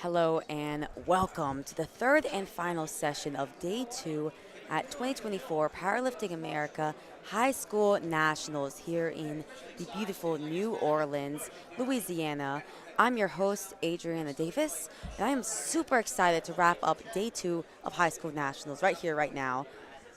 Hello and welcome to the third and final session of Day 2 at 2024 Powerlifting America High School Nationals here in the beautiful New Orleans, Louisiana. I'm your host, Adriana Davis, and I am super excited to wrap up Day 2 of High School Nationals right here, right now.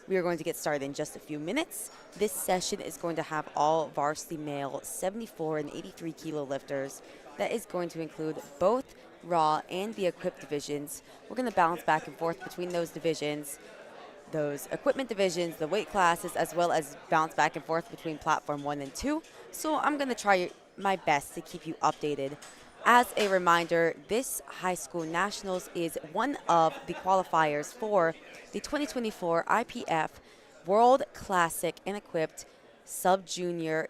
We are going to get started in just a few minutes. This session is going to have all varsity male 74 and 83 kilo lifters. That is going to include both raw and the equipped divisions. We're going to bounce back and forth between those divisions, those equipment divisions, the weight classes, as well as bounce back and forth between platform 1 and 2. So I'm going to try my best to keep you updated. As a reminder, this high school nationals is one of the qualifiers for the 2024 IPF World Classic and Equipped Sub-Junior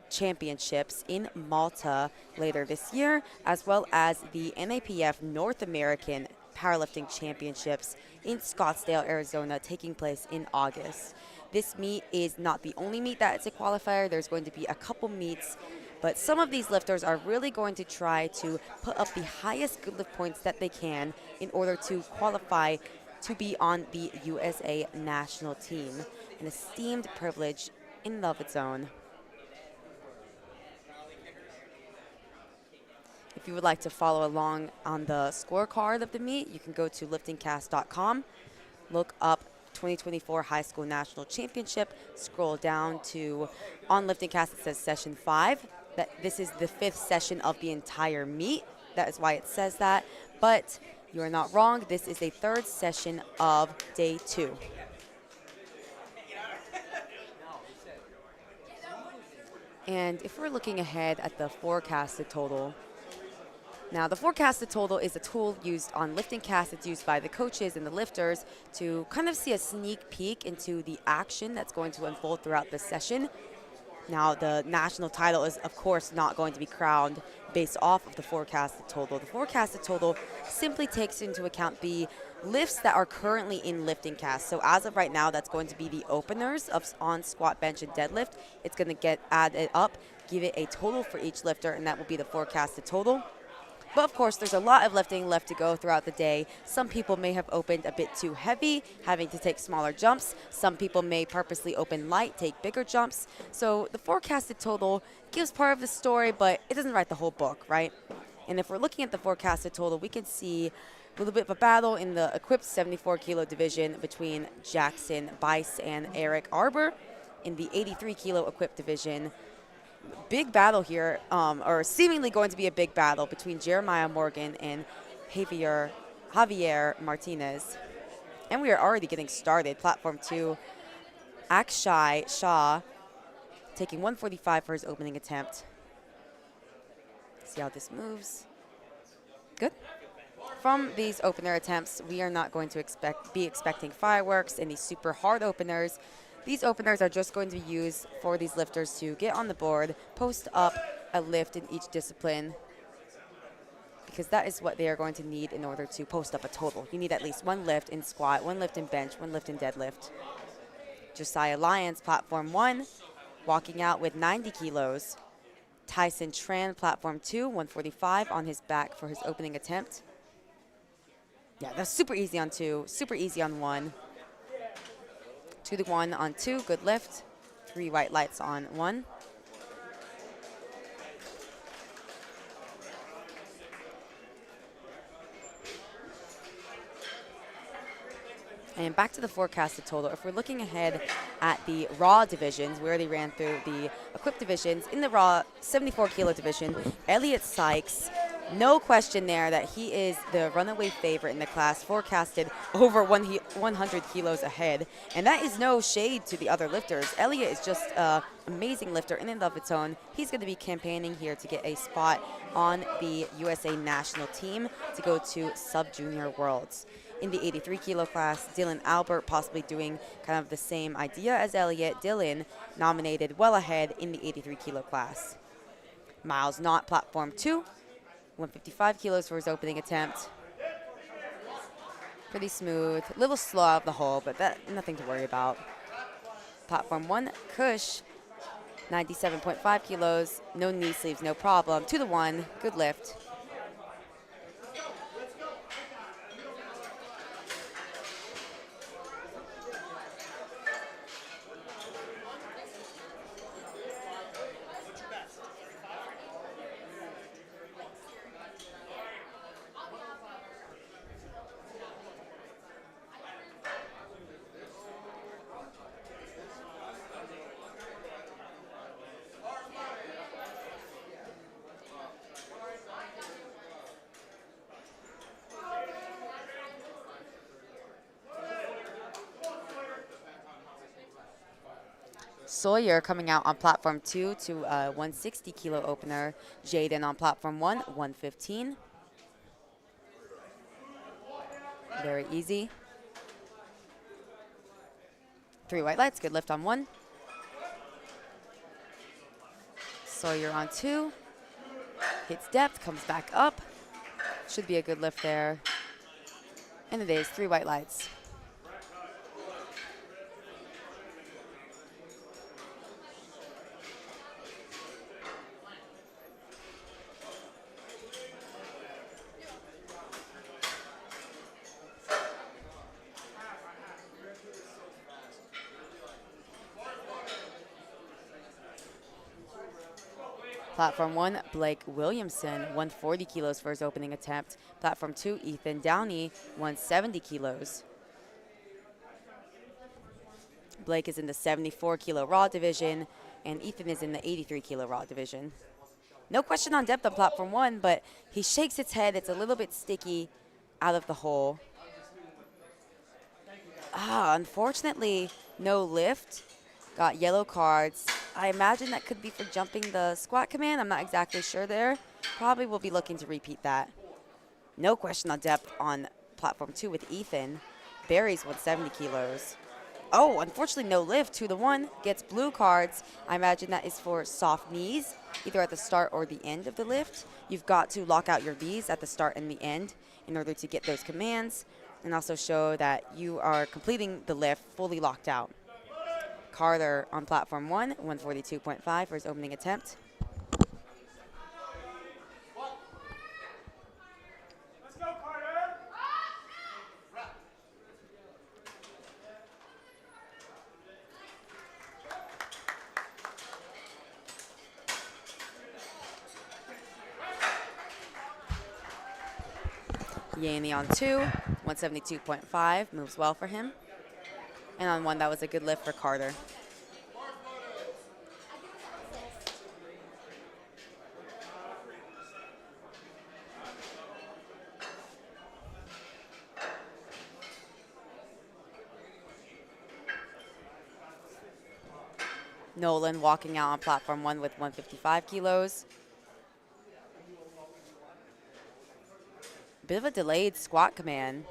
Championships in Malta later this year, as well as the NAPF North American Powerlifting Championships in Scottsdale, Arizona, taking place in August. This meet is not the only meet that it's a qualifier. There's going to be a couple meets, but some of these lifters are really going to try to put up the highest good lift points that they can in order to qualify to be on the USA national team. An esteemed privilege in and of its own. If you would like to follow along on the scorecard of the meet, you can go to liftingcast.com, look up 2024 High School National Championship, scroll down to on LiftingCast it says session 5. This is the 5th session of the entire meet. That is why it says that. But you are not wrong. This is a 3rd session of Day 2. And if we're looking ahead at the forecasted total, now, the forecasted total is a tool used on LiftingCast. It's used by the coaches and the lifters to kind of see a sneak peek into the action that's going to unfold throughout the session. Now, the national title is, of course, not going to be crowned based off of the forecasted total. The forecasted total simply takes into account the lifts that are currently in LiftingCast. So as of right now, that's going to be the openers on squat, bench, and deadlift. It's going to get added up, give it a total for each lifter, and that will be the forecasted total. But of course, there's a lot of lifting left to go throughout the day. Some people may have opened a bit too heavy, having to take smaller jumps. Some people may purposely open light, take bigger jumps. So the forecasted total gives part of the story, but it doesn't write the whole book, right? And if we're looking at the forecasted total, we can see a little bit of a battle in the equipped 74 kilo division between Jackson Bice and Eric Arbor. In the 83 kilo equipped division, big battle here, or seemingly going to be a big battle between Jeremiah Morgan and Javier Martinez. And we are already getting started. Platform 2, Akshay Shah taking 145 for his opening attempt. See how this moves. Good. From these opener attempts, we are not going to be expecting fireworks, any super hard openers. These openers are just going to be used for these lifters to get on the board, post up a lift in each discipline, because that is what they are going to need in order to post up a total. You need at least 1 lift in squat, 1 lift in bench, 1 lift in deadlift. Josiah Lyons, platform 1, walking out with 90 kilos. Tyson Tran, platform 2, 145 on his back for his opening attempt. Yeah, that's super easy on 2, super easy on 1. 2 to 1 on 2, good lift. 3 white lights on 1. And back to the forecasted total. If we're looking ahead at the raw divisions, we already ran through the equipped divisions. In the raw 74 kilo division, Elliot Sykes, no question there that he is the runaway favorite in the class, forecasted over 100 kilos ahead. And that is no shade to the other lifters. Elliot is just an amazing lifter in and of its own. He's going to be campaigning here to get a spot on the USA national team to go to Sub-Junior Worlds. In the 83 kilo class, Dylan Albert possibly doing kind of the same idea as Elliot. Dylan nominated well ahead in the 83 kilo class. Miles Knott, platform 2, 155 kilos for his opening attempt. Pretty smooth, a little slow out of the hole, but nothing to worry about. Platform 1, Kush, 97.5 kilos, no knee sleeves, no problem. 2 to 1, good lift. Sawyer coming out on platform 2 to a 160 kilo opener. Jaden on platform 1, 115. Very easy. 3 white lights, good lift on 1. Sawyer on 2. Hits depth, comes back up. Should be a good lift there. And it is 3 white lights. Platform 1, Blake Williamson, 140 kilos for his opening attempt. Platform 2, Ethan Downey, 170 kilos. Blake is in the 74 kilo raw division, and Ethan is in the 83 kilo raw division. No question on depth on platform 1, but he shakes its head. It's a little bit sticky out of the hole. Unfortunately, no lift. Got yellow cards. I imagine that could be for jumping the squat command. I'm not exactly sure there. Probably will be looking to repeat that. No question on depth on platform 2 with Ethan. Barry's 170 kilos. Oh, unfortunately no lift. 2 to 1. Gets blue cards. I imagine that is for soft knees, either at the start or the end of the lift. You've got to lock out your knees at the start and the end in order to get those commands, and also show that you are completing the lift fully locked out. Carter on platform 1, 142.5 for his opening attempt. Let's go, Carter! Yanni on 2, 172.5, moves well for him. And on 1, that was a good lift for Carter. Nolan walking out on platform 1 with 155 kilos. Bit of a delayed squat command.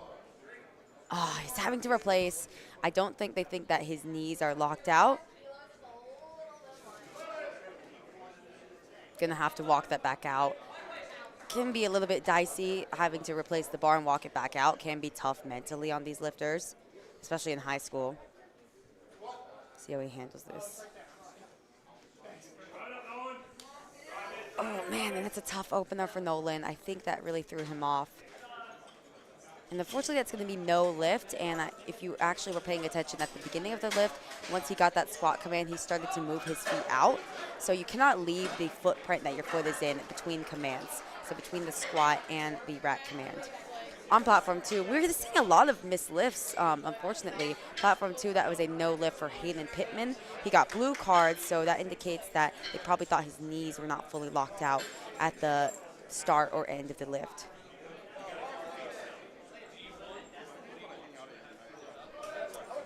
He's having to replace. I don't think they think that his knees are locked out. Gonna have to walk that back out. Can be a little bit dicey having to replace the bar and walk it back out. Can be tough mentally on these lifters, especially in high school. See how he handles this. Oh man, and that's a tough opener for Nolan. I think that really threw him off. And unfortunately, that's going to be no lift. And if you actually were paying attention at the beginning of the lift, once he got that squat command, he started to move his feet out. So you cannot leave the footprint that your foot is in between commands. So between the squat and the rack command. On platform 2, we're seeing a lot of missed lifts, unfortunately. Platform 2, that was a no lift for Hayden Pittman. He got blue cards, so that indicates that they probably thought his knees were not fully locked out at the start or end of the lift.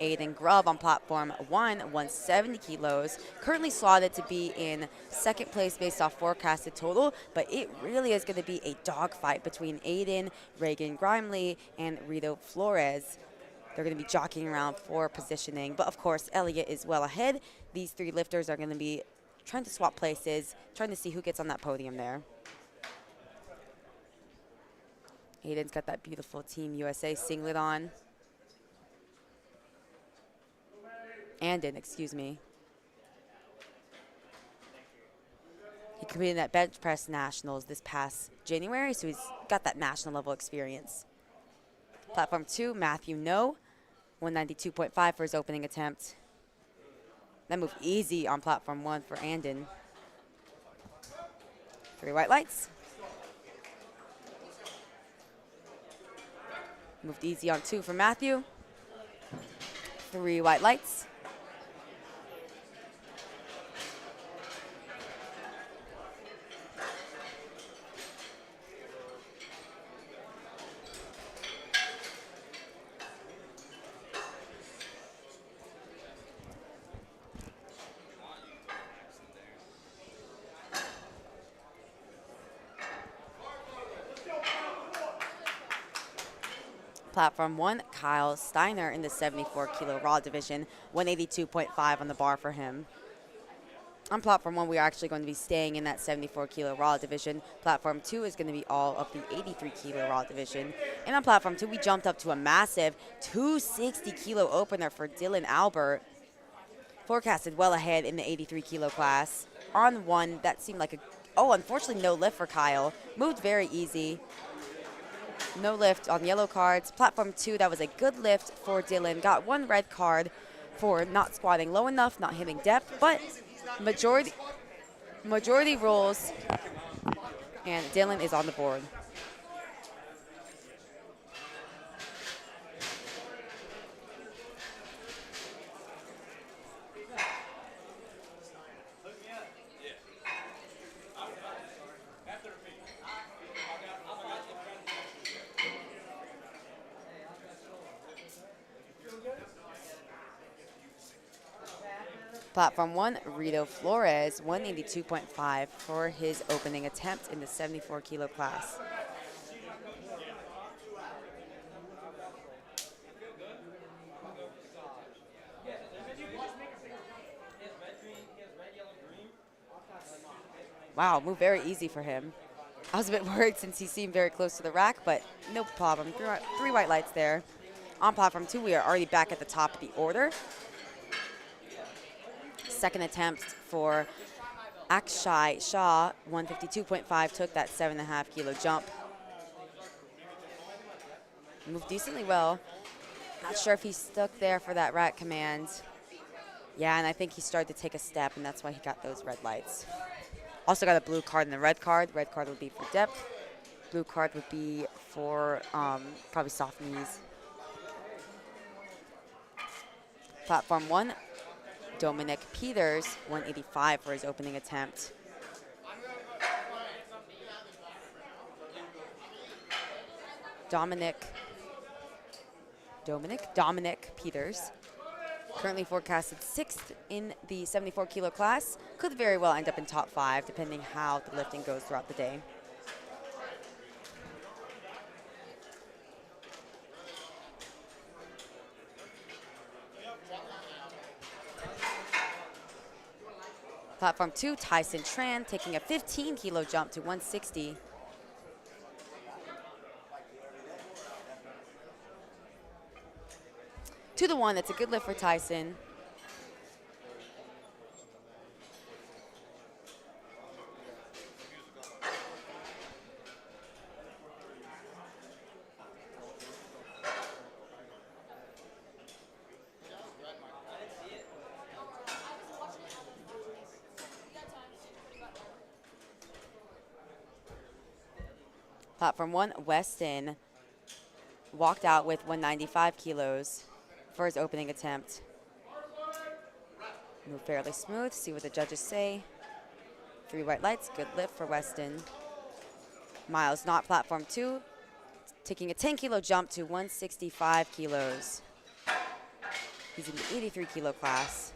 Aiden Grubb on platform 1, 170 kilos, currently slotted to be in second place based off forecasted total, but it really is going to be a dogfight between Aiden, Reagan Grimley, and Rito Flores. They're going to be jockeying around for positioning, but of course Elliott is well ahead. These 3 lifters are going to be trying to swap places, trying to see who gets on that podium there. Aiden's got that beautiful Team USA singlet on. Excuse me. He competed at bench press nationals this past January, so he's got that national level experience. Platform 2, Matthew No, 192.5 for his opening attempt. That moved easy on platform 1 for Andon. 3 white lights. Moved easy on 2 for Matthew. 3 white lights. Platform 1, Kyle Steiner in the 74 kilo raw division, 182.5 on the bar for him. On Platform 1, we are actually going to be staying in that 74 kilo raw division. Platform 2 is going to be all of the 83 kilo raw division. And on Platform 2, we jumped up to a massive 260 kilo opener for Dylan Albert. Forecasted well ahead in the 83 kilo class. On 1, that seemed like unfortunately no lift for Kyle. Moved very easy. No lift on yellow cards. Platform 2, that was a good lift for Dylan. Got 1 red card for not squatting low enough, not hitting depth, but majority rules, and Dylan is on the board. Platform 1, Rito Flores, 182.5 for his opening attempt in the 74 kilo class. Wow, moved very easy for him. I was a bit worried since he seemed very close to the rack, but no problem. Three white lights there. On Platform 2, we are already back at the top of the order. Second attempt for Akshay Shah, 152.5, took that 7.5 kilo jump. Moved decently well. Not sure if he stuck there for that rack command. Yeah, and I think he started to take a step, and that's why he got those red lights. Also got a blue card and a red card. Red card would be for depth. Blue card would be for probably soft knees. Platform 1, Dominic Peters, 185 for his opening attempt. Dominic Peters, currently forecasted 6th in the 74 kilo class. Could very well end up in top 5 depending how the lifting goes throughout the day. Platform 2, Tyson Tran taking a 15 kilo jump to 160. To the 1, that's a good lift for Tyson. Platform 1, Weston walked out with 195 kilos for his opening attempt. Move fairly smooth, see what the judges say. 3 white lights, good lift for Weston. Miles Knott, Platform 2, taking a 10 kilo jump to 165 kilos. He's in the 83 kilo class.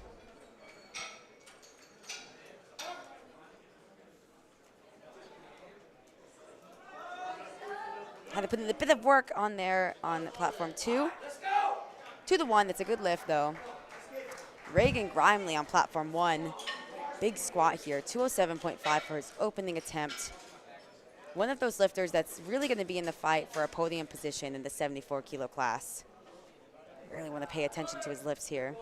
Had to put in a bit of work on there on Platform 2. To the 1, that's a good lift though. Reagan Grimley on Platform 1. Big squat here, 207.5 for his opening attempt. One of those lifters that's really going to be in the fight for a podium position in the 74 kilo class. Really want to pay attention to his lifts here.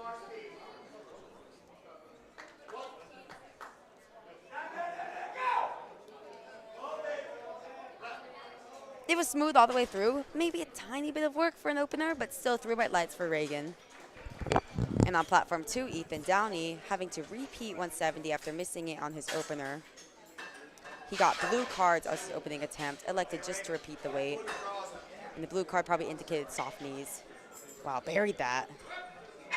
It was smooth all the way through. Maybe a tiny bit of work for an opener, but still 3 white lights for Reagan. And on Platform 2, Ethan Downey having to repeat 170 after missing it on his opener. He got blue cards on his opening attempt, elected just to repeat the weight. And the blue card probably indicated soft knees. Wow, buried that.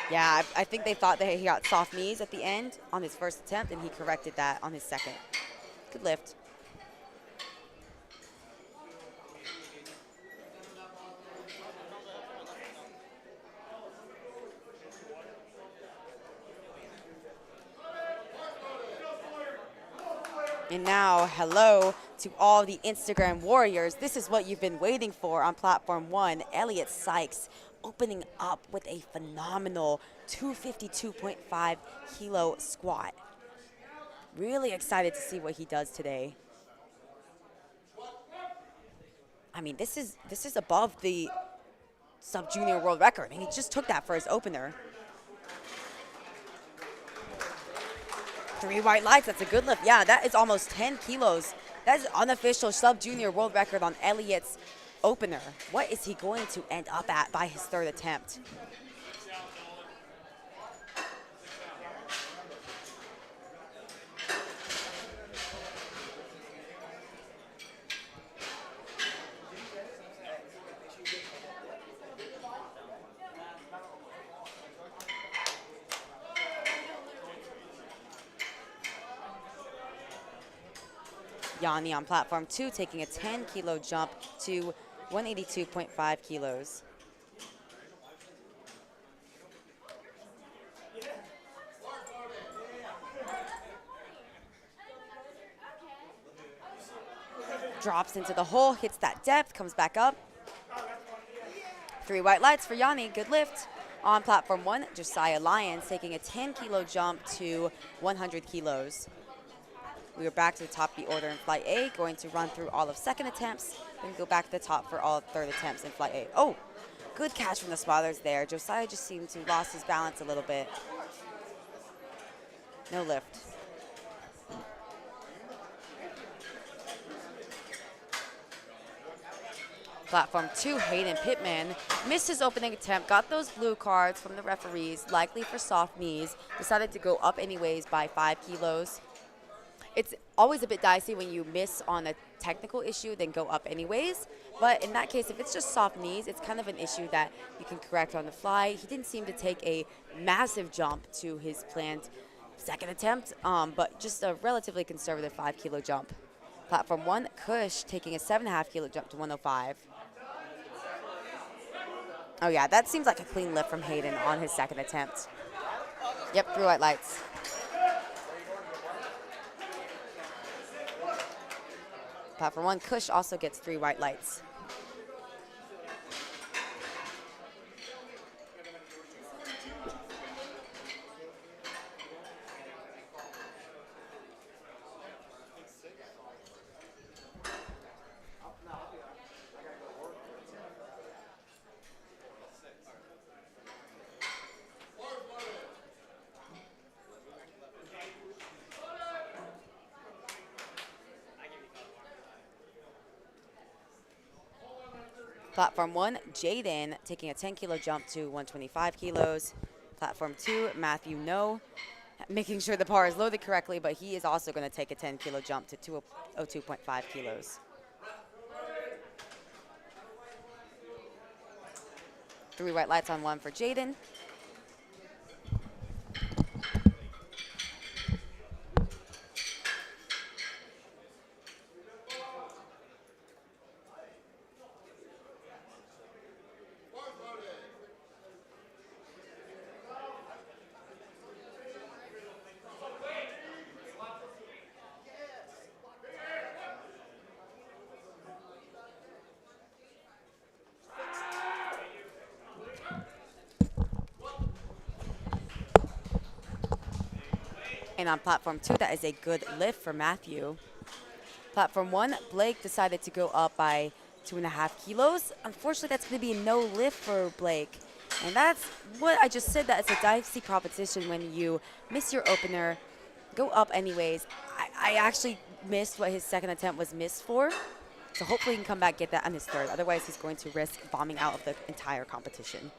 Yeah, I think they thought that he got soft knees at the end on his first attempt, and he corrected that on his second. Good lift. And now, hello to all the Instagram warriors. This is what you've been waiting for on platform 1. Elliot Sykes opening up with a phenomenal 252.5 kilo squat. Really excited to see what he does today. I mean, this is above the sub-junior world record, and he just took that for his opener. 3 white lights, that's a good lift. Yeah, that is almost 10 kilos. That is unofficial sub-junior world record on Elliot's opener. What is he going to end up at by his 3rd attempt? Yanni on platform 2 taking a 10 kilo jump to 182.5 kilos. Drops into the hole, hits that depth, comes back up. 3 white lights for Yanni, good lift. On platform 1, Josiah Lyons taking a 10 kilo jump to 100 kilos. We are back to the top of the order in flight A, going to run through all of 2nd attempts, then go back to the top for all of 3rd attempts in flight A. Oh, good catch from the spotters there. Josiah just seemed to lost his balance a little bit. No lift. Platform 2, Hayden Pittman missed his opening attempt, got those blue cards from the referees, likely for soft knees, decided to go up anyways by 5 kilos. It's always a bit dicey when you miss on a technical issue, then go up anyways. But in that case, if it's just soft knees, it's kind of an issue that you can correct on the fly. He didn't seem to take a massive jump to his planned 2nd attempt, but just a relatively conservative 5 kilo jump. Platform 1, Kush taking a 7.5 kilo jump to 105. Oh yeah, that seems like a clean lift from Hayden on his 2nd attempt. Yep, 3 white lights. Platform 1, Kush also gets 3 white lights. Platform 1, Jaden taking a 10 kilo jump to 125 kilos. Platform 2, Matthew No, making sure the bar is loaded correctly, but he is also going to take a 10 kilo jump to 202.5 kilos. 3 white lights on 1 for Jaden. And on platform 2, that is a good lift for Matthew. Platform 1, Blake decided to go up by 2.5 kilos. Unfortunately, that's going to be a no lift for Blake. And that's what I just said, that it's a dicey proposition when you miss your opener, go up anyways. I actually missed what his 2nd attempt was missed for. So hopefully he can come back, get that on his 3rd. Otherwise, he's going to risk bombing out of the entire competition.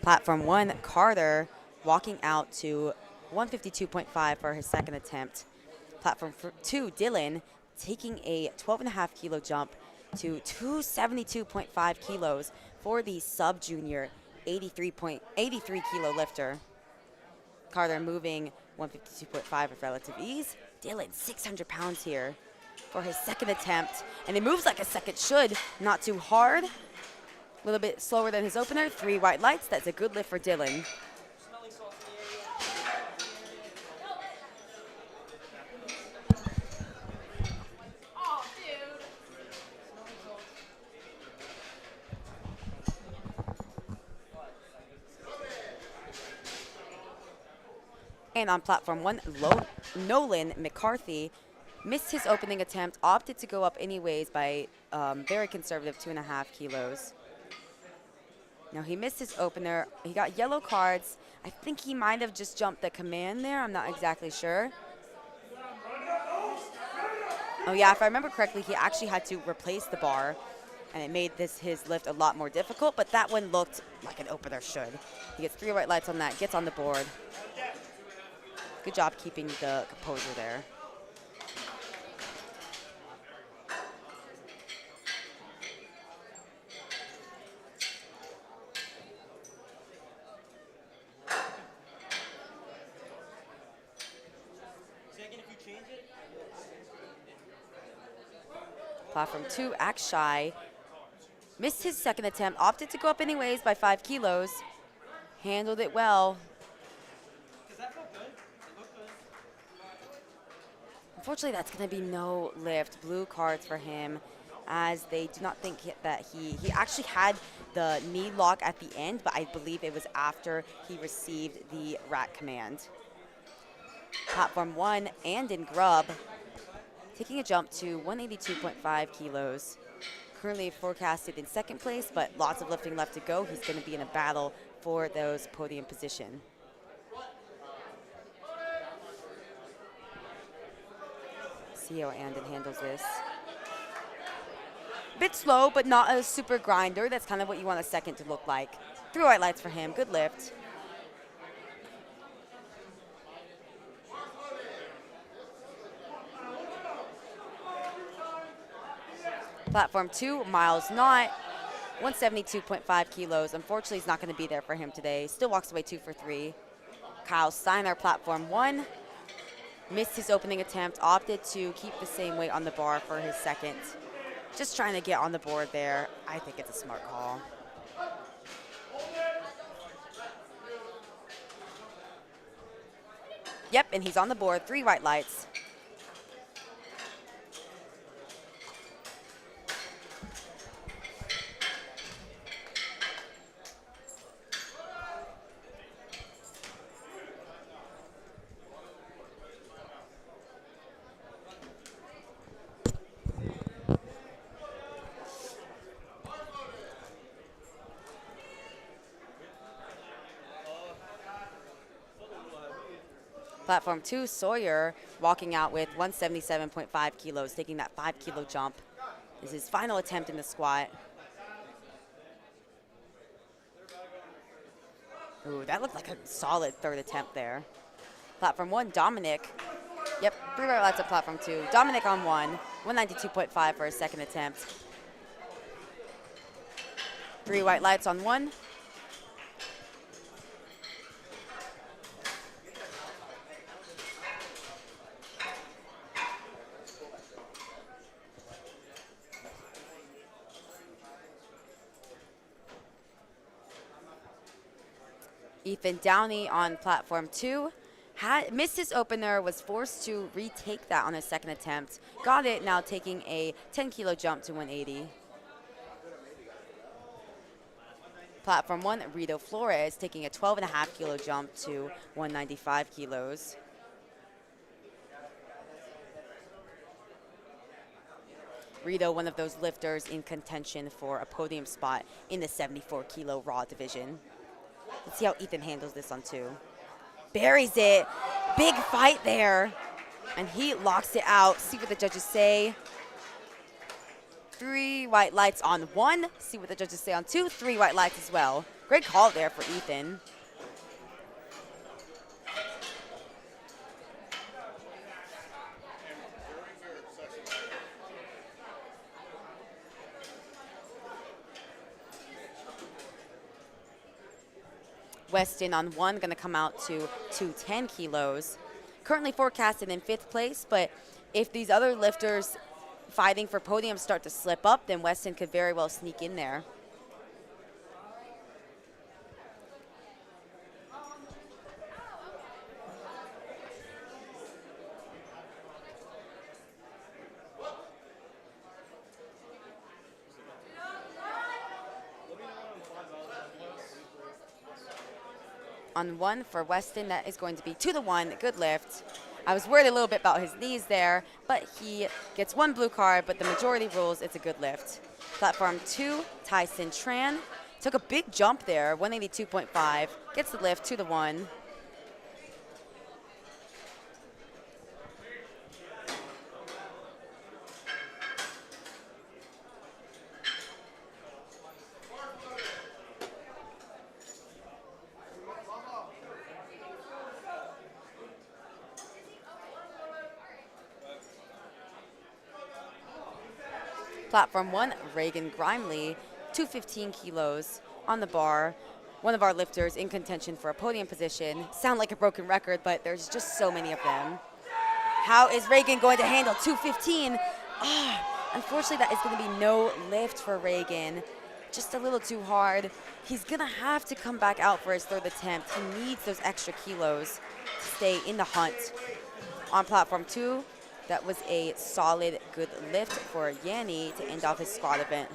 Platform 1, Carter walking out to 152.5 for his 2nd attempt. Platform 2, Dylan taking a 12.5 kilo jump to 272.5 kilos for the sub-junior 83 kilo lifter. Carter moving 152.5 with relative ease. Dylan, 600 pounds here. for his second attempt. And it moves like a second should, not too hard. A little bit slower than his opener. 3 white lights. That's a good lift for Dylan. And on platform 1, Nolan McCarthy missed his opening attempt, opted to go up anyways by very conservative 2.5 kilos. Now he missed his opener. He got yellow cards. I think he might have just jumped the command there. I'm not exactly sure. Oh yeah, if I remember correctly, he actually had to replace the bar, and it made his lift a lot more difficult, but that one looked like an opener should. He gets 3 white lights on that, gets on the board. Good job keeping the composure there. Platform 2, acts shy. Missed his second attempt, opted to go up anyways by 5 kilos. Handled it well. Unfortunately, that's going to be no lift. Blue cards for him, as they do not think that he actually had the knee lock at the end, but I believe it was after he received the rack command. Platform 1, and in grub, taking a jump to 182.5 kilos. Currently forecasted in second place, but lots of lifting left to go. He's going to be in a battle for those podium position. See how Andon handles this. Bit slow, but not a super grinder. That's kind of what you want a second to look like. 3 white lights for him. Good lift. Platform 2, Miles Knott, 172.5 kilos. Unfortunately, he's not going to be there for him today. Still walks away 2 for 3. Kyle Steiner, platform 1. Missed his opening attempt, opted to keep the same weight on the bar for his second. Just trying to get on the board there. I think it's a smart call. Yep, and he's on the board, 3 white lights. Platform 2, Sawyer, walking out with 177.5 kilos, taking that 5 kilo jump. This is his final attempt in the squat. Ooh, that looked like a solid third attempt there. Platform 1, Dominic. Yep, 3 white lights at platform 2. Dominic on 1, 192.5 for his second attempt. 3 white lights on 1. Ethan Downey on platform 2. Missed his opener, was forced to retake that on his second attempt. Got it, now taking a 10 kilo jump to 180. Platform 1, Rito Flores, taking a 12.5 kilo jump to 195 kilos. Rito, one of those lifters in contention for a podium spot in the 74 kilo raw division. Let's see how Ethan handles this on 2. Buries it. Big fight there. And he locks it out. See what the judges say. 3 white lights on 1. See what the judges say on 2. 3 white lights as well. Great call there for Ethan. Weston on 1, going to come out to 210 kilos. Currently forecasted in 5th place, but If these other lifters fighting for podium start to slip up, then Weston could very well sneak in there. On one for Weston, that is going to be to the one, good lift. I was worried a little bit about his knees there, but he gets one blue card, but the majority rules it's a good lift. Platform 2, Tyson Tran. Took a big jump there, 182.5. Gets the lift to the one. Platform 1, Reagan Grimley, 215 kilos on the bar. One of our lifters in contention for a podium position. Sound like a broken record, but there's just so many of them. How is Reagan going to handle 215? Unfortunately, that is going to be no lift for Reagan. Just a little too hard. He's going to have to come back out for his third attempt. He needs those extra kilos to stay in the hunt. On platform 2, that was a solid, good lift for Yanni to end off his squat event.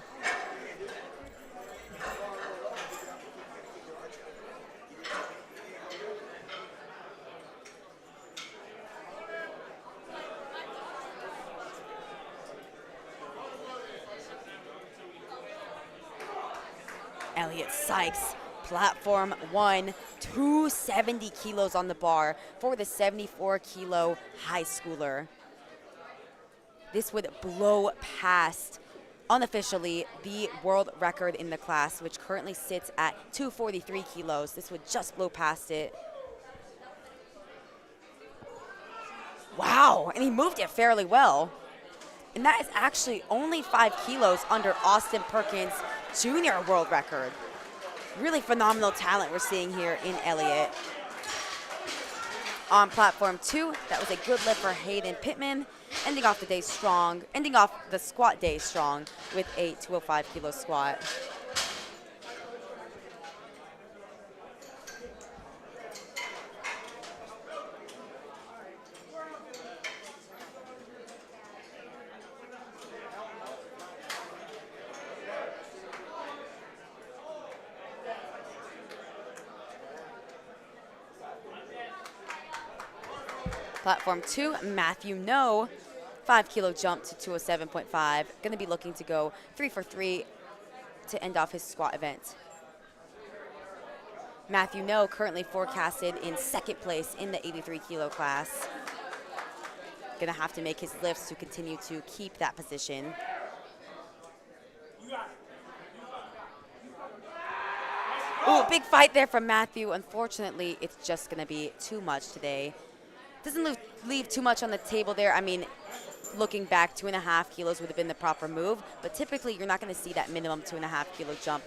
Elliot Sykes, platform 1, 270 kilos on the bar for the 74-kilo high schooler. This would blow past, unofficially, the world record in the class, which currently sits at 243 kilos. This would just blow past it. Wow, and he moved it fairly well. And that is actually only 5 kilos under Austin Perkins' junior world record. Really phenomenal talent we're seeing here in Elliot. On platform 2, that was a good lift for Hayden Pittman, ending off the day strong, ending off the squat day strong with a 205-kilo squat. Platform 2, Matthew No, 5-kilo jump to 207.5. Going to be looking to go 3 for 3 to end off his squat event. Matthew No currently forecasted in second place in the 83-kilo class. Going to have to make his lifts to continue to keep that position. Ooh, big fight there from Matthew. Unfortunately, it's just going to be too much today. Doesn't leave too much on the table there. I mean, looking back, 2.5 kilos would have been the proper move, but typically you're not going to see that minimum 2.5-kilo jump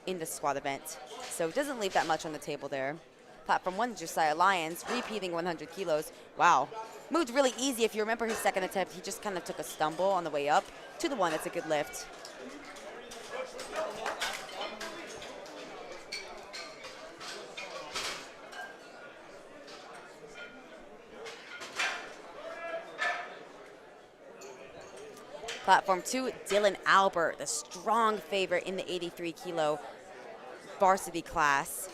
in the squat event. So it doesn't leave that much on the table there. Platform 1, Josiah Lyons, repeating 100 kilos. Wow. Moved really easy. If you remember his second attempt, he just kind of took a stumble on the way up. To the one, that's a good lift. Platform 2, Dylan Albert, the strong favorite in the 83-kilo varsity class.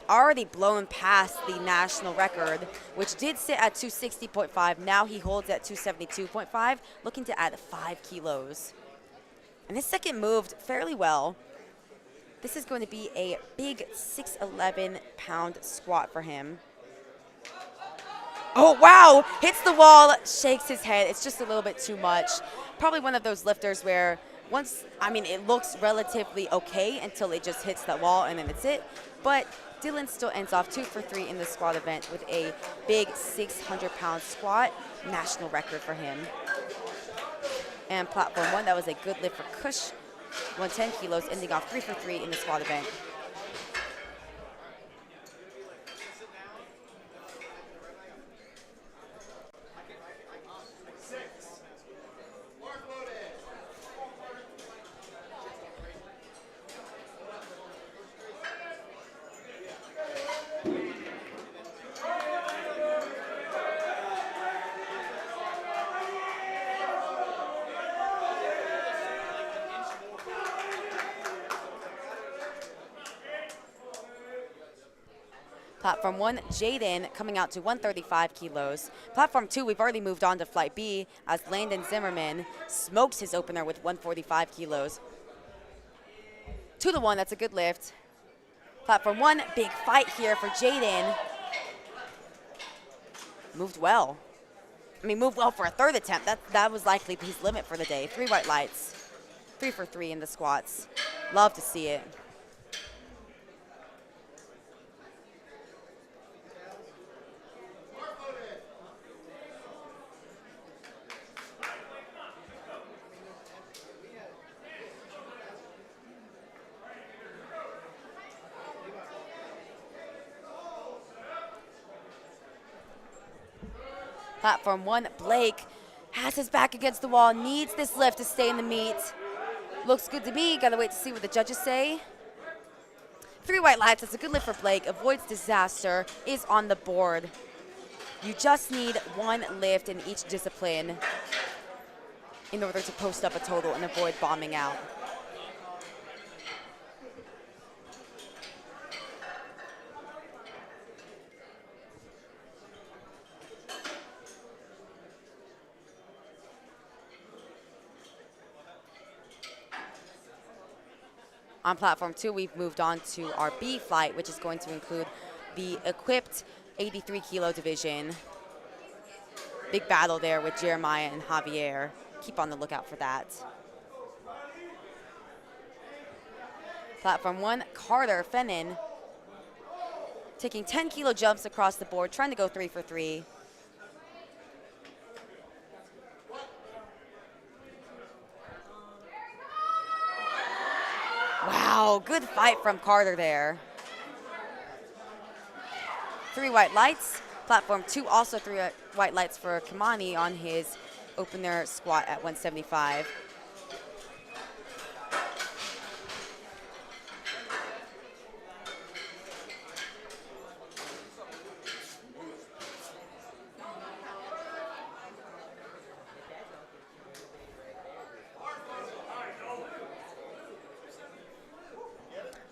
Already blown past the national record, which did sit at 260.5. Now he holds at 272.5, looking to add 5 kilos. And his second moved fairly well. This is going to be a big 611-pound squat for him. Oh, wow! Hits the wall, shakes his head. It's just a little bit too much. Probably one of those lifters where it looks relatively okay until it just hits that wall and then it's it. But Dylan still ends off 2 for 3 in the squat event with a big 600-pound squat, national record for him. And platform 1, that was a good lift for Kush, 110 kilos, ending off 3 for 3 in the squat event. Platform 1, Jaden, coming out to 135 kilos. Platform 2, we've already moved on to Flight B as Landon Zimmerman smokes his opener with 145 kilos. 2-1, that's a good lift. Platform 1, big fight here for Jaden. Moved well. Moved well for a third attempt. That was likely his limit for the day. 3 white lights. 3 for 3 in the squats. Love to see it. Platform 1, Blake has his back against the wall, needs this lift to stay in the meet. Looks good to me. Gotta wait to see what the judges say. 3 white lights. That's a good lift for Blake. Avoids disaster. Is on the board. You just need 1 lift in each discipline in order to post up a total and avoid bombing out. On platform 2, we've moved on to our B flight, which is going to include the equipped 83 kilo division. Big battle there with Jeremiah and Javier. Keep on the lookout for that. Platform 1, Carter Fennon, taking 10 kilo jumps across the board, trying to go 3 for 3. Wow, good fight from Carter there. 3 white lights. Platform 2, also 3 white lights for Kimani on his opener squat at 175.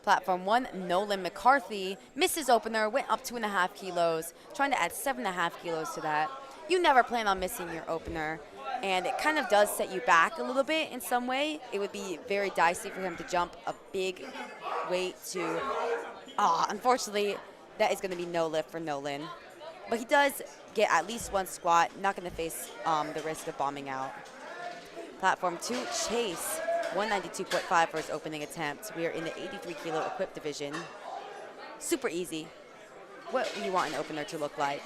Platform 1, Nolan McCarthy misses opener, went up 2.5 kilos, trying to add 7.5 kilos to that. You never plan on missing your opener, and it kind of does set you back a little bit in some way. It would be very dicey for him to jump a big weight to, unfortunately, that is going to be no lift for Nolan. But he does get at least 1 squat, not going to face the risk of bombing out. Platform 2, Chase. 192.5 for his opening attempt. We are in the 83 kilo equipped division. Super easy. What you want an opener to look like.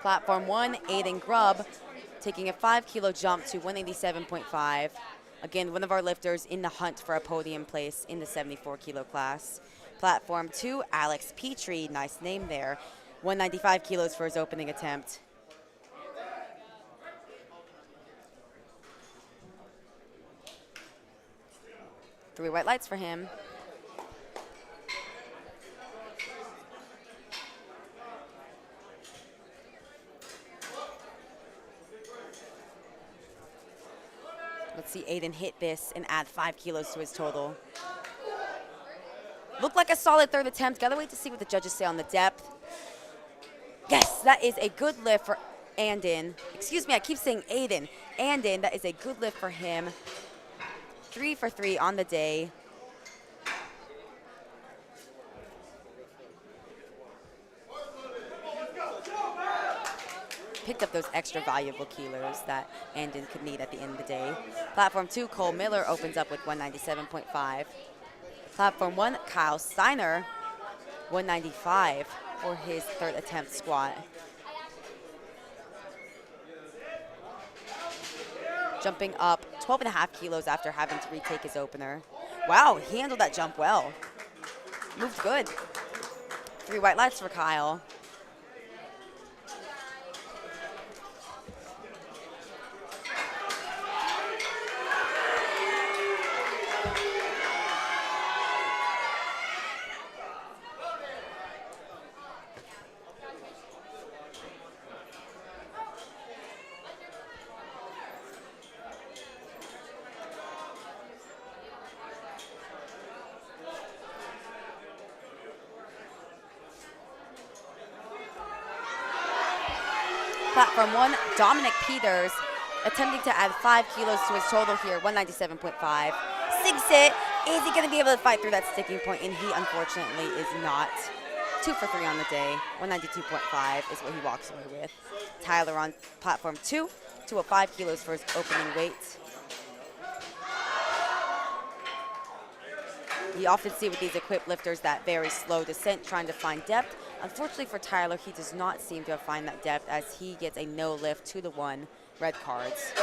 Platform 1, Aiden Grubb, taking a 5 kilo jump to 187.5. Again, one of our lifters in the hunt for a podium place in the 74 kilo class. Platform 2, Alex Petrie, nice name there, 195 kilos for his opening attempt. Three white lights for him. Let's see Aiden hit this and add 5 kilos to his total. Looked like a solid third attempt. Gotta wait to see what the judges say on the depth. Yes, that is a good lift for Andon. Excuse me, I keep saying Aiden. Andon, that is a good lift for him. 3 for 3 on the day. Picked up those extra valuable kilos that Andon could need at the end of the day. Platform 2, Cole Miller opens up with 197.5. Platform 1, Kyle Steiner, 195 for his third attempt squat. Jumping up 12.5 kilos after having to retake his opener. Wow, he handled that jump well. Moved good. 3 white lights for Kyle. Platform 1, Dominic Peters, attempting to add 5 kilos to his total here, 197.5. Sinks it. Is he going to be able to fight through that sticking point? And he unfortunately is not. 2 for 3 on the day, 192.5 is what he walks away with. Tyler on platform 2, 205 kilos for his opening weight. You often see with these equipped lifters that very slow descent trying to find depth. Unfortunately for Tyler, he does not seem to find that depth as he gets a no lift 2-1 red cards.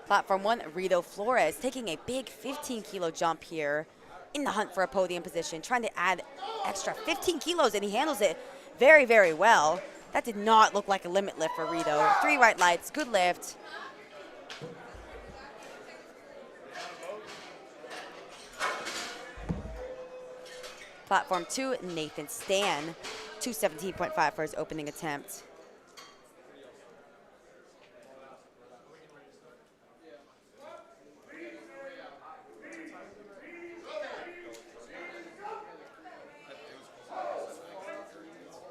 Platform 1, Rito Flores taking a big 15-kilo jump here in the hunt for a podium position, trying to add extra 15 kilos, and he handles it very, very well. That did not look like a limit lift for Rito. 3 right lights, good lift. Platform 2, Nathan Stan, 217.5 for his opening attempt.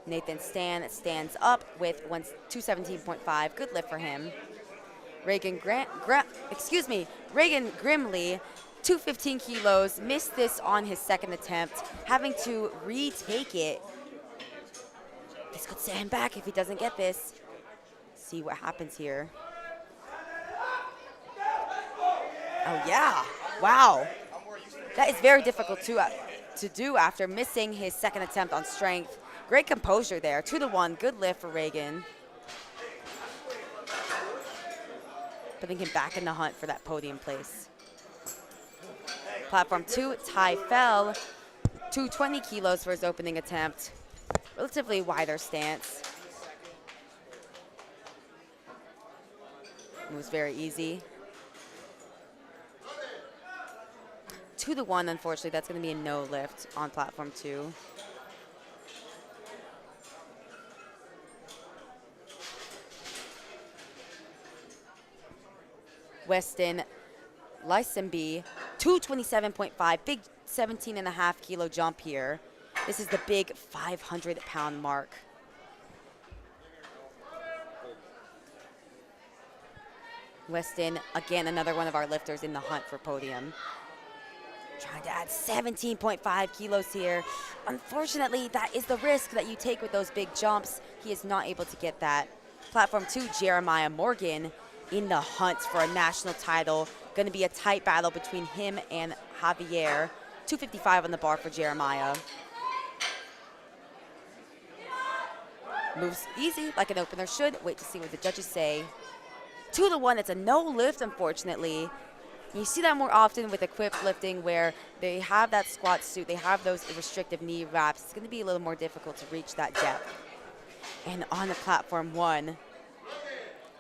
Nathan Stan stands up with 217.5. Good lift for him. Reagan Grimley, 215 kilos, missed this on his second attempt, having to retake it. This could set him back if he doesn't get this. See what happens here. Oh yeah, wow. That is very difficult to do after missing his second attempt on strength. Great composure there, 2-1, good lift for Reagan. Putting him back in the hunt for that podium place. Platform 2, Ty Fell, 220 kilos for his opening attempt. Relatively wider stance. Moves very easy. 2-1, unfortunately, that's gonna be a no lift on platform 2. Weston Lysenby, 227.5, big 17.5 kilo jump here. This is the big 500-pound mark. Weston, again, another one of our lifters in the hunt for podium. Trying to add 17.5 kilos here. Unfortunately, that is the risk that you take with those big jumps. He is not able to get that. Platform 2, Jeremiah Morgan, in the hunt for a national title. Going to be a tight battle between him and Javier. 255 on the bar for Jeremiah. Moves easy, like an opener should. Wait to see what the judges say. 2-1, it's a no lift, unfortunately. You see that more often with equipped lifting where they have that squat suit, they have those restrictive knee wraps. It's going to be a little more difficult to reach that depth. And on the platform 1,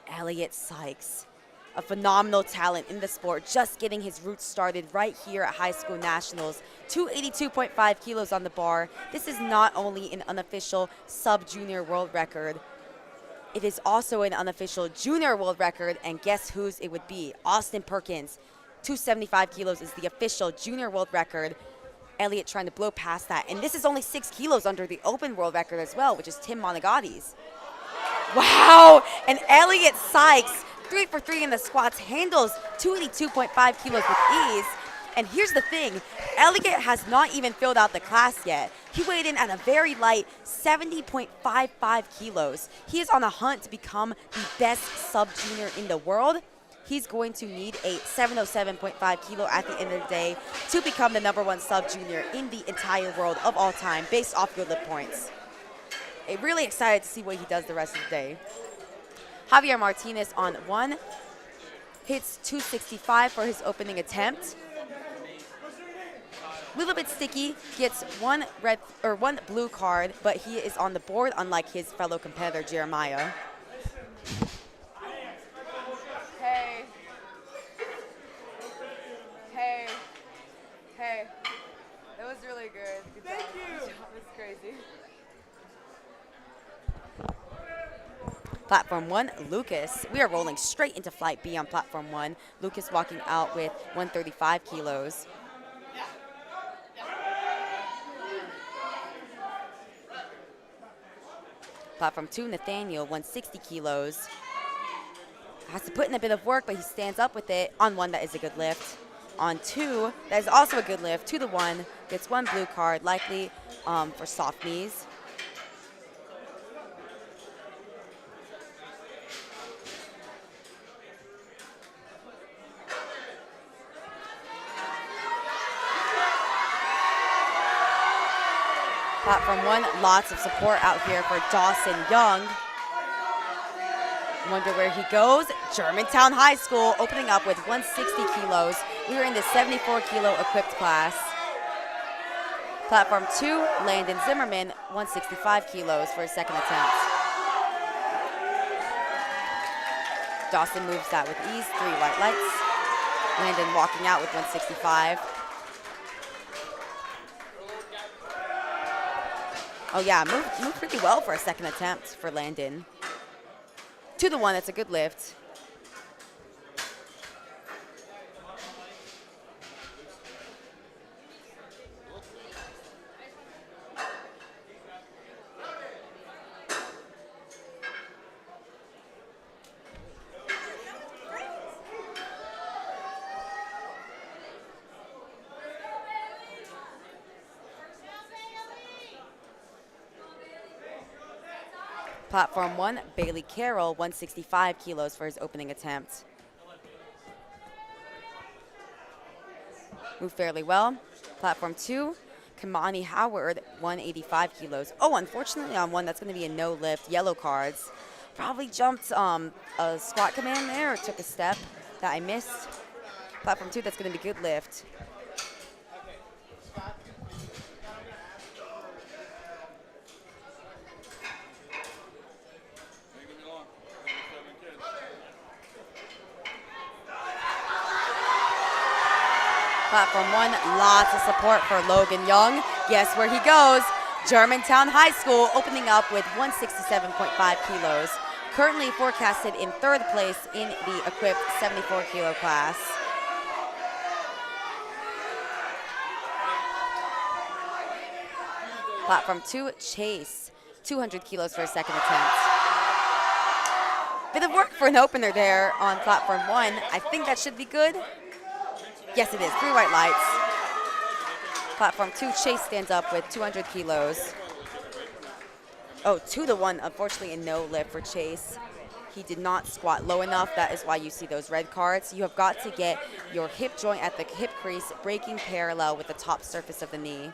Elliot Sykes, a phenomenal talent in the sport, just getting his roots started right here at high school nationals. 282.5 kilos on the bar. This is not only an unofficial sub-junior world record, it is also an unofficial junior world record, and guess whose it would be? Austin Perkins. 275 kilos is the official junior world record. Elliot trying to blow past that, and this is only 6 kilos under the open world record as well, which is Tim Monagotti's. Wow, and Elliot Sykes, 3 for 3 in the squats, handles 282.5 kilos with ease. And here's the thing, Elliot has not even filled out the class yet. He weighed in at a very light 70.55 kilos. He is on a hunt to become the best sub-junior in the world. He's going to need a 707.5 kilo at the end of the day to become the #1 sub-junior in the entire world of all time based off good lift points. Really excited to see what he does the rest of the day. Javier Martinez on 1, hits 265 for his opening attempt. A little bit sticky, gets one blue card, but he is on the board unlike his fellow competitor Jeremiah. Platform 1, Lucas. We are rolling straight into Flight B on Platform 1. Lucas walking out with 135 kilos. Platform 2, Nathaniel, 160 kilos. Has to put in a bit of work, but he stands up with it. On 1, that is a good lift. On 2, that is also a good lift. 2 to 1, gets 1 blue card, likely for soft knees. Platform 1, lots of support out here for Dawson Young. Wonder where he goes. Germantown High School opening up with 160 kilos. We were in the 74 kilo equipped class. Platform 2, Landon Zimmerman, 165 kilos for his second attempt. Dawson moves that with ease, 3 white lights. Landon walking out with 165. Oh yeah, moved pretty well for a second attempt for Landon. 2 to 1, that's a good lift. Platform 1, Bailey Carroll, 165 kilos for his opening attempt. Moved fairly well. Platform 2, Kamani Howard, 185 kilos. Oh, unfortunately on 1, that's going to be a no lift, yellow cards. Probably jumped a squat command there or took a step that I missed. Platform 2, that's going to be good lift. Platform 1, lots of support for Logan Young. Guess where he goes? Germantown High School opening up with 167.5 kilos. Currently forecasted in 3rd place in the equipped 74 kilo class. Platform 2, Chase, 200 kilos for his second attempt. Bit of work for an opener there on Platform 1. I think that should be good. Yes, it is. 3 white lights. Platform 2, Chase stands up with 200 kilos. Oh, 2 to 1, unfortunately a no lift for Chase. He did not squat low enough. That is why you see those red cards. You have got to get your hip joint at the hip crease breaking parallel with the top surface of the knee.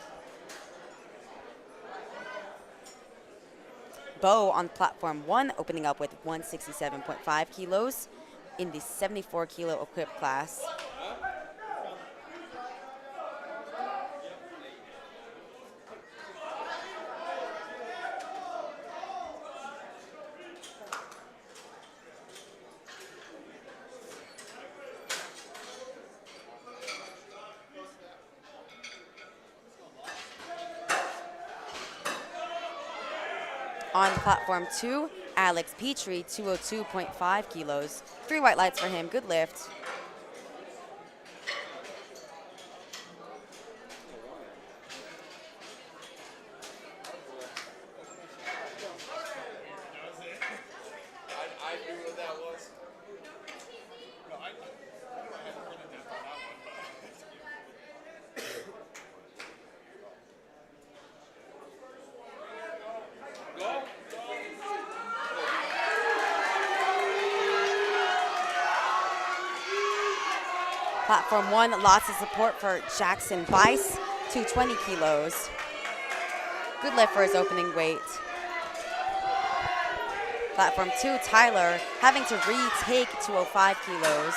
Bo on Platform 1 opening up with 167.5 kilos in the 74 kilo equipped class. On Platform 2, Alex Petrie, 202.5 kilos. 3 white lights for him, good lift. Platform 1, lots of support for Jackson Bice, 220 kilos. Good lift for his opening weight. Platform 2, Tyler, having to retake 205 kilos.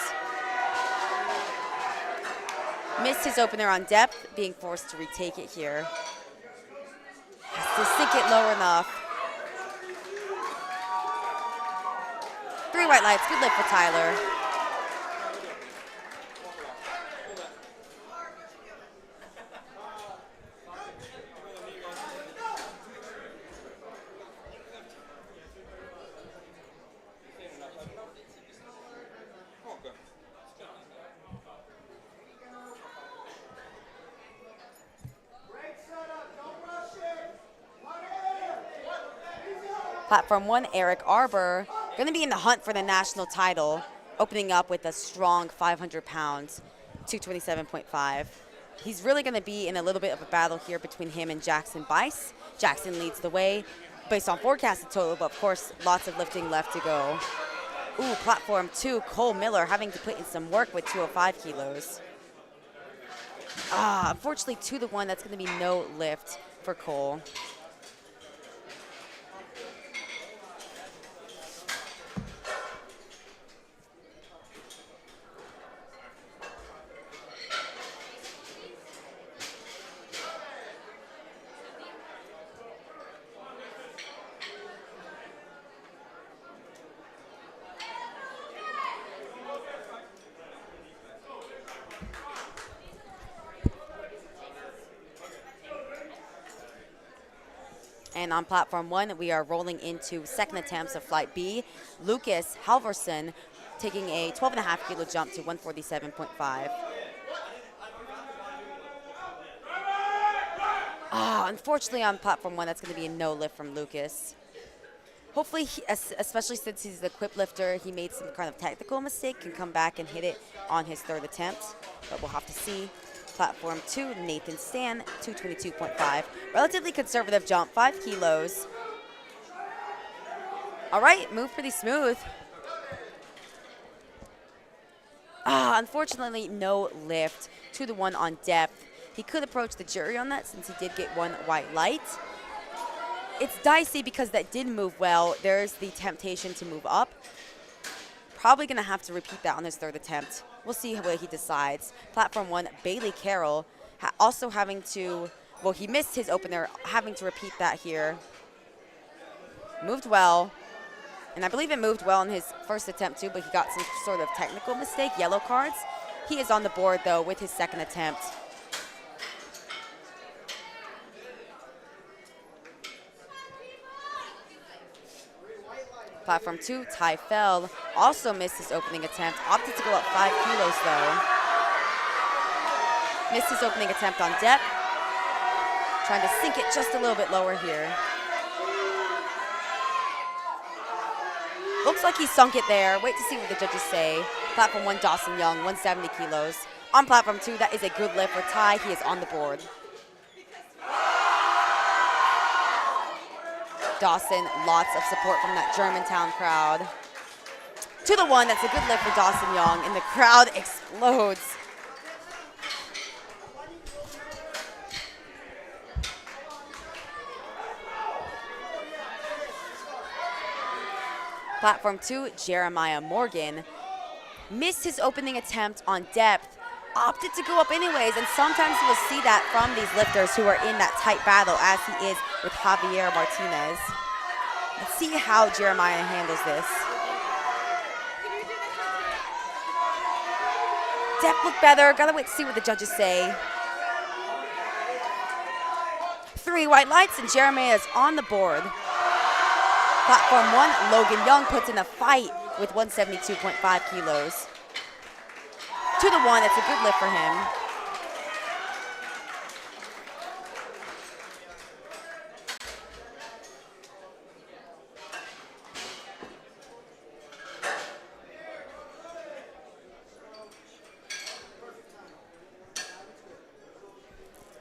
Missed his opener on depth, being forced to retake it here. Has to sink it low enough. 3 white lights, good lift for Tyler. Platform 1, Eric Arbor, going to be in the hunt for the national title, opening up with a strong 500 pounds, 227.5. He's really going to be in a little bit of a battle here between him and Jackson Bice. Jackson leads the way based on forecasted total, but of course, lots of lifting left to go. Ooh, platform 2, Cole Miller having to put in some work with 205 kilos. Unfortunately, 2-1, that's going to be no lift for Cole. And on platform 1, we are rolling into second attempts of flight B. Lucas Halverson taking a 12.5 kilo jump to 147.5. Unfortunately on platform 1, that's going to be a no lift from Lucas. Hopefully, especially since he's the equipped lifter, he made some kind of technical mistake, can come back and hit it on his third attempt, but we'll have to see. Platform 2, Nathan Stan, 222.5. Relatively conservative jump, 5 kilos. All right, move pretty smooth. Unfortunately, no lift. 2-1 on depth. He could approach the jury on that since he did get 1 white light. It's dicey because that did move well. There's the temptation to move up. Probably going to have to repeat that on his third attempt. We'll see what he decides. Platform 1, Bailey Carroll, also having to, well, he missed his opener, having to repeat that here. Moved well, and I believe it moved well in his first attempt too, but he got some sort of technical mistake, yellow cards. He is on the board though with his second attempt. Platform 2, Ty Fell, also missed his opening attempt, opted to go up 5 kilos though. Missed his opening attempt on depth, trying to sink it just a little bit lower here. Looks like he sunk it there. Wait to see what the judges say. Platform 1, Dawson Young, 170 kilos. On platform 2, that is a good lift for Ty. He is on the board. Dawson, lots of support from that Germantown crowd. 2-1, that's a good lift for Dawson Young, and the crowd explodes. Platform 2, Jeremiah Morgan, missed his opening attempt on depth, opted to go up anyways, and sometimes we'll see that from these lifters who are in that tight battle as he is with Javier Martinez. Let's see how Jeremiah handles this. Depth looked better, gotta wait to see what the judges say. 3 white lights and Jeremiah is on the board. Platform 1, Logan Young puts in a fight with 172.5 kilos. 2-1, it's a good lift for him.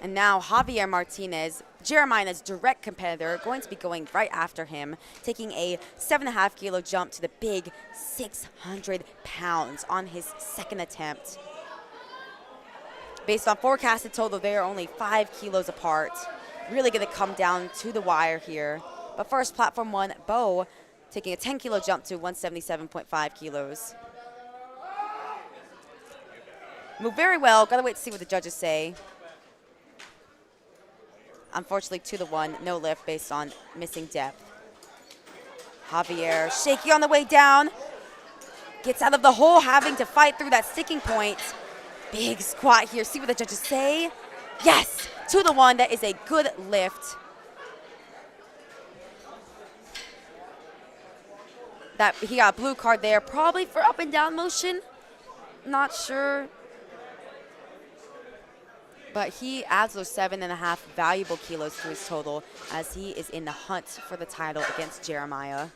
And now Javier Martinez, Jeremiah's direct competitor, going to be going right after him, taking a 7.5 kilo jump to the big 600 pounds on his second attempt. Based on forecasted total, they are only 5 kilos apart. Really going to come down to the wire here. But first, platform 1, Bo, taking a 10 kilo jump to 177.5 kilos. Moved very well. Gotta wait to see what the judges say. Unfortunately, 2-1, no lift based on missing depth. Javier, shaky on the way down. Gets out of the hole, having to fight through that sticking point. Big squat here. See what the judges say. Yes, 2-1. That is a good lift. That he got a blue card there, probably for up and down motion. Not sure. But he adds those 7.5 valuable kilos to his total as he is in the hunt for the title against Jeremiah.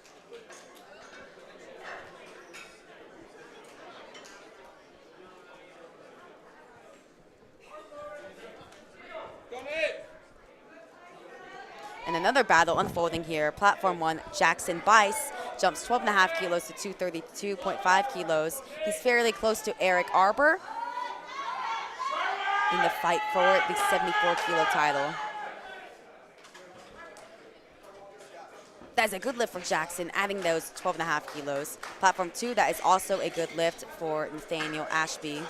And another battle unfolding here. Platform 1, Jackson Bice jumps 12.5 kilos to 232.5 kilos. He's fairly close to Eric Arbor in the fight for the 74-kilo title. That's a good lift for Jackson, adding those 12.5 kilos. Platform 2, that is also a good lift for Nathaniel Ashby.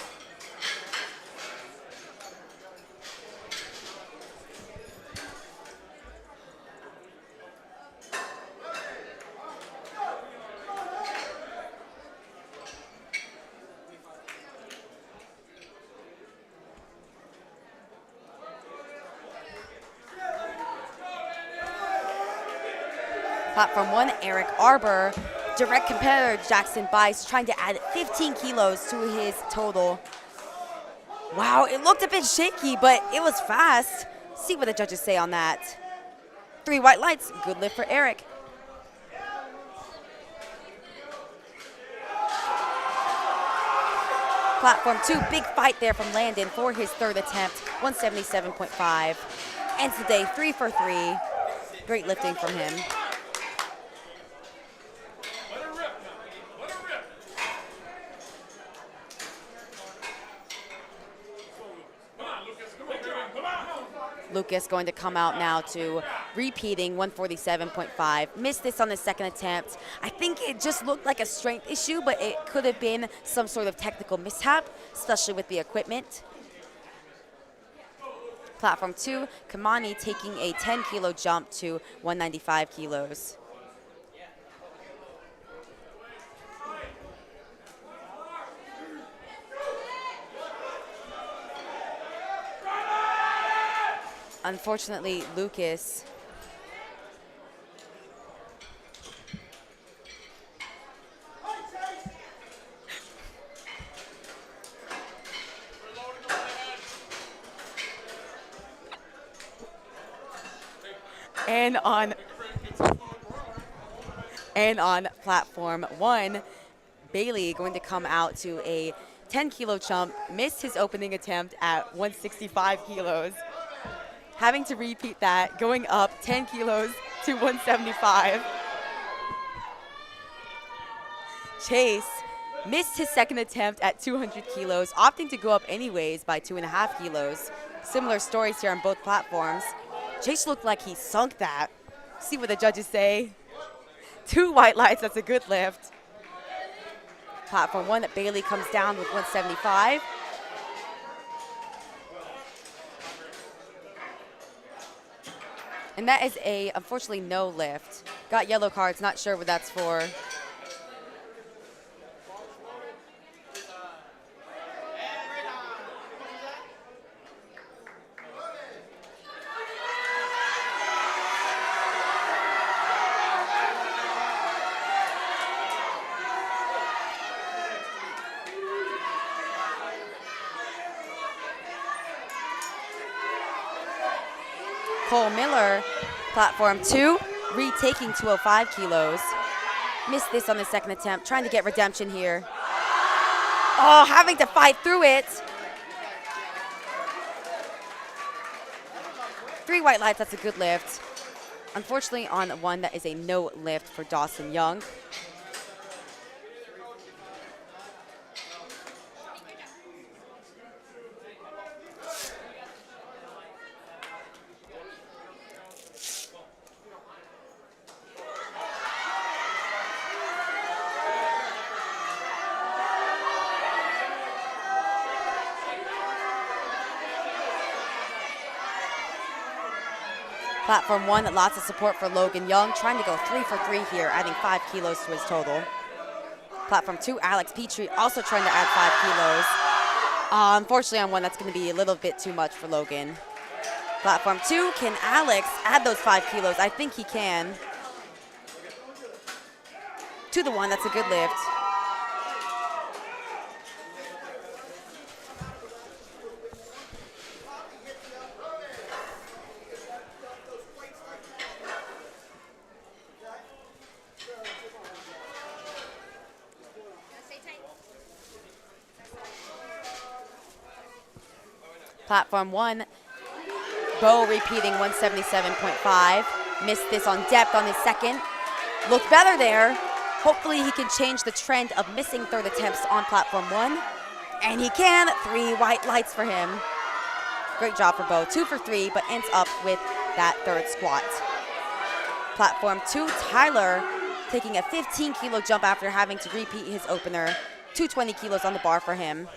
Platform 1, Eric Arbor, direct competitor Jackson Bice, trying to add 15 kilos to his total. Wow, it looked a bit shaky, but it was fast. See what the judges say on that. 3 white lights, good lift for Eric. Platform 2, big fight there from Landon for his 3rd attempt, 177.5. Ends the day 3 for 3. Great lifting from him. Lucas going to come out now to repeating 147.5. Missed this on the 2nd attempt. I think it just looked like a strength issue, but it could have been some sort of technical mishap, especially with the equipment. Platform 2, Kamani taking a 10-kilo jump to 195 kilos. Unfortunately, Lucas and on platform 1, Bailey going to come out to a 10-kilo jump, missed his opening attempt at 165 kilos. Having to repeat that, going up 10 kilos to 175. Chase missed his 2nd attempt at 200 kilos, opting to go up anyways by 2.5 kilos. Similar stories here on both platforms. Chase looked like he sunk that. See what the judges say. 2 white lights, that's a good lift. Platform 1, Bailey comes down with 175. And that is a, unfortunately, no lift. Got yellow cards, not sure what that's for. Cole Miller, platform 2, retaking 205 kilos. Missed this on the 2nd attempt, trying to get redemption here. Oh, having to fight through it. 3 white lights, that's a good lift. Unfortunately, on one, that is a no lift for Dawson Young. Platform 1, lots of support for Logan Young, trying to go 3 for 3 here, adding 5 kilos to his total. Platform 2, Alex Petrie, also trying to add 5 kilos. Unfortunately, on one, that's going to be a little bit too much for Logan. Platform 2, can Alex add those 5 kilos? I think he can. 2 to 1, that's a good lift. Platform 1, Bo repeating 177.5. Missed this on depth on his second. Looked better there. Hopefully he can change the trend of missing third attempts on platform 1. And he can. 3 white lights for him. Great job for Bo. 2 for 3, but ends up with that third squat. Platform 2, Tyler taking a 15-kilo jump after having to repeat his opener. 220 kilos on the bar for him.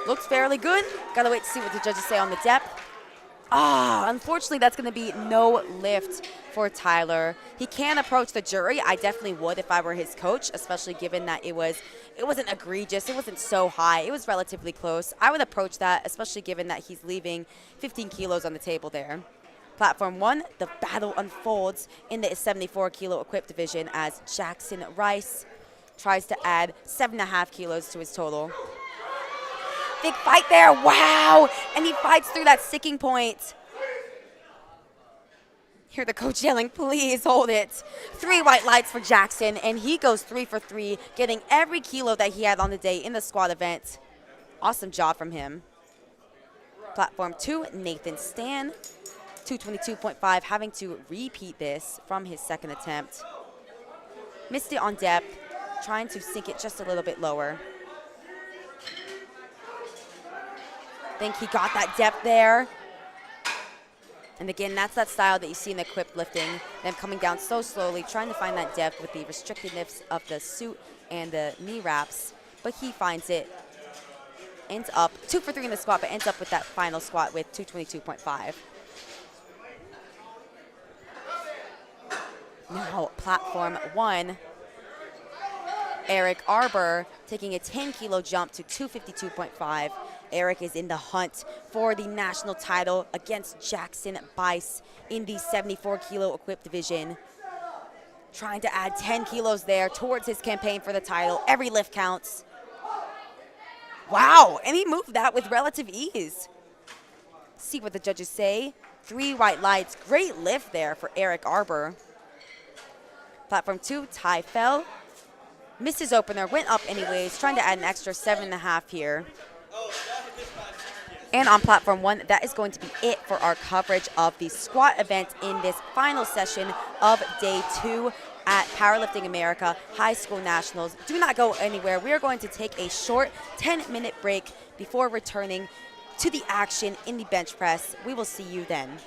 Looks fairly good. Gotta wait to see what the judges say on the depth. Unfortunately, that's going to be no lift for Tyler. He can approach the jury. I definitely would if I were his coach, especially given that it wasn't egregious. It wasn't so high. It was relatively close. I would approach that, especially given that he's leaving 15 kilos on the table there. Platform 1, the battle unfolds in the 74-kilo equipped division as Jackson Rice tries to add 7.5 kilos to his total. Big fight there, wow! And he fights through that sticking point. Hear the coach yelling, please hold it. 3 white lights for Jackson, and he goes 3 for 3, getting every kilo that he had on the day in the squat event. Awesome job from him. Platform 2, Nathan Stan, 222.5, having to repeat this from his second attempt. Missed it on depth, trying to sink it just a little bit lower. Think he got that depth there. And again, that's that style that you see in equipped lifting, them coming down so slowly, trying to find that depth with the restrictedness of the suit and the knee wraps. But he finds it, ends up 2 for 3 in the squat, but ends up with that final squat with 222.5. Now, platform 1, Eric Arbor taking a 10-kilo jump to 252.5. Eric is in the hunt for the national title against Jackson Bice in the 74-kilo equipped division. Trying to add 10 kilos there towards his campaign for the title. Every lift counts. Wow, and he moved that with relative ease. See what the judges say. 3 white lights. Great lift there for Eric Arbor. Platform 2, Ty Fell. Missed his opener, went up anyways, trying to add an extra 7.5 here. And on platform 1, that is going to be it for our coverage of the squat event in this final session of day 2 at Powerlifting America High School Nationals. Do not go anywhere. We are going to take a short 10-minute break before returning to the action in the bench press. We will see you then.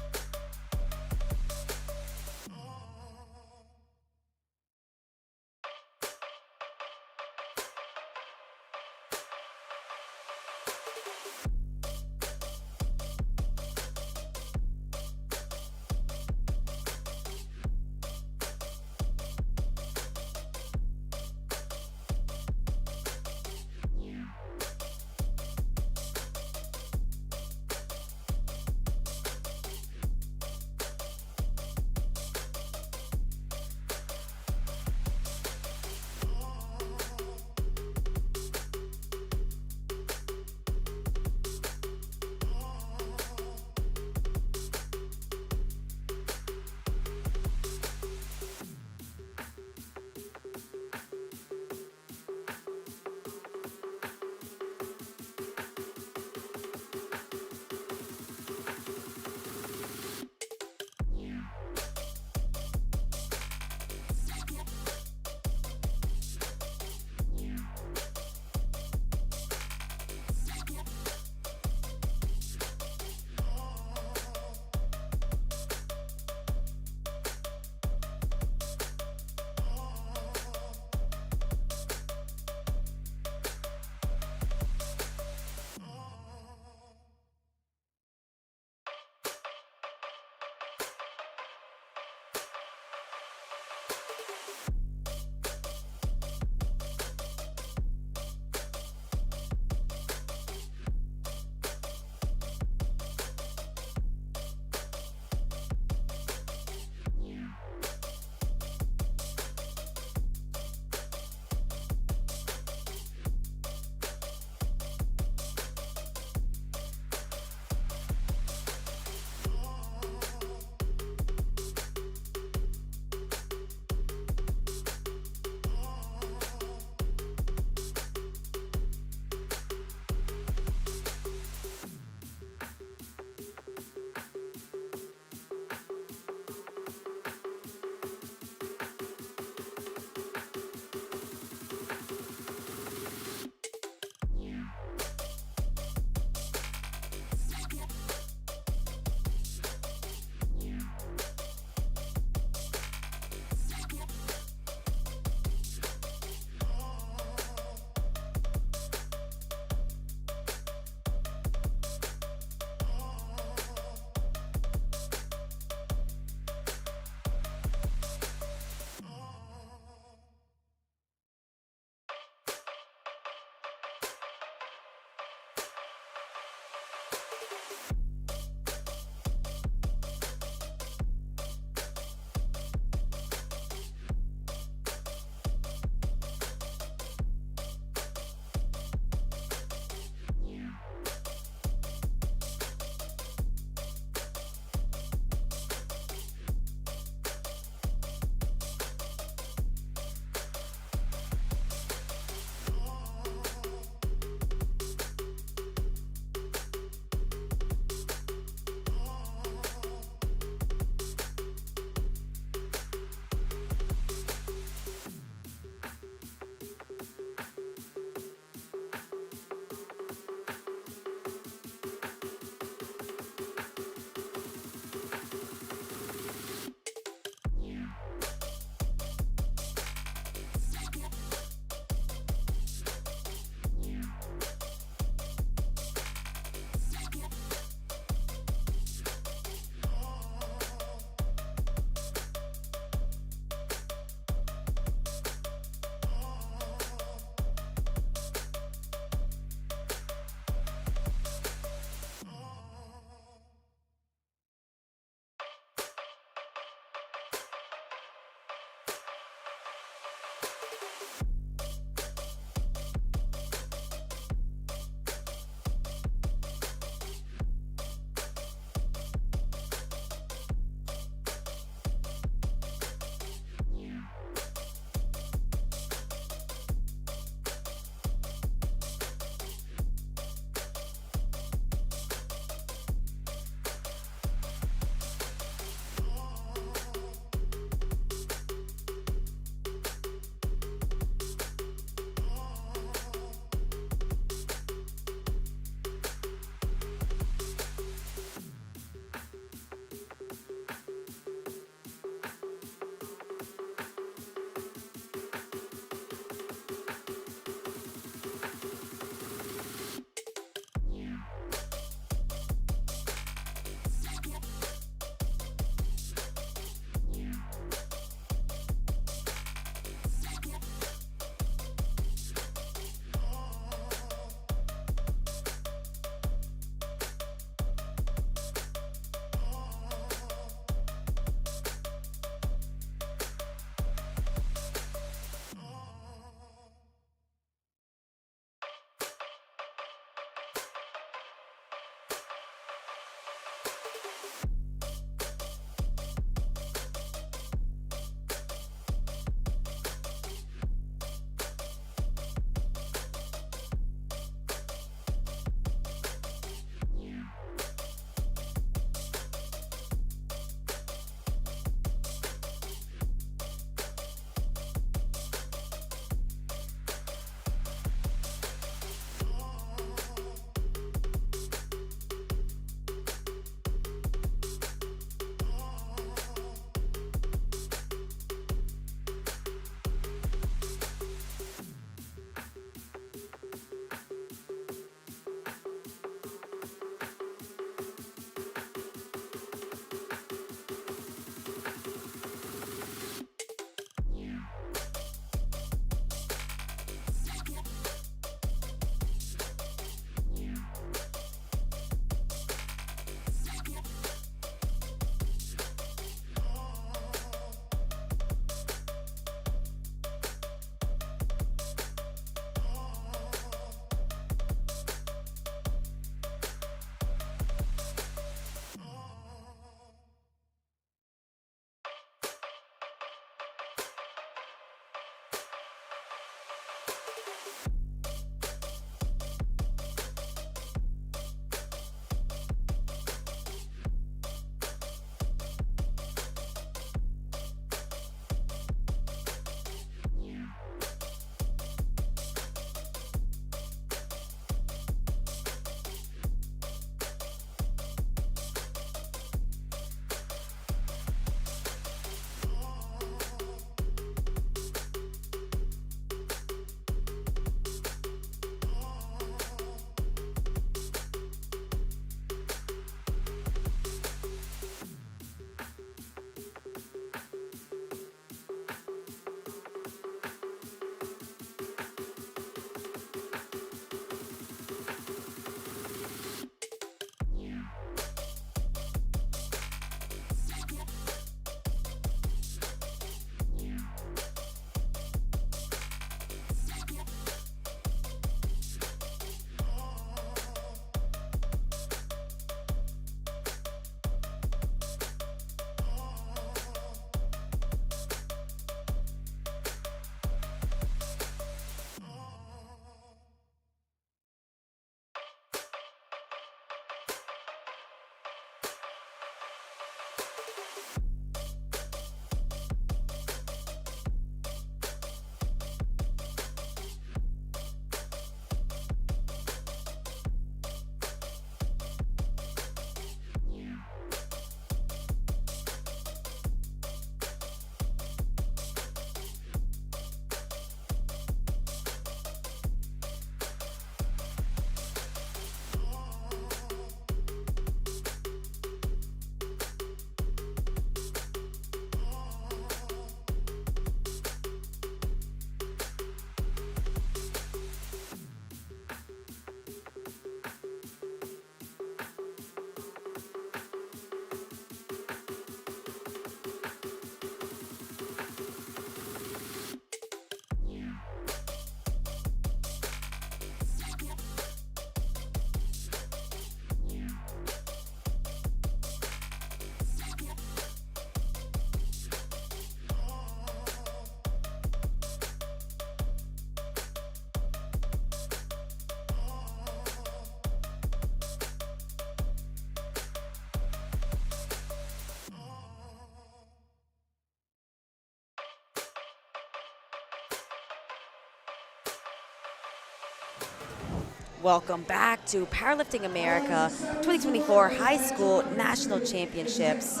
Welcome back to Powerlifting America 2024 High School National Championships.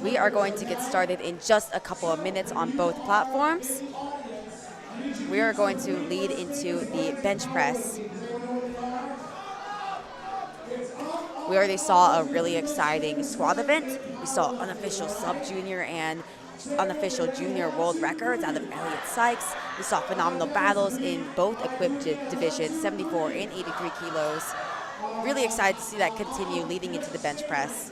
We are going to get started in just a couple of minutes on both platforms. We are going to lead into the bench press. We already saw a really exciting squat event. We saw unofficial sub-junior and unofficial junior world records out of Elliott Sykes. We saw phenomenal battles in both equipped divisions, 74 and 83 kilos. Really excited to see that continue leading into the bench press.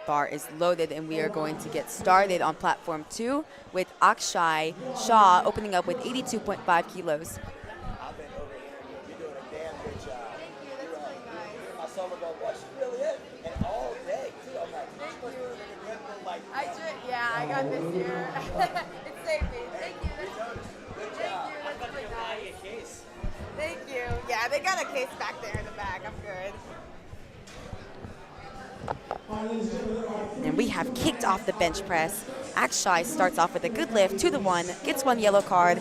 Bar is loaded, and we are going to get started on platform 2 with Akshay Shah opening up with 82.5 kilos. I've been over here. You're doing a damn good job. Thank you. That's really nice. I saw her go, what she really is? And all day, too. I'm like, thank you. Like, I got this year. It saved me. Thank you. good Thank job. you. That's really nice. A case. Thank you. Yeah, they got a case back there in the back. I'm good. And we have kicked off the bench press. Akshay starts off with a good lift, 2-1, gets 1 yellow card.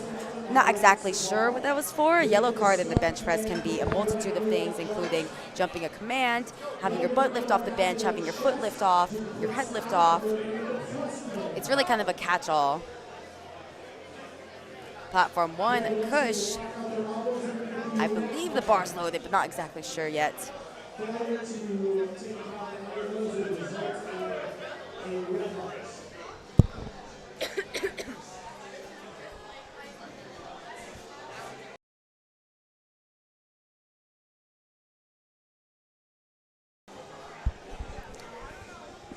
Not exactly sure what that was for. A yellow card in the bench press can be a multitude of things, including jumping a command, having your butt lift off the bench, having your foot lift off, your head lift off. It's really kind of a catch-all. Platform 1, Kush. I believe the bar's loaded, but not exactly sure yet.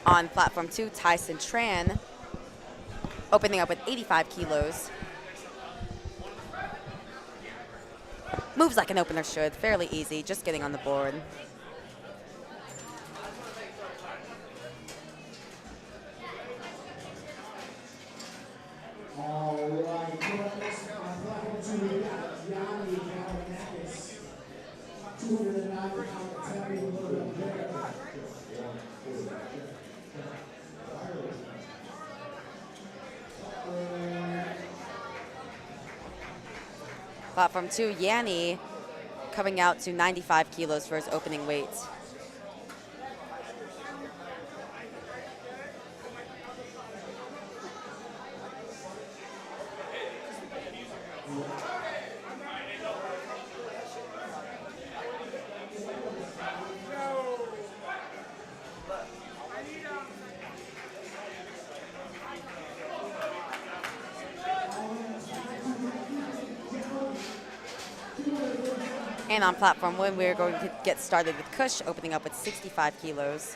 On platform 2, Tyson Tran, opening up with 85 kilos. Moves like an opener should, fairly easy, just getting on the board. Platform 2, Yanni, coming out to 95 kilos for his opening weight. And on platform 1, we're going to get started with Kush, opening up with 65 kilos.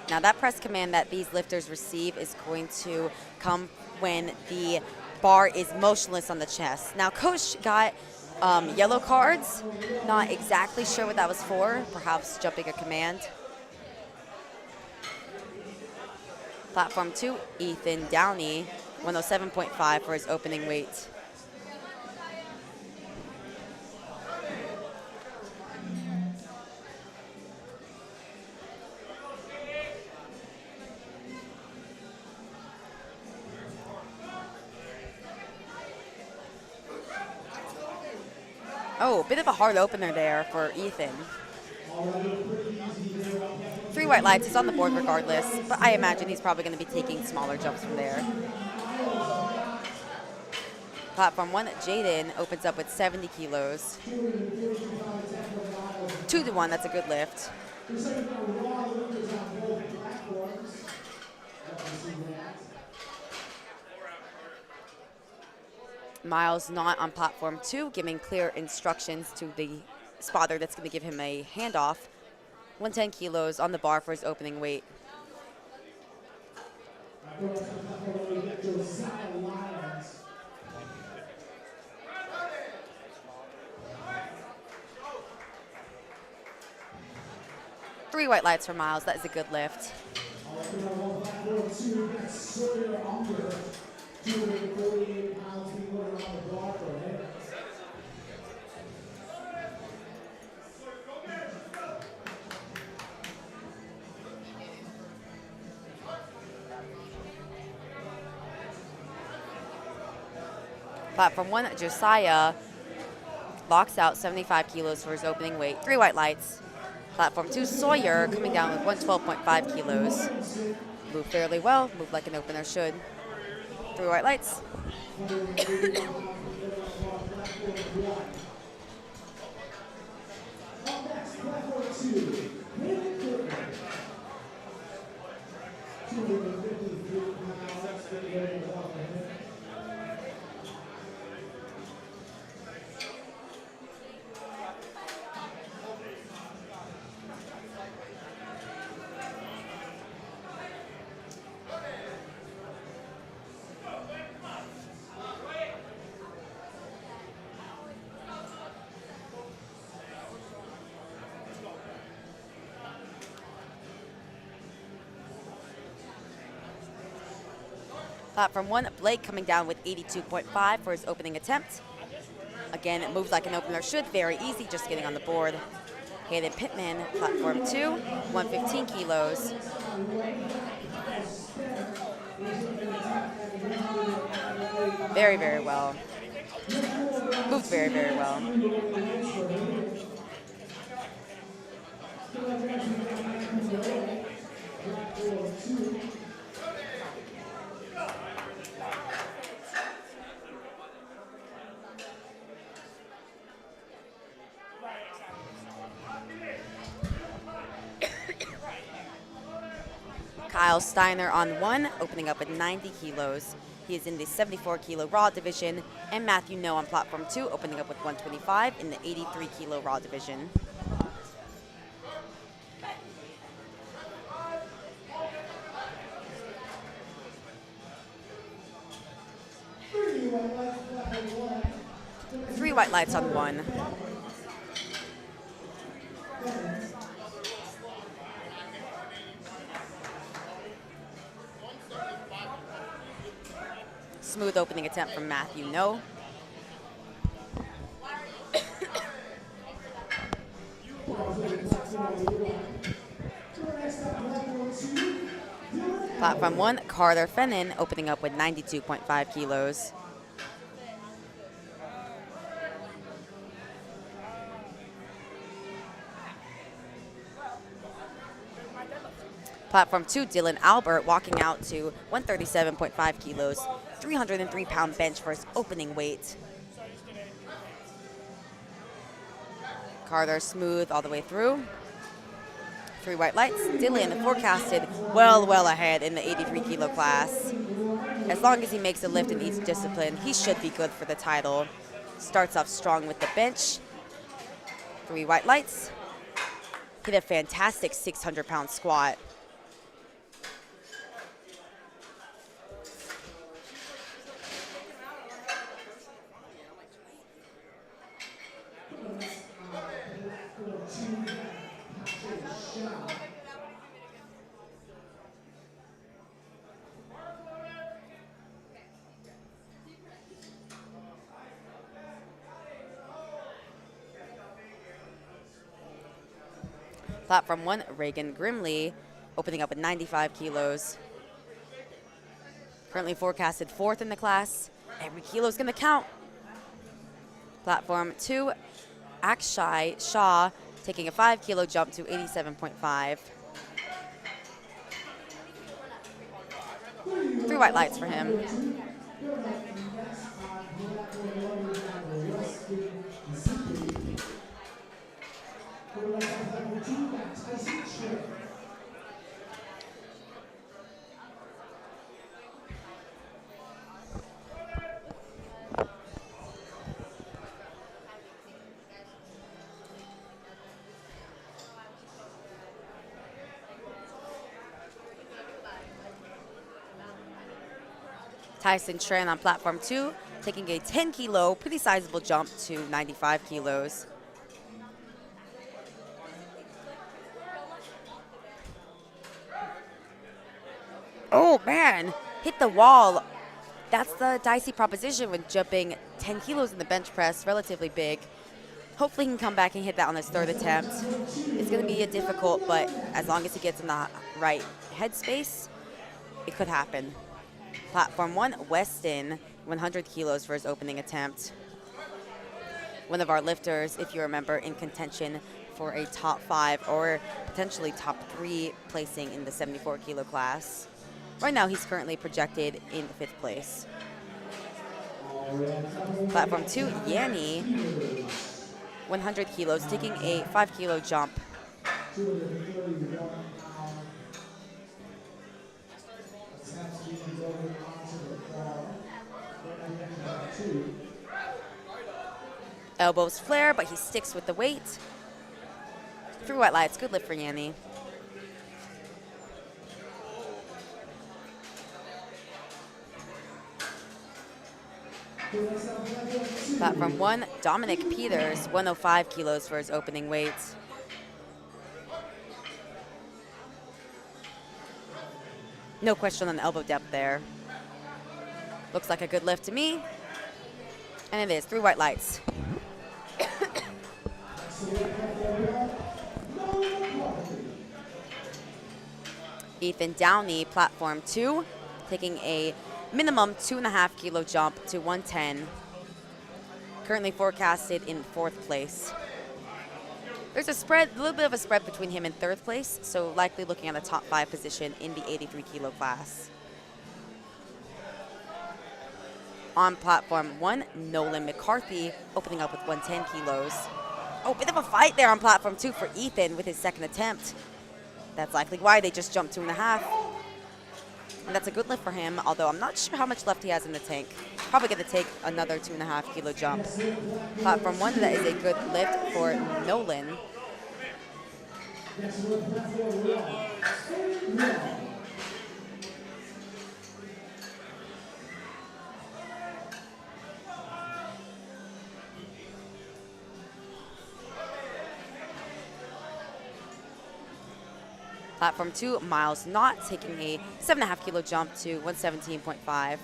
Now that press command that these lifters receive is going to come when the bar is motionless on the chest. Now Kush got yellow cards, not exactly sure what that was for, perhaps jumping a command. Platform 2, Ethan Downey, 107.5 for his opening weight. Oh, bit of a hard opener there for Ethan. 3 white lights, he's on the board regardless, but I imagine he's probably going to be taking smaller jumps from there. Platform 1, Jaden opens up with 70 kilos. 2-1, that's a good lift. Miles not on platform 2, giving clear instructions to the spotter that's going to give him a handoff. 110 kilos on the bar for his opening weight. Three white lights for Miles. That is a good lift. Platform 1, Josiah locks out 75 kilos for his opening weight. 3 white lights. Platform 2, Sawyer coming down with 112.5 kilos. Moved fairly well, moved like an opener should. 3 white lights. Platform 1, Blake coming down with 82.5 for his opening attempt. Again, it moved like an opener should, very easy, just getting on the board. Hayden Pittman, Platform 2, 115 kilos. Very, very well. Moved very, very well. Kyle Steiner on 1, opening up at 90 kilos. He is in the 74 kilo raw division, and Matthew No on Platform 2, opening up with 125 in the 83 kilo raw division. Three white lights on 1. Smooth opening attempt from Matthew No. Platform 1, Carter Fennon opening up with 92.5 kilos. Platform 2, Dylan Albert walking out to 137.5 kilos, 303-pound bench for his opening weight. Carter smooth all the way through. 3 white lights. Dylan forecasted well ahead in the 83 kilo class. As long as he makes a lift in each discipline, he should be good for the title. Starts off strong with the bench. 3 white lights. Hit a fantastic 600-pound squat. Platform 1, Reagan Grimley, opening up at 95 kilos. Currently forecasted 4th in the class. Every kilo is going to count. Platform 2, Akshay Shah, taking a 5 kilo jump to 87.5. 3 white lights for him. Tyson Tran on Platform 2, taking a 10 kilo, pretty sizable jump to 95 kilos. Oh man, hit the wall that's the dicey proposition when jumping 10 kilos in the bench press, relatively big. Hopefully he can come back and hit that on his third attempt. It's going to be a difficult, but as long as he gets in the right headspace, it could happen. Platform 1, Weston, 100 kilos for his opening attempt. One of our lifters, if you remember, in contention for a top 5 or potentially top 3 placing in the 74 kilo class. Right now, he's currently projected in 5th place. Platform 2, Yanni, 100 kilos, taking a 5 kilo jump. Elbows flare, but he sticks with the weight. 3 white lights, good lift for Yanni. Platform 1, Dominic Peters, 105 kilos for his opening weight. No question on the elbow depth there. Looks like a good lift to me. And it is, 3 white lights. Ethan Downey, platform 2, taking a minimum 2.5 kilo jump to 110. Currently forecasted in 4th place. There's a little bit of a spread between him and 3rd place, so likely looking at a top 5 position in the 83 kilo class. On platform 1, Nolan McCarthy, opening up with 110 kilos. Oh, bit of a fight there on platform 2 for Ethan with his 2nd attempt. That's likely why they just jumped 2.5. And that's a good lift for him, although I'm not sure how much left he has in the tank. Probably going to take another 2.5 kilo jump. Platform 1, that is a good lift for Nolan. Platform 2, Miles Knott, taking a 7.5 kilo jump to 117.5.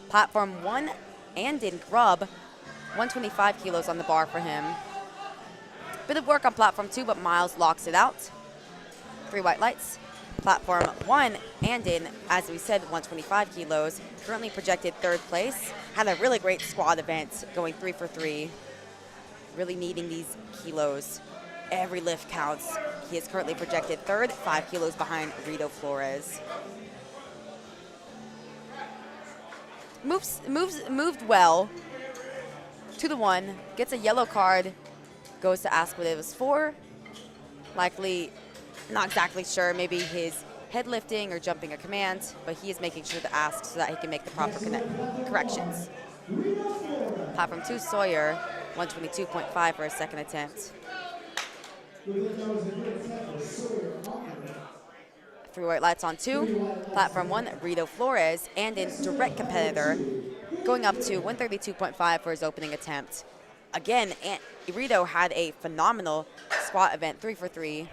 Platform 1, Andon Grubb, 125 kilos on the bar for him. Bit of work on platform 2, but Miles locks it out. 3 white lights. Platform 1, Andon, as we said, 125 kilos, currently projected 3rd place. Had a really great squad event, going 3 for 3. Really needing these kilos. Every lift counts. He is currently projected 3rd, 5 kilos behind Rito Flores. Moved well to the 1, gets a yellow card, goes to ask what it was for. Likely, not exactly sure, maybe his head lifting or jumping a command, but he is making sure to ask so that he can make the proper corrections. Platform 2, Sawyer, 122.5 for his 2nd attempt. 3 white lights on 2. Platform 1, Rito Flores, and in direct competitor, going up to 132.5 for his opening attempt. Again, Rito had a phenomenal squat event, 3 for 3.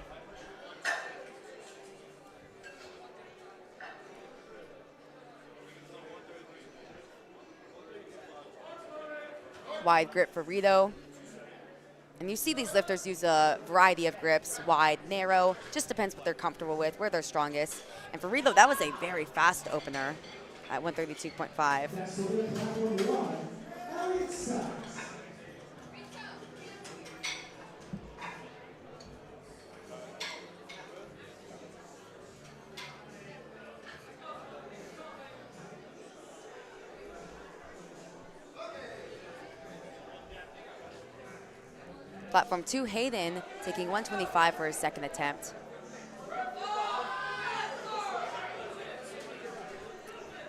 Wide grip for Rito. And you see these lifters use a variety of grips, wide, narrow, just depends what they're comfortable with, where they're strongest. And for Rito, that was a very fast opener at 132.5. Platform 2, Hayden, taking 125 for his 2nd attempt.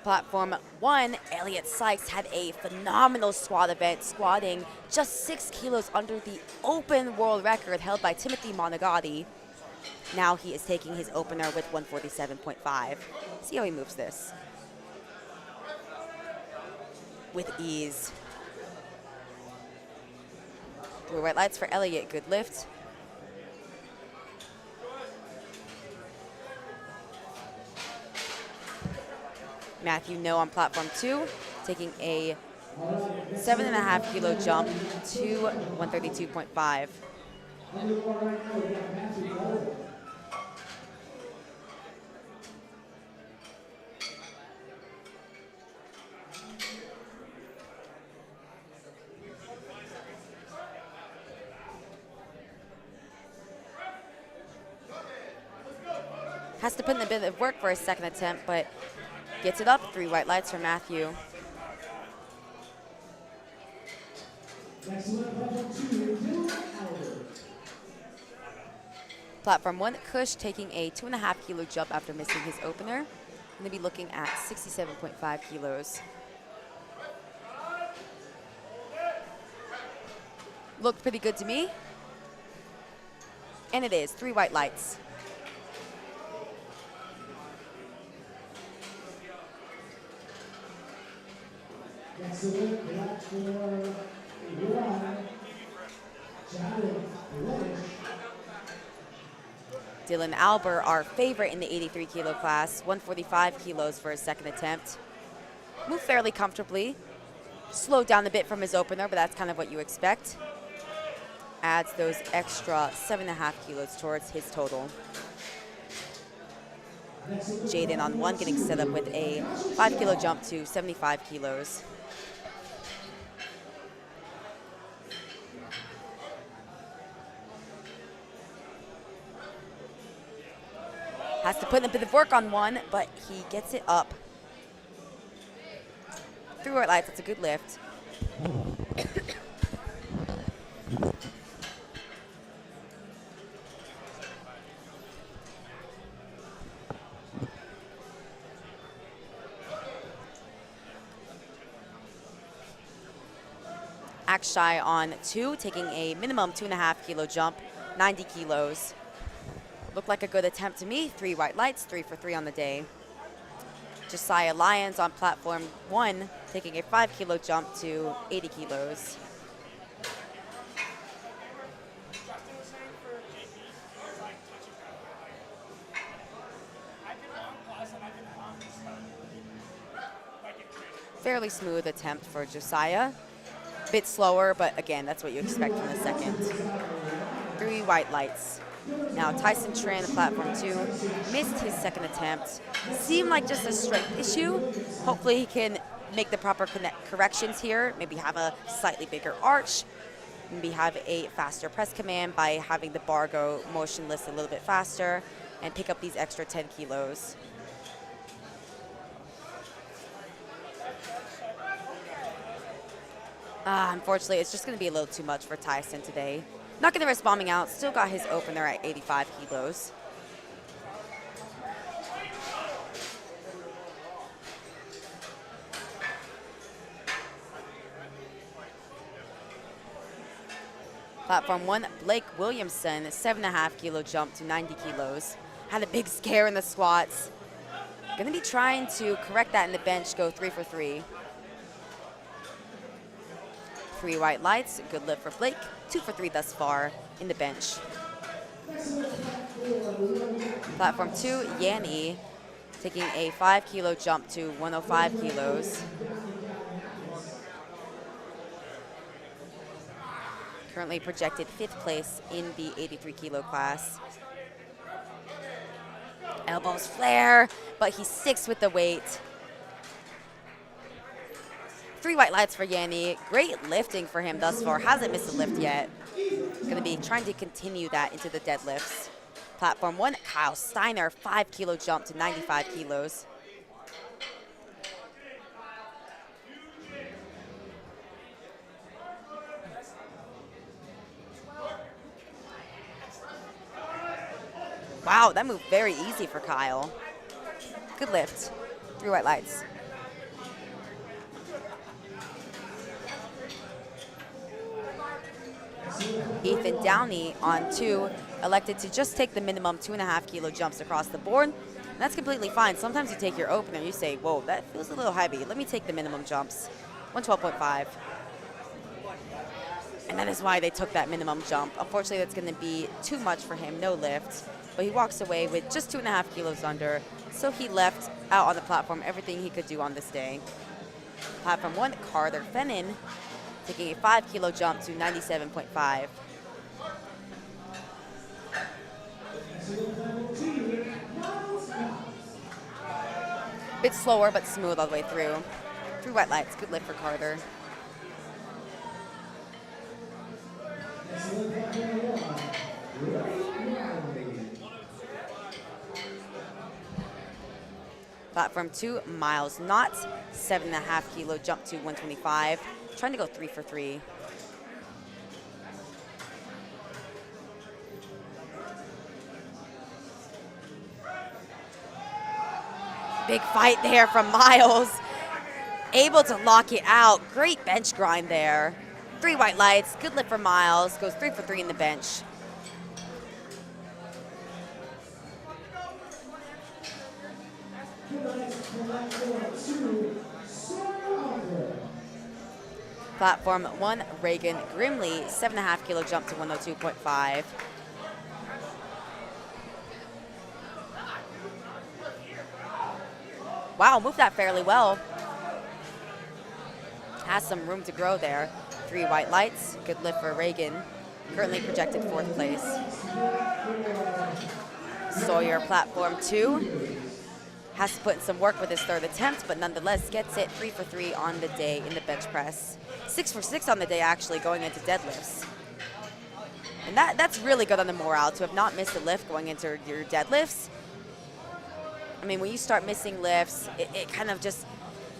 Platform 1, Elliot Sykes had a phenomenal squat event, squatting just 6 kilos under the open world record held by Timothy Monagatti. Now he is taking his opener with 147.5. See how he moves this. With ease. 3 white lights for Elliot, good lift. Matthew No on platform 2, taking a 7.5 kilo jump to 132.5. Has to put in a bit of work for his second attempt, but gets it up. 3 white lights for Matthew. Platform 1, Kush taking a 2.5 kilo jump after missing his opener. Going to be looking at 67.5 kilos. Looked pretty good to me. And it is. 3 white lights. Dylan Alber, our favorite in the 83 kilo class, 145 kilos for his second attempt. Moved fairly comfortably. Slowed down a bit from his opener, but that's kind of what you expect. Adds those extra 7.5 kilos towards his total. Jaden on 1, getting set up with a 5 kilo jump to 75 kilos. Has to put in a bit of work on 1, but he gets it up. 3 white lights, that's a good lift. Akshay on 2, taking a minimum 2.5 kilo jump, 90 kilos. Looked like a good attempt to me. 3 white lights, 3 for 3 on the day. Josiah Lyons on platform 1, taking a 5 kilo jump to 80 kilos. Fairly smooth attempt for Josiah. Bit slower, but again, that's what you expect from the second. 3 white lights. Now Tyson Tran on platform 2, missed his second attempt. Seemed like just a strength issue. Hopefully he can make the proper corrections here. Maybe have a slightly bigger arch. Maybe have a faster press command by having the bar go motionless a little bit faster and pick up these extra 10 kilos. Unfortunately, it's just going to be a little too much for Tyson today. Not going to risk bombing out. Still got his opener at 85 kilos. Platform 1, Blake Williamson, 7.5 kilo jump to 90 kilos. Had a big scare in the squats. Going to be trying to correct that in the bench, go 3 for 3. 3 white lights, good lift for Blake. 2 for 3 thus far in the bench. Platform 2, Yanni, taking a 5 kilo jump to 105 kilos. Currently projected 5th place in the 83 kilo class. Elbows flare, but he sticks with the weight. 3 white lights for Yanni. Great lifting for him thus far. Hasn't missed a lift yet. Going to be trying to continue that into the deadlifts. Platform 1, Kyle Steiner, 5 kilo jump to 95 kilos. Wow, that moved very easy for Kyle. Good lift. 3 white lights. Ethan Downey on 2, elected to just take the minimum 2.5 kilo jumps across the board. And that's completely fine. Sometimes you take your opener, you say, whoa, that feels a little heavy. Let me take the minimum jumps. 112.5. And that is why they took that minimum jump. Unfortunately, that's going to be too much for him, no lift. But he walks away with just 2.5 kilos under So he left out on the platform everything he could do on this day. Platform 1, Carter Fennin, taking a 5 kilo jump to 97.5. Bit slower, but smooth all the way through. 3 white lights, good lift for Carter. Platform 2, Miles Knott, 7.5 kilo jump to 125. Trying to go 3 for 3. Big fight there from Miles. Able to lock it out. Great bench grind there. 3 white lights, good lift for Miles. Goes 3 for 3 in the bench. Platform 1, Reagan Grimley, 7.5 kilo jump to 102.5. Wow, moved that fairly well. Has some room to grow there. 3 white lights, good lift for Reagan. Currently projected 4th place. Sawyer, platform 2. Has to put in some work with his 3rd attempt, but nonetheless gets it 3 for 3 on the day in the bench press. 6 for 6 on the day, actually, going into deadlifts. And that's really good on the morale, to have not missed a lift going into your deadlifts. I mean, when you start missing lifts, it kind of just,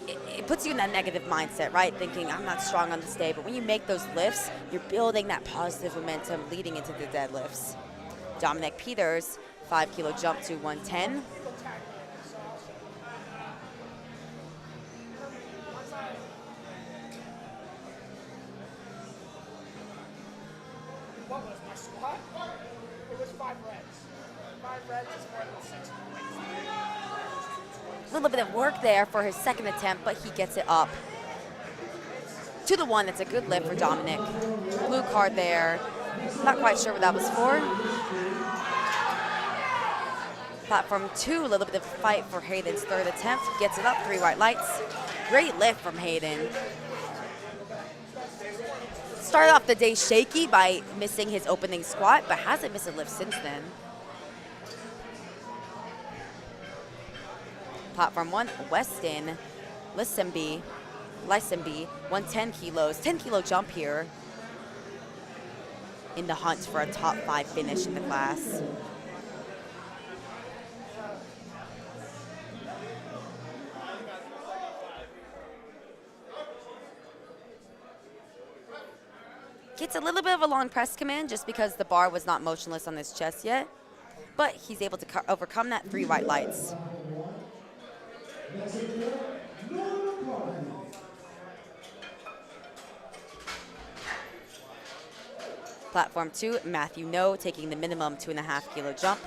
it puts you in that negative mindset, right? Thinking, I'm not strong on this day. But when you make those lifts, you're building that positive momentum leading into the deadlifts. Dominic Peters, 5 kilo jump to 110. What was my squat? It was 5 reps. 5 reps is more than 6 points. A little bit of work there for his 2nd attempt, but he gets it up. 2 to 1, that's a good lift for Dominic. Blue card there. Not quite sure what that was for. Platform 2, a little bit of a fight for Hayden's 3rd attempt. Gets it up, 3 white lights. Great lift from Hayden. Started off the day shaky by missing his opening squat, but hasn't missed a lift since then. Platform 1, Weston Lysenby, 110 kilos, 10 kilo jump here in the hunt for a top 5 finish in the class. Gets a little bit of a long press command just because the bar was not motionless on his chest yet, but he's able to overcome that 3 white lights. Platform 2, Matthew No, taking the minimum 2.5 kilo jump.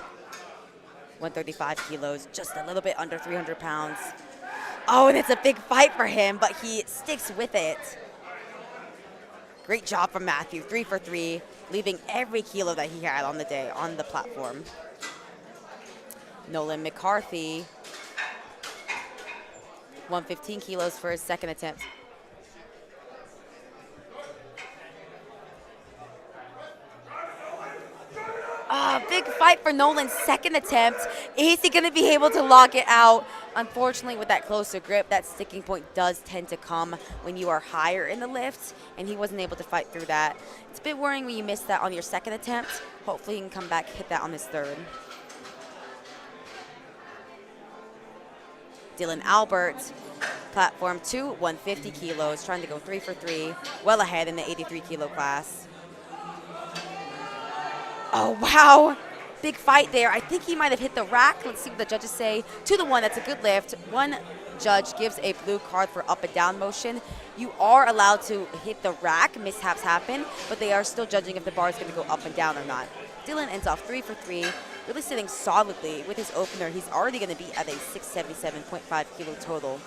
135 kilos, just a little bit under 300 pounds. Oh, and it's a big fight for him, but he sticks with it. Great job from Matthew, 3 for 3, leaving every kilo that he had on the day on the platform. Nolan McCarthy, 115 kilos for his 2nd attempt. Big fight for Nolan's 2nd attempt. Is he going to be able to lock it out? Unfortunately, with that closer grip, that sticking point does tend to come when you are higher in the lift, and he wasn't able to fight through that. It's a bit worrying when you miss that on your 2nd attempt. Hopefully he can come back, hit that on his 3rd. Dylan Albert, platform 2, 150 kilos, trying to go 3 for 3, well ahead in the 83 kilo class. Oh, wow. Big fight there. I think he might have hit the rack. Let's see what the judges say. 2 to 1, that's a good lift. One judge gives a blue card for up and down motion. You are allowed to hit the rack. Mishaps happen, but they are still judging if the bar is going to go up and down or not. Dylan ends off 3 for 3, really sitting solidly with his opener. He's already going to be at a 677.5 kilo total.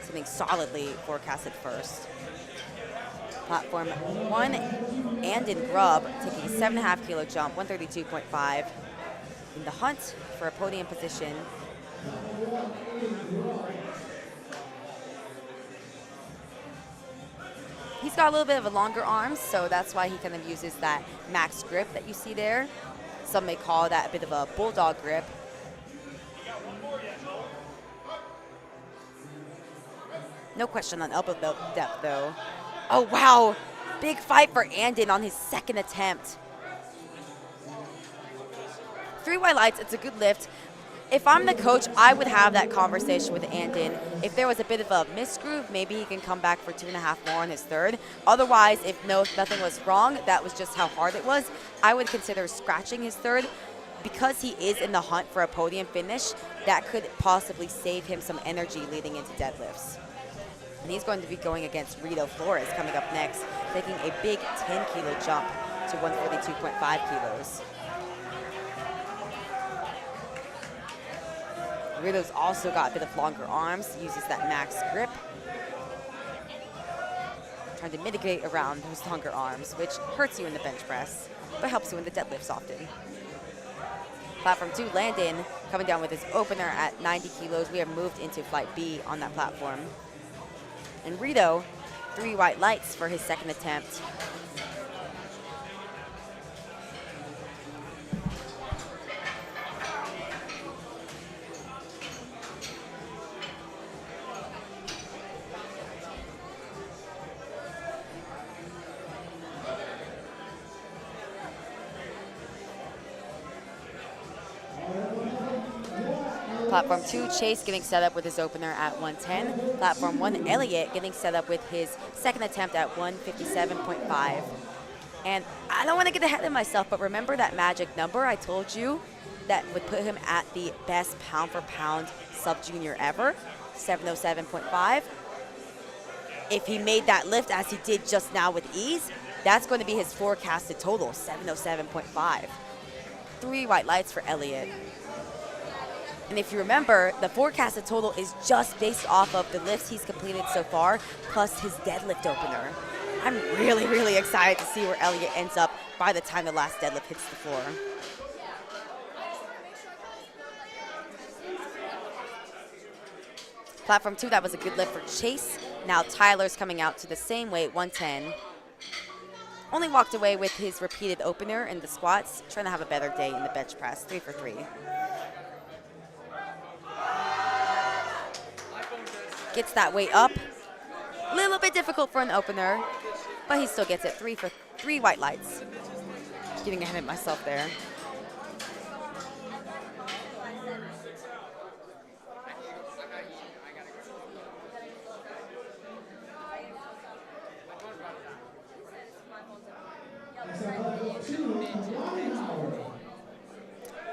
Sitting solidly forecasted first. Platform 1, Andon Grubb, taking a 7.5 kilo jump, 132.5. in the hunt for a podium position. He's got a little bit of a longer arms, so that's why he kind of uses that max grip that you see there. Some may call that a bit of a bulldog grip. No question on elbow depth, though. Oh, wow. Big fight for Andin on his second attempt. 3 white lights, it's a good lift. If I'm the coach, I would have that conversation with Andin. If there was a bit of a misgroove, maybe he can come back for 2.5 more on his third. Otherwise, if nothing was wrong, that was just how hard it was, I would consider scratching his third. Because he is in the hunt for a podium finish, that could possibly save him some energy leading into deadlifts. And he's going to be going against Rito Flores coming up next, taking a big 10-kilo jump to 142.5 kilos. Rito's also got a bit of longer arms, uses that max grip. Trying to mitigate around those longer arms, which hurts you in the bench press, but helps you in the deadlifts often. Platform 2, Landon coming down with his opener at 90 kilos. We have moved into flight B on that platform. And Rito, 3 white lights for his second attempt. Platform 2, Chase getting set up with his opener at 110. Platform 1, Elliot getting set up with his second attempt at 157.5. And I don't want to get ahead of myself, but remember that magic number I told you that would put him at the best pound for pound sub-junior ever, 707.5. If he made that lift as he did just now with ease, that's going to be his forecasted total, 707.5. 3 white lights for Elliot. And if you remember, the forecasted total is just based off of the lifts he's completed so far, plus his deadlift opener. I'm really, really excited to see where Elliot ends up by the time the last deadlift hits the floor. Platform 2, that was a good lift for Chase. Now Tyler's coming out to the same weight, 110. Only walked away with his repeated opener in the squats, trying to have a better day in the bench press, 3 for 3. Gets that weight up. A little bit difficult for an opener, but he still gets it. 3 white lights. Getting ahead of myself there.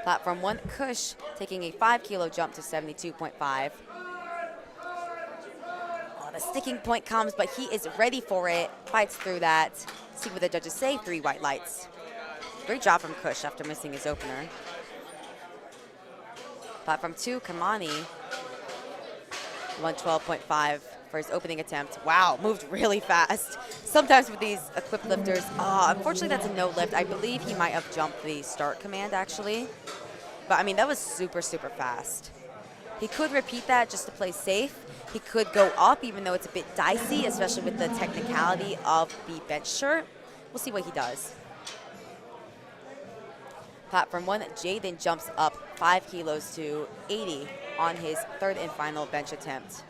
Platform 1, Kush taking a 5-kilo jump to 72.5. The sticking point comes, but he is ready for it. Fights through that. See what the judges say. 3 white lights. Great job from Kush after missing his opener. Platform 2, Kamani. 112.5 for his opening attempt. Wow, moved really fast. Sometimes with these equipped lifters, unfortunately that's a no lift. I believe he might have jumped the start command actually. But I mean, that was super, super fast. He could repeat that just to play safe. He could go up, even though it's a bit dicey, especially with the technicality of the bench shirt. We'll see what he does. Platform 1, Jaden jumps up 5 kilos to 80 on his third and final bench attempt.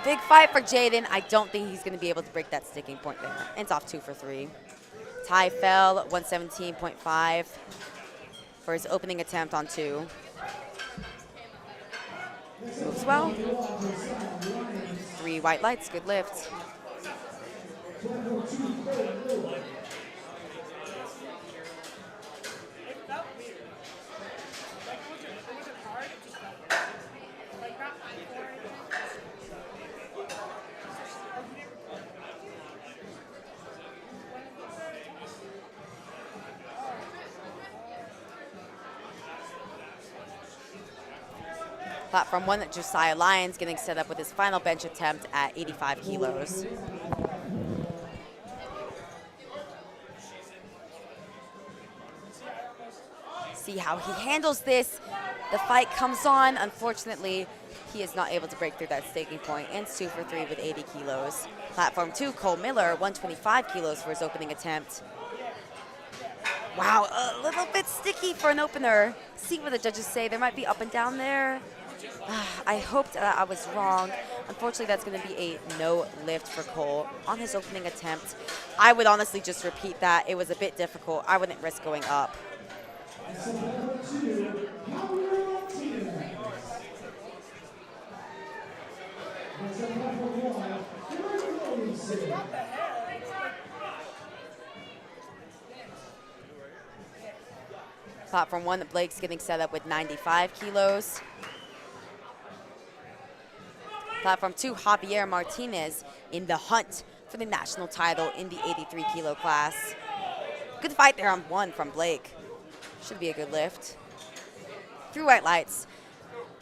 Big fight for Jaden. I don't think he's going to be able to break that sticking point there. And it's off 2 for 3. Ty fell 117.5 for his opening attempt on 2. Moves well. 3 white lights, good lift. Platform 1, Josiah Lyons getting set up with his final bench attempt at 85 kilos. See how he handles this. The fight comes on. Unfortunately, he is not able to break through that staking point. And 2 for 3 with 80 kilos. Platform 2, Cole Miller, 125 kilos for his opening attempt. Wow, a little bit sticky for an opener. See what the judges say. There might be up and down there. I hoped that I was wrong. Unfortunately, that's going to be a no lift for Cole on his opening attempt. I would honestly just repeat that. It was a bit difficult. I wouldn't risk going up. Platform 1, Blake's getting set up with 95 kilos. Platform 2, Javier Martinez in the hunt for the national title in the 83 kilo class. Good fight there on 1 from Blake. Should be a good lift. Through white lights.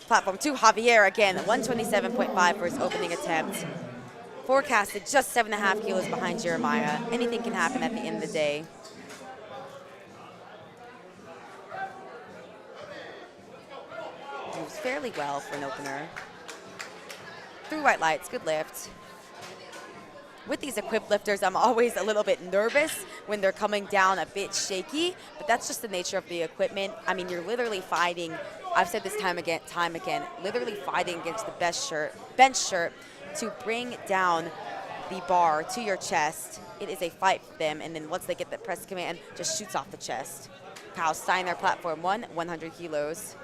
Platform 2, Javier again, 127.5 for his opening attempt. Forecasted just 7.5 kilos behind Jeremiah. Anything can happen at the end of the day. Moves fairly well for an opener. Through white lights, good lift. With these equipped lifters, I'm always a little bit nervous when they're coming down a bit shaky, but that's just the nature of the equipment. I mean, you're literally fighting, I've said this time again, literally fighting against the bench shirt to bring down the bar to your chest. It is a fight for them, and then once they get that press command, just shoots off the chest. Kyle Steiner, Platform 1, 100 kilos.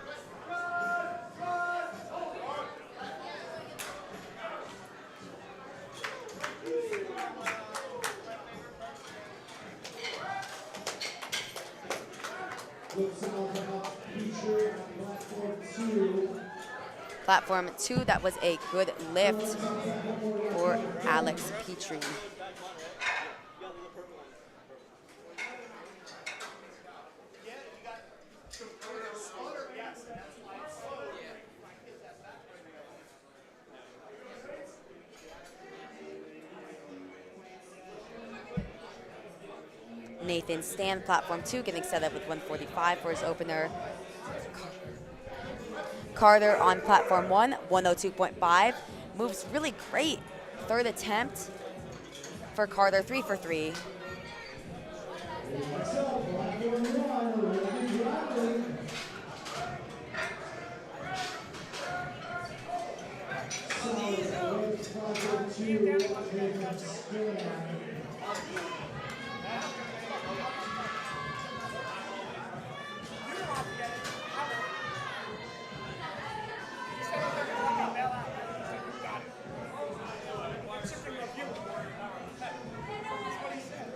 Platform 2, that was a good lift for Alex Petrie. Nathan Stan, Platform 2, getting set up with 145 for his opener. Carter on Platform 1, 102.5. Moves really great. Third attempt for Carter, 3 for 3.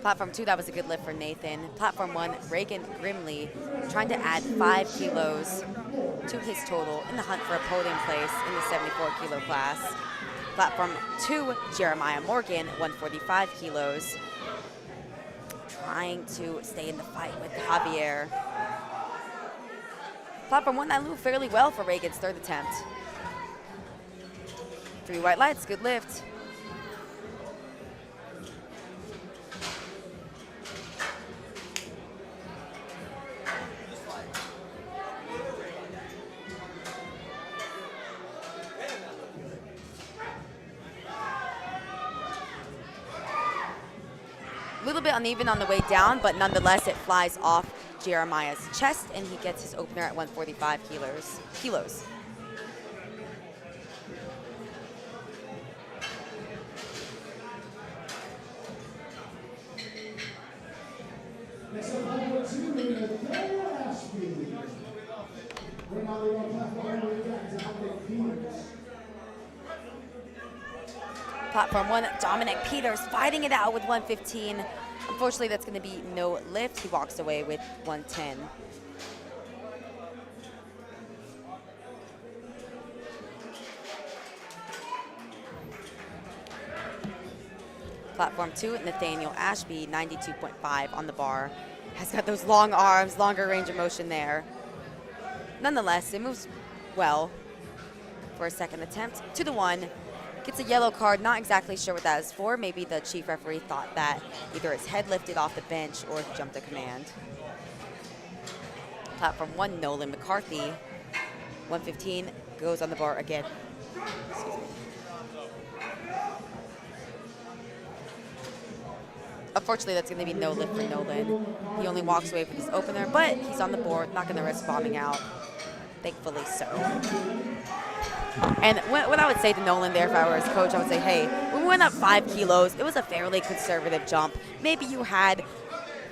Platform 2, that was a good lift for Nathan. Platform 1, Reagan Grimley, trying to add 5 kilos to his total in the hunt for a podium place in the 74 kilo class. Platform 2, Jeremiah Morgan, 145 kilos, trying to stay in the fight with Javier. Platform 1, that moved fairly well for Reagan's third attempt. 3 white lights, good lift. A little bit uneven on the way down, but nonetheless it flies off Jeremiah's chest and he gets his opener at 145 kilos. Platform 1, Dominic Peters fighting it out with 115. Unfortunately, that's going to be no lift. He walks away with 110. Platform 2, Nathaniel Ashby, 92.5 on the bar. Has got those long arms, longer range of motion there. Nonetheless, it moves well. for a second attempt. To the 1. Gets a yellow card, not exactly sure what that is for. Maybe the chief referee thought that either his head lifted off the bench or he jumped a command. Platform 1, Nolan McCarthy. 115 goes on the bar again. Excuse me. Unfortunately, that's going to be no lift for Nolan. He only walks away with his opener, but he's on the board, not going to risk bombing out. Thankfully so. And what I would say to Nolan there if I were his coach, I would say, hey, when we went up 5 kilos, it was a fairly conservative jump. Maybe you had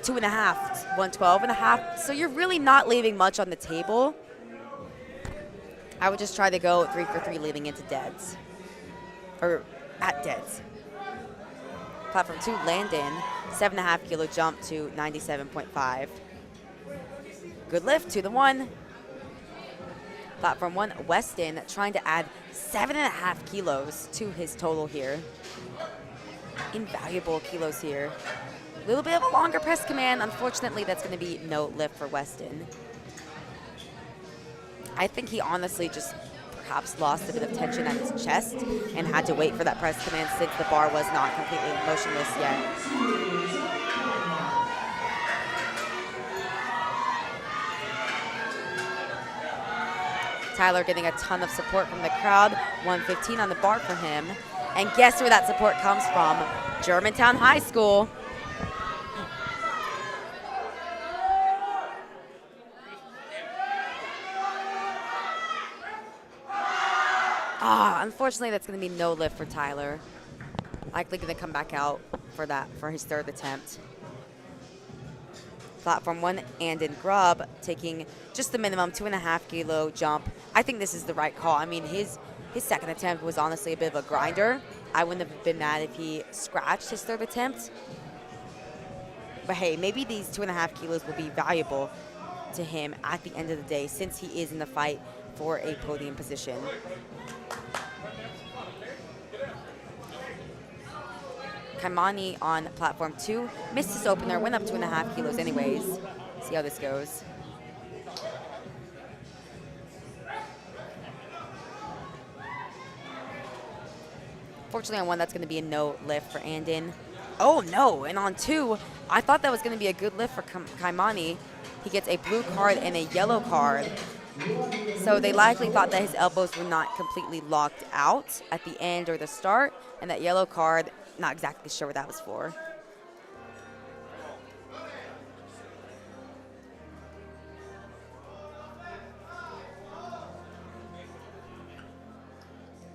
2.5, 112.5, so you're really not leaving much on the table. I would just try to go 3 for 3 leading into deads, or at deads. Platform 2, Landon, 7.5 kilo jump to 97.5. Good lift to the 1. Platform 1, Weston, trying to add 7.5 kilos to his total here. Invaluable kilos here. A little bit of a longer press command. Unfortunately, that's going to be no lift for Weston. I think he honestly just perhaps lost a bit of tension at his chest and had to wait for that press command since the bar was not completely motionless yet. Tyler getting a ton of support from the crowd. 115 on the bar for him. And guess where that support comes from? Germantown High School. Unfortunately, that's going to be no lift for Tyler. Likely going to come back out for his 3rd attempt. Platform 1, Andon Grubb, taking just the minimum 2.5 kilo jump. I think this is the right call. I mean, his 2nd attempt was honestly a bit of a grinder. I wouldn't have been mad if he scratched his 3rd attempt. But hey, maybe these 2.5 kilos will be valuable to him at the end of the day since he is in the fight for a podium position. Kaimani on platform 2 missed his opener, went up 2.5 kilos anyways. See how this goes. Fortunately, on 1, that's going to be a no lift for Andon. Oh no, and on 2, I thought that was going to be a good lift for Kaimani. He gets a blue card and a yellow card. So they likely thought that his elbows were not completely locked out at the end or the start, and that yellow card, not exactly sure what that was for.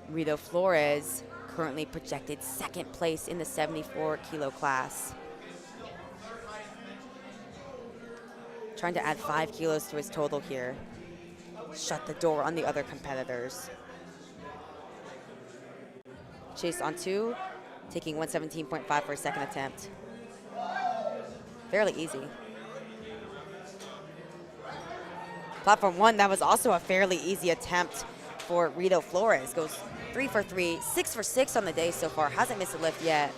Rito Flores, currently projected 2nd place in the 74 kilo class. Trying to add 5 kilos to his total here. Shut the door on the other competitors. Chase on 2, taking 117.5 for a 2nd attempt. Fairly easy. Platform 1, that was also a fairly easy attempt for Rito Flores. Goes 3 for 3, 6 for 6 on the day so far. Hasn't missed a lift yet.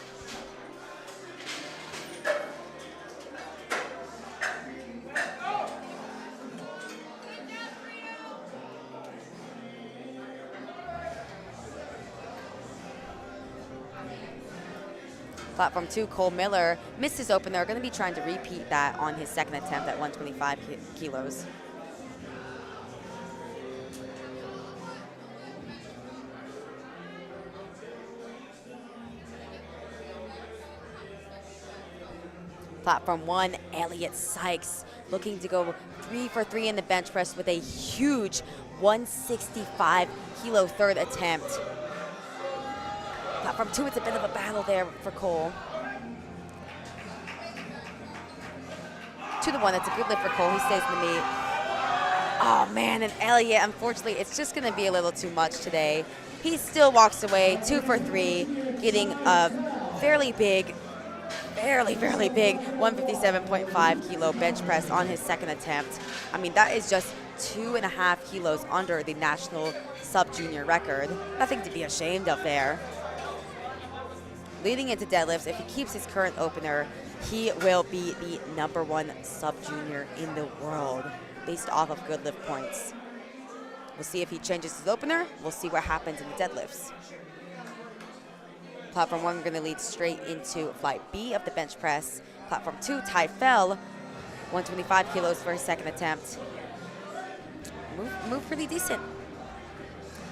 Platform 2, Cole Miller missed his opener. Going to be trying to repeat that on his 2nd attempt at 125 kilos. Platform 1, Elliot Sykes looking to go 3 for 3 in the bench press with a huge 165 kilo 3rd attempt. Platform 2, it's a bit of a battle there for Cole. To the 1, that's a good lift for Cole. He stays in the meet. Oh man, and Elliot, unfortunately, it's just going to be a little too much today. He still walks away 2 for 3, getting a fairly big 157.5 kilo bench press on his 2nd attempt. I mean, that is just 2.5 kilos under the national sub-junior record. Nothing to be ashamed of there. Leading into deadlifts, if he keeps his current opener, he will be the #1 sub-junior in the world based off of good lift points. We'll see if he changes his opener. We'll see what happens in the deadlifts. Platform 1, we're going to lead straight into flight B of the bench press. Platform 2, Tyfel, 125 kilos for his second attempt. Move pretty decent.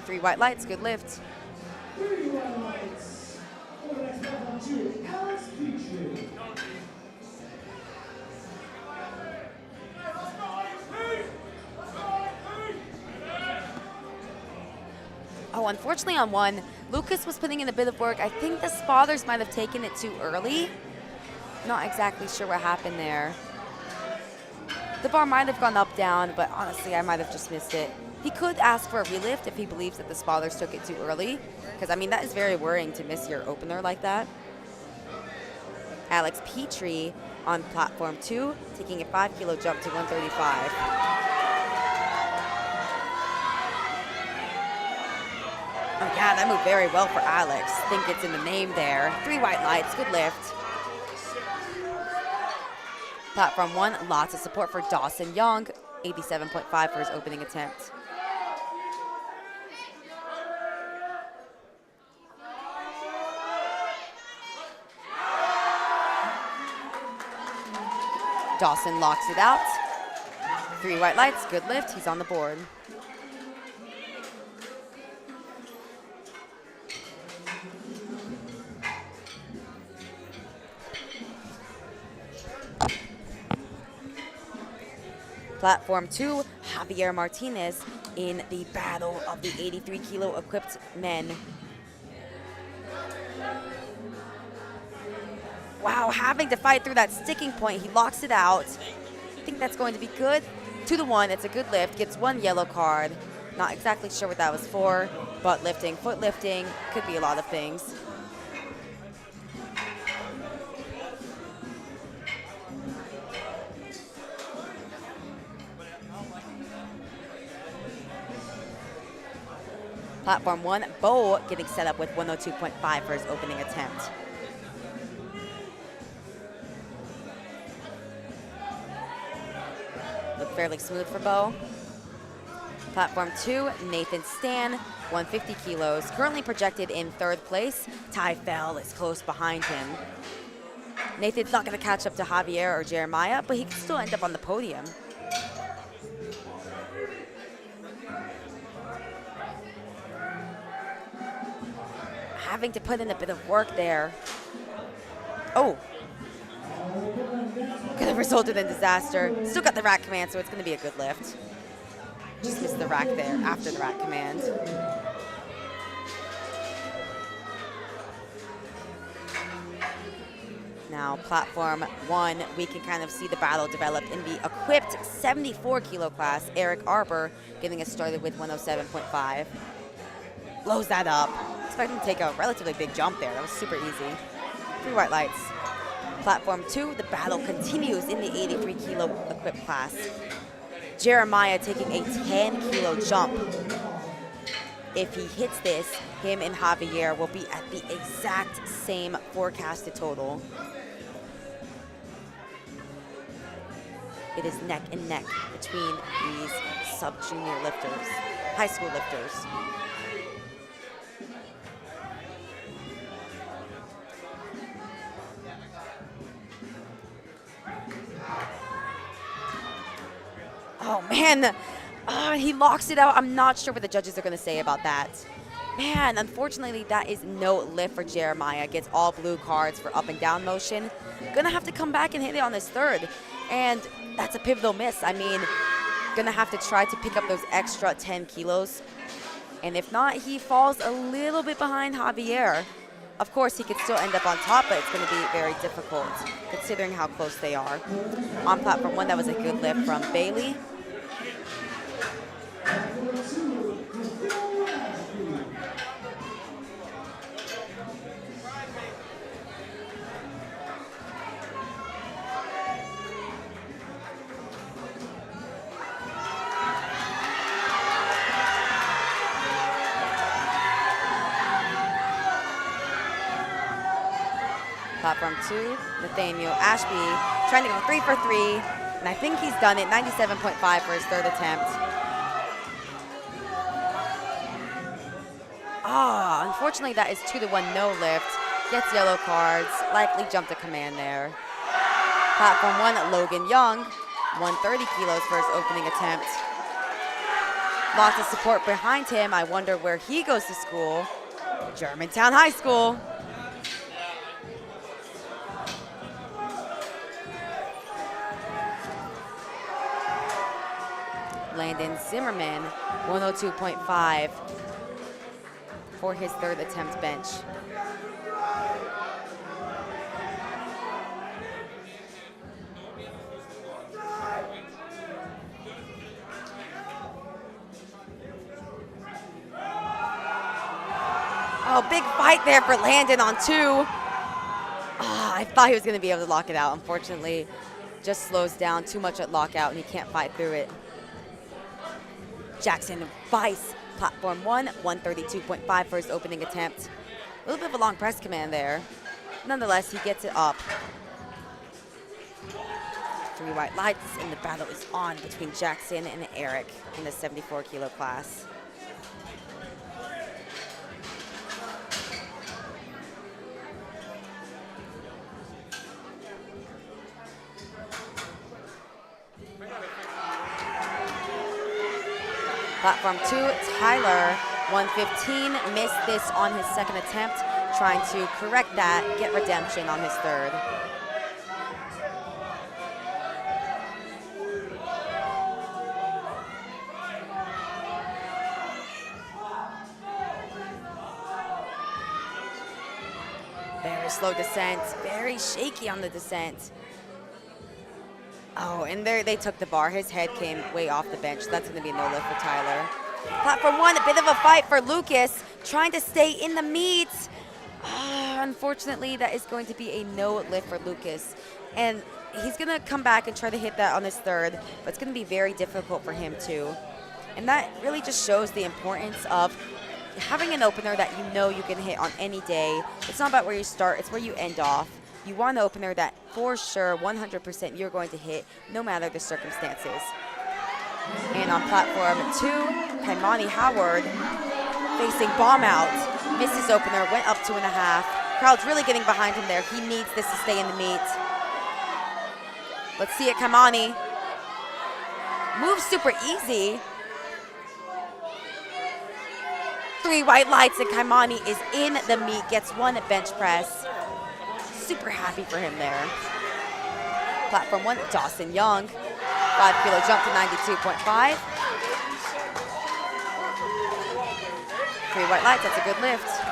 3 white lights, good lift. 3 white lights. For the next platform 2, Alex Petrie. Oh, unfortunately on 1, Lucas was putting in a bit of work. I think the spotters might have taken it too early. Not exactly sure what happened there. The bar might have gone up, down, but honestly, I might have just missed it. He could ask for a relift if he believes that the spotters took it too early, because, I mean, that is very worrying to miss your opener like that. Alex Petrie on platform 2, taking a 5-kilo jump to 135. Oh, yeah, that moved very well for Alex. I think it's in the name there. 3 white lights, good lift. Platform 1, lots of support for Dawson Young, 87.5 for his opening attempt. Dawson locks it out. 3 white lights, good lift, he's on the board. Platform 2, Javier Martinez in the battle of the 83-kilo equipped men. Wow, having to fight through that sticking point, he locks it out. I think that's going to be good. 2-1, it's a good lift, gets 1 yellow card. Not exactly sure what that was for. Butt lifting, foot lifting, could be a lot of things. Platform 1, Bo getting set up with 102.5 for his opening attempt. Look fairly smooth for Bo. Platform 2, Nathan Stan, 150 kilos, currently projected in 3rd place. Tyfel is close behind him. Nathan's not going to catch up to Javier or Jeremiah, but he can still end up on the podium. Having to put in a bit of work there. Oh. Could have resulted in disaster. Still got the rack command, so it's going to be a good lift. Just missed the rack there after the rack command. Now, platform 1, we can kind of see the battle develop in the equipped 74-kilo class. Eric Arbor getting us started with 107.5. Blows that up. Expecting to take a relatively big jump there. That was super easy. 3 white lights. Platform 2, the battle continues in the 83-kilo equipped class. Jeremiah taking a 10-kilo jump. If he hits this, him and Javier will be at the exact same forecasted total. It is neck and neck between these sub-junior lifters, high school lifters. Oh, man. He locks it out. I'm not sure what the judges are going to say about that. Man, unfortunately, that is no lift for Jeremiah. Gets all blue cards for up and down motion. Gonna have to come back and hit it on his 3rd. And that's a pivotal miss. I mean, gonna have to try to pick up those extra 10 kilos. And if not, he falls a little bit behind Javier. Of course, he could still end up on top, but it's going to be very difficult considering how close they are. On platform 1, that was a good lift from Bailey. Platform 2, Nathaniel Ashby trying to go 3 for 3, and I think he's done it, 97.5 for his 3rd attempt. Unfortunately, that is 2-1 no lift. Gets yellow cards, likely jumped a command there. Platform 1, Logan Young, 130 kilos for his opening attempt. Lots of support behind him. I wonder where he goes to school. Germantown High School. Landon Zimmerman, 102.5 for his third attempt bench. Oh, big fight there for Landon on 2. I thought he was going to be able to lock it out. Unfortunately, just slows down too much at lockout and he can't fight through it. Jackson Weiss, platform 1, 132.5 for his opening attempt. A little bit of a long press command there. Nonetheless, he gets it up. 3 white lights, and the battle is on between Jackson and Eric in the 74 kilo class. Platform 2, Tyler, 115, missed this on his second attempt, trying to correct that, get redemption on his third. Very slow descent, very shaky on the descent. Oh, and there they took the bar. His head came way off the bench. That's going to be a no lift for Tyler. Platform 1, a bit of a fight for Lucas, trying to stay in the meet. Unfortunately, that is going to be a no lift for Lucas. And he's going to come back and try to hit that on his third, but it's going to be very difficult for him too. And that really just shows the importance of having an opener that you know you can hit on any day. It's not about where you start, it's where you end off. You want an opener that for sure, 100% you're going to hit no matter the circumstances. And on platform 2, Kaimani Howard facing bomb out. Missed his opener, went up 2.5. Crowd's really getting behind him there. He needs this to stay in the meet. Let's see it, Kaimani. Moves super easy. 3 white lights and Kaimani is in the meet, gets 1 bench press. Super happy for him there. Platform 1, Dawson Young, 5 kilo jump to 92.5. 3 white lights, that's a good lift.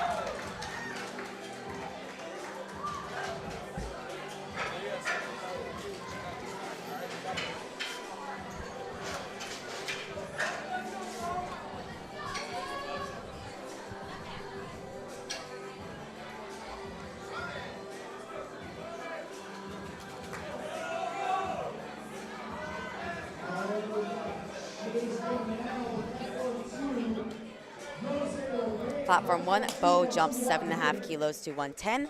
Platform 1, Bo jumps 7.5 kilos to 110.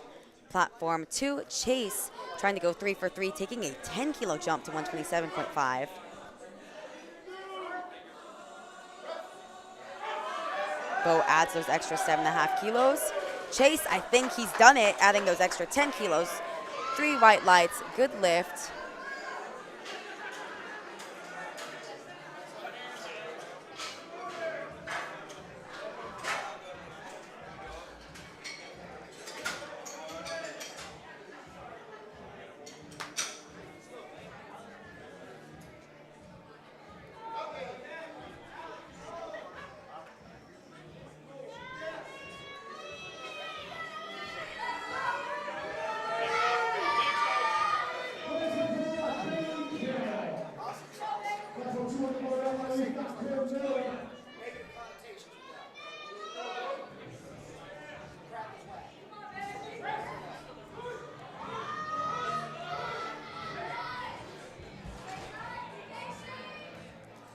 Platform 2, Chase trying to go 3 for 3, taking a 10 kilo jump to 127.5. Bo adds those extra 7.5 kilos. Chase, I think he's done it, adding those extra 10 kilos. 3 white lights, good lift.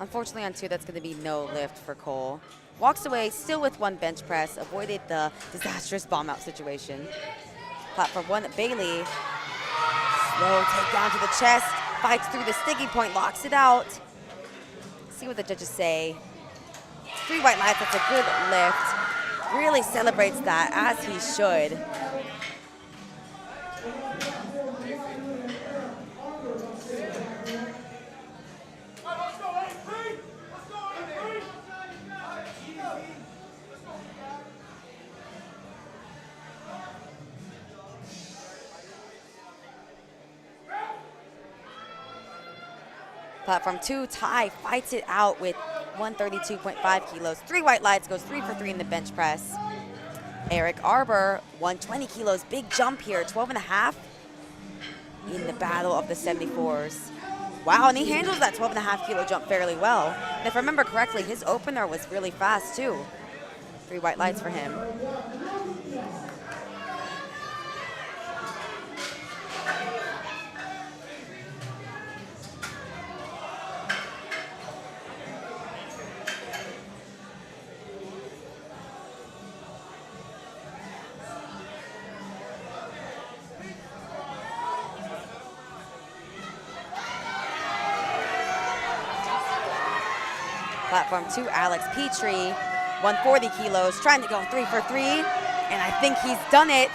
Unfortunately on 2, that's going to be no lift for Cole. Walks away still with 1 bench press, avoided the disastrous bomb out situation. Platform 1, Bailey. Slow takedown to the chest, fights through the sticking point, locks it out. See what the judges say. 3 white lights, that's a good lift. Really celebrates that, as he should. Platform 2, Ty fights it out with 132.5 kilos. 3 white lights, goes 3 for 3 in the bench press. Eric Arbor, 120 kilos, big jump here, 12.5 in the battle of the 74s. Wow, and he handles that 12.5 kilo jump fairly well. And if I remember correctly, his opener was really fast too. 3 white lights for him. Platform 2, Alex Petrie, 140 kilos, trying to go 3 for 3, and I think he's done it.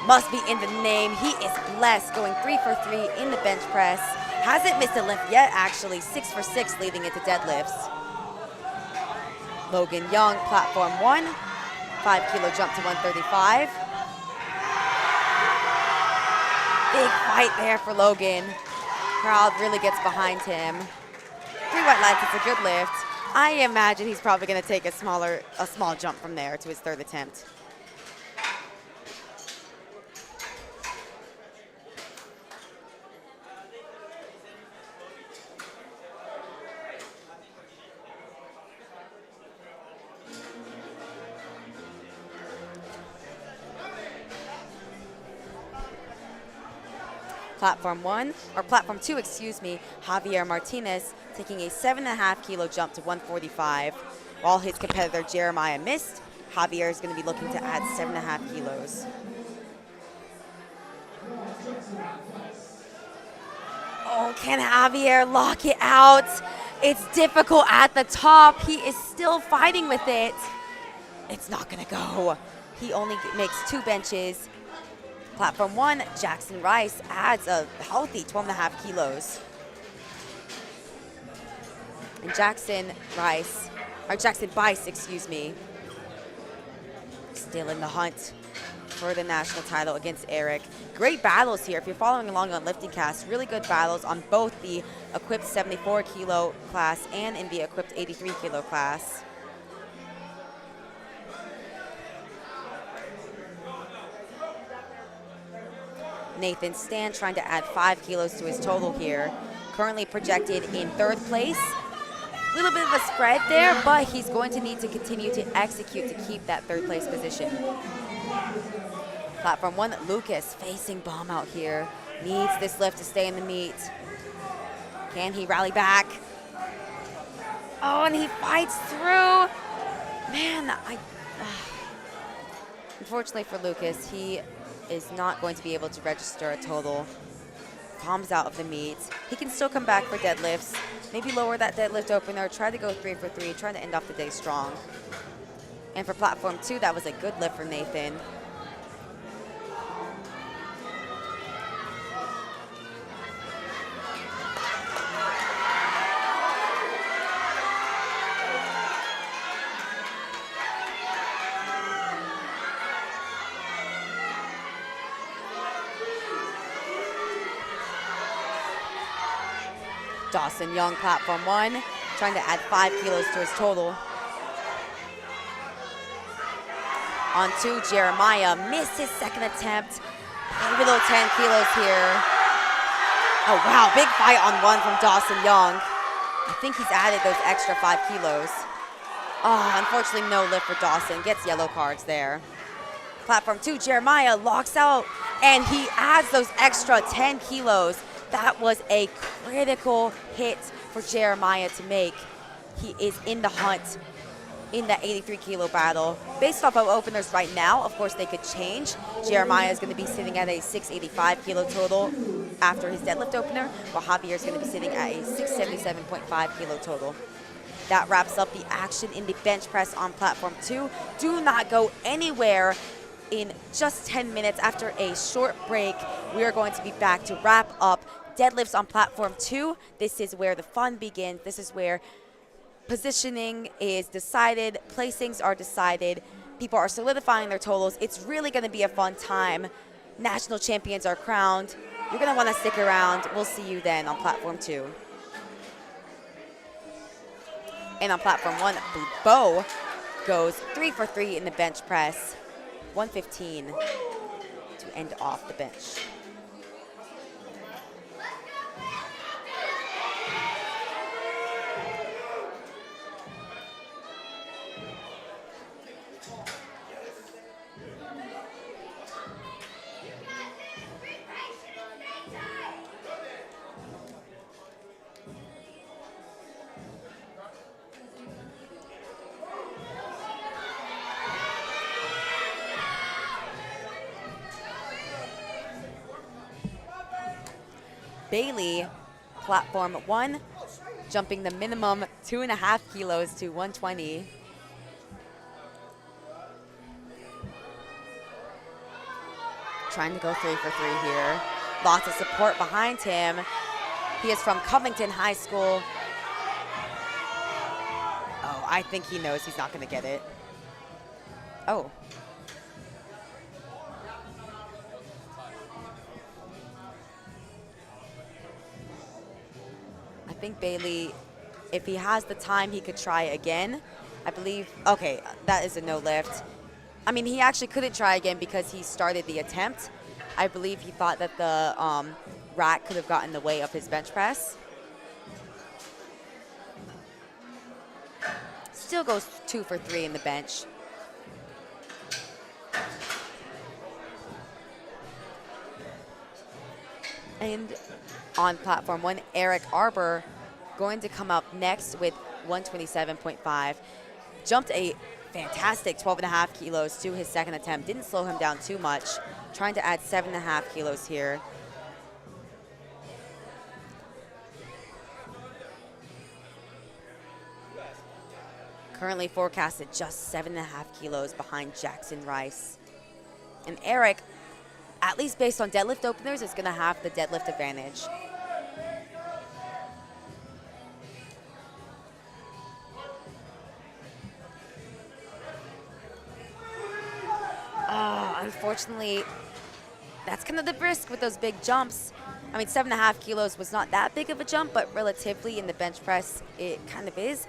Must be in the name. He is blessed, going 3 for 3 in the bench press. Hasn't missed a lift yet, actually, 6 for 6 leading into deadlifts. Logan Young, platform 1, 5 kilo jump to 135. Big fight there for Logan. Crowd really gets behind him. 3 white lights, it's a good lift. I imagine he's probably going to take a small jump from there to his 3rd attempt. Platform 2, excuse me, Javier Martinez taking a 7.5 kilo jump to 145. While his competitor Jeremiah missed, Javier is going to be looking to add 7.5 kilos. Oh, can Javier lock it out? It's difficult at the top. He is still fighting with it. It's not going to go. He only makes 2 benches. Platform 1, Jackson Rice adds a healthy 12.5 kilos. And Jackson Bice, excuse me, still in the hunt for the national title against Eric. Great battles here. If you're following along on Lifting Cast, really good battles on both the equipped 74 kilo class and in the equipped 83 kilo class. Nathan Stan trying to add 5 kilos to his total here. Currently projected in 3rd place. A little bit of a spread there, but he's going to need to continue to execute to keep that 3rd place position. Platform 1, Lucas facing bomb out here. Needs this lift to stay in the meet. Can he rally back? Oh, and he fights through. Man, unfortunately for Lucas, he is not going to be able to register a total. Bombs out of the meet. He can still come back for deadlifts. Maybe lower that deadlift opener, try to go 3 for 3, trying to end off the day strong. And for platform 2, that was a good lift for Nathan. Dawson Young, platform 1, trying to add 5 kilos to his total. On 2, Jeremiah missed his 2nd attempt. Maybe little 10 kilos here. Oh wow, big fight on 1 from Dawson Young. I think he's added those extra 5 kilos. Oh, unfortunately no lift for Dawson, gets yellow cards there. Platform 2, Jeremiah locks out, and he adds those extra 10 kilos. That was a critical hit for Jeremiah to make. He is in the hunt in that 83 kilo battle. Based off of openers right now, of course they could change. Jeremiah is going to be sitting at a 685 kilo total after his deadlift opener, while Javier is going to be sitting at a 677.5 kilo total. that wraps up the action in the bench press on platform 2. Do not go anywhere. In just 10 minutes after a short break, we are going to be back to wrap up deadlifts on platform 2. This is where the fun begins. This is where positioning is decided, placings are decided, people are solidifying their totals. It's really going to be a fun time. National champions are crowned. You're going to want to stick around. We'll see you then on platform 2. And on platform 1, Bo goes 3 for 3 in the bench press. 115 to end off the bench. Bailey, platform 1, jumping the minimum 2.5 kilos to 120. Trying to go 3 for 3 here. Lots of support behind him. He is from Covington High School. Oh, I think he knows he's not going to get it. Oh. I think Bailey, if he has the time, he could try again. I believe, okay, that is a no lift. I mean, he actually couldn't try again because he started the attempt. I believe he thought that the rack could have gotten in the way of his bench press. Still goes 2 for 3 in the bench. And on platform 1, Eric Arbor going to come up next with 127.5. Jumped a fantastic 12.5 kilos to his second attempt. Didn't slow him down too much. Trying to add 7.5 kilos here. Currently forecasted just 7.5 kilos behind Jackson Rice. And Eric, at least based on deadlift openers, is going to have the deadlift advantage. Unfortunately, that's kind of the risk with those big jumps. I mean, 7.5 kilos was not that big of a jump, but relatively in the bench press, it kind of is.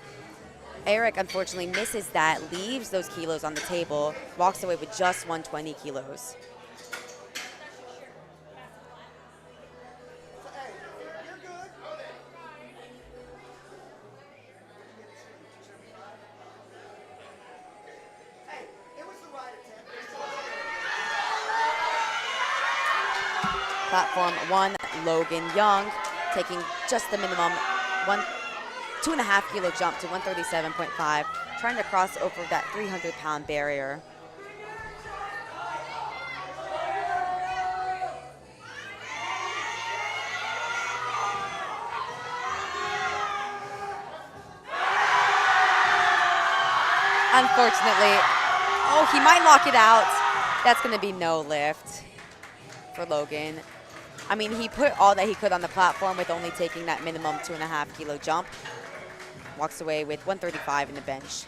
Eric, unfortunately, misses that, leaves those kilos on the table, walks away with just 120 kilos. Platform 1, Logan Young, taking just the minimum 2.5 kilo jump to 137.5, trying to cross over that 300-pound barrier. Unfortunately, oh, he might lock it out. That's going to be no lift for Logan. I mean, he put all that he could on the platform with only taking that minimum 2.5 kilo jump. Walks away with 135 in the bench.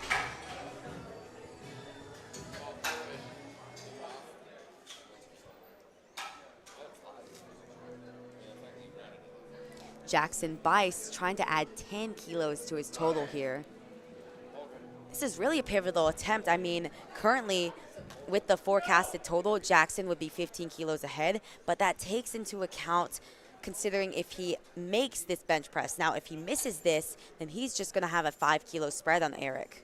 Jackson Bice trying to add 10 kilos to his total here. This is really a pivotal attempt. I mean, currently, with the forecasted total, Jackson would be 15 kilos ahead, but that takes into account considering if he makes this bench press. Now, if he misses this, then he's just going to have a 5 kilo spread on Eric.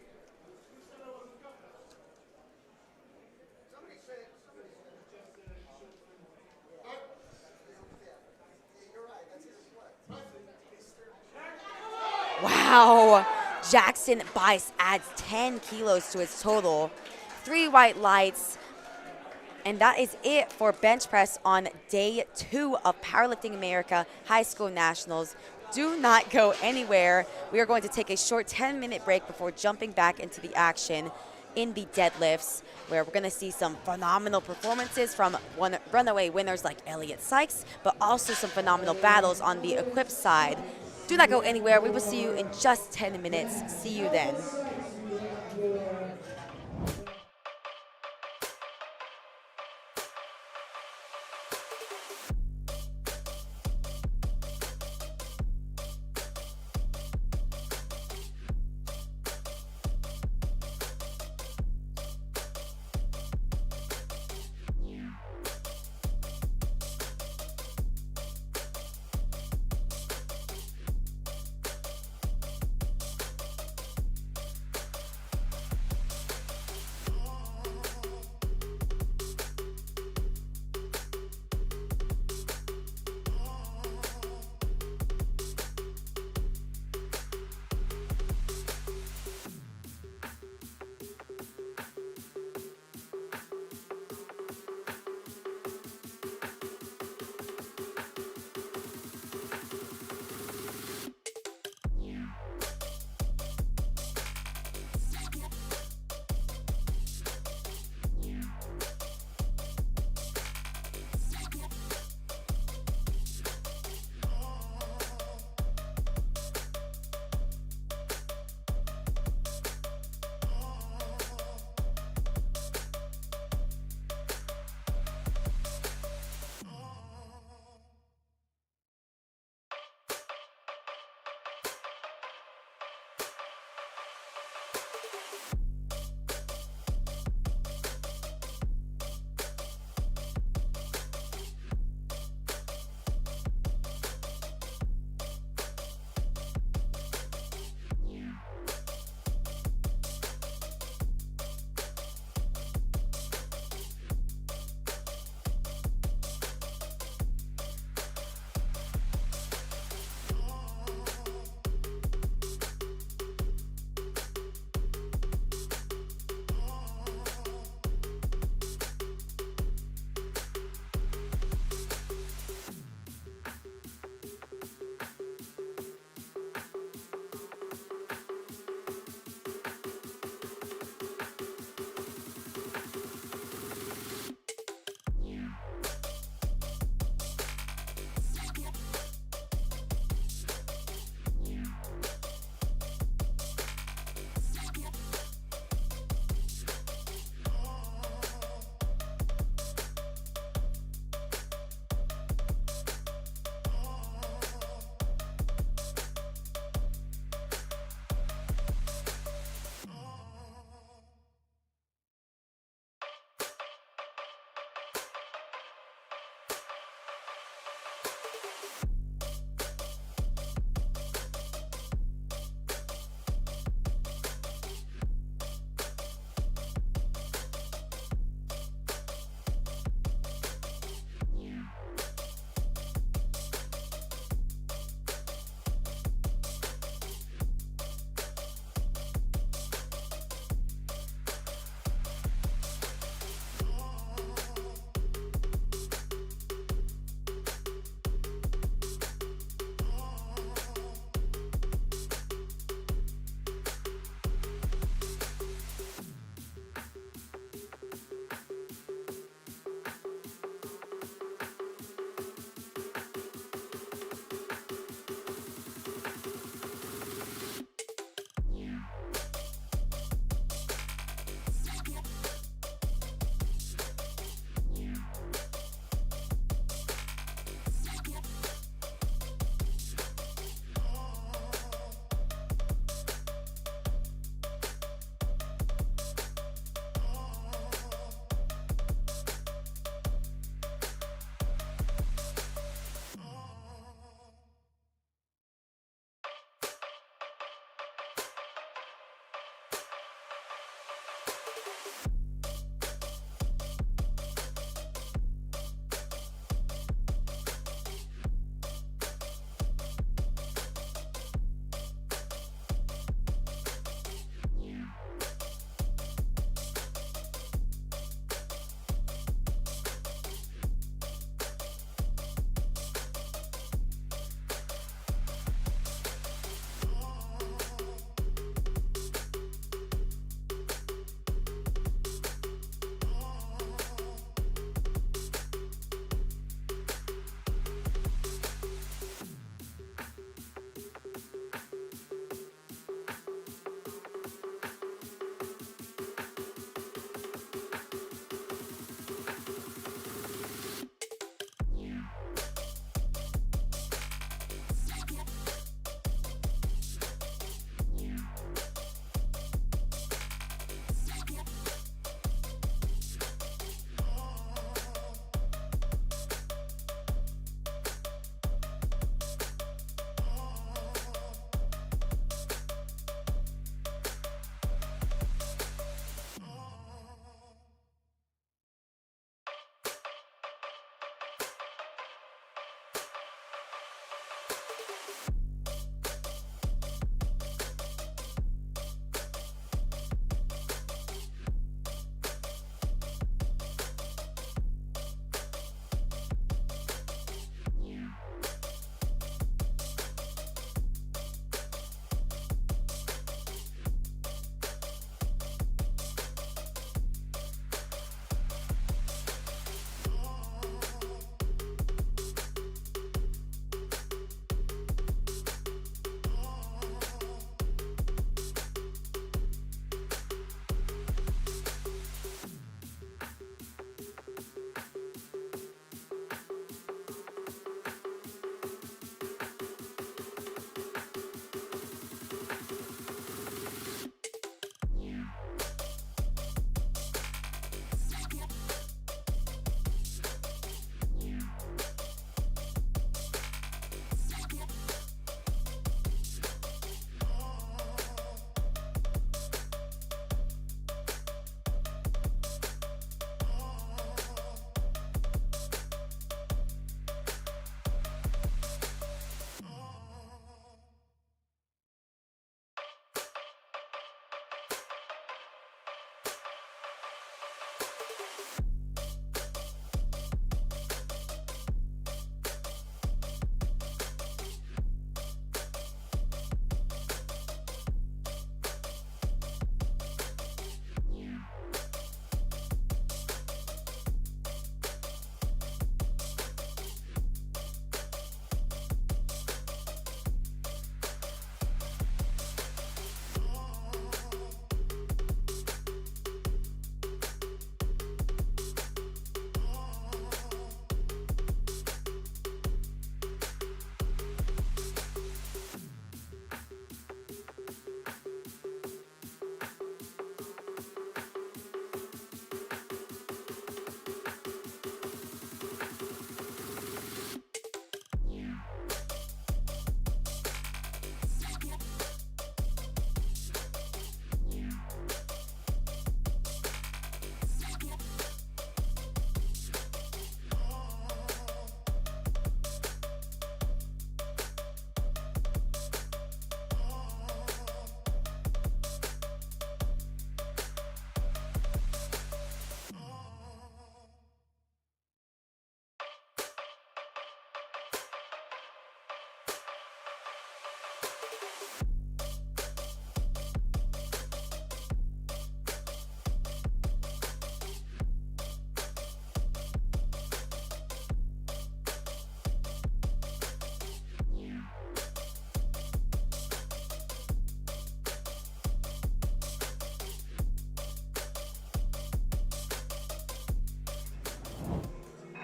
Wow. Jackson Bice adds 10 kilos to his total. 3 white lights. And that is it for bench press on day 2 of Powerlifting America High School Nationals. Do not go anywhere. We are going to take a short 10-minute break before jumping back into the action in the deadlifts, where we're going to see some phenomenal performances from runaway winners like Elliot Sykes, but also some phenomenal battles on the equipped side. Do not go anywhere. We will see you in just 10 minutes. See you then.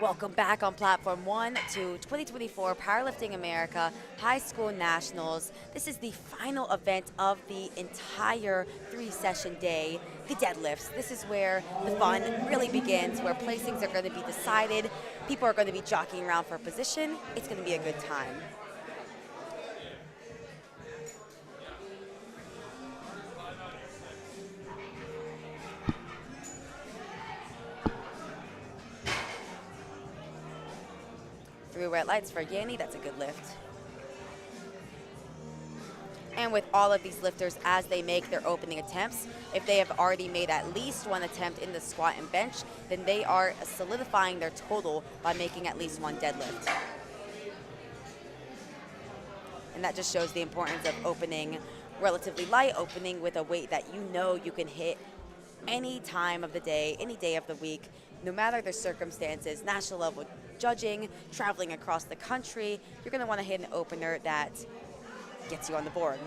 Welcome back on Platform 1 to 2024 Powerlifting America High School Nationals. This is the final event of the entire 3-session day, the deadlifts. This is where the fun really begins, where placings are going to be decided. People are going to be jockeying around for position. It's going to be a good time. Three red lights for Yanni, that's a good lift. And with all of these lifters, as they make their opening attempts, if they have already made at least one attempt in the squat and bench, then they are solidifying their total by making at least one deadlift. And that just shows the importance of opening relatively light, opening with a weight that you know you can hit any time of the day, any day of the week, no matter the circumstances, national level judging, traveling across the country, you're going to want to hit an opener that gets you on the board.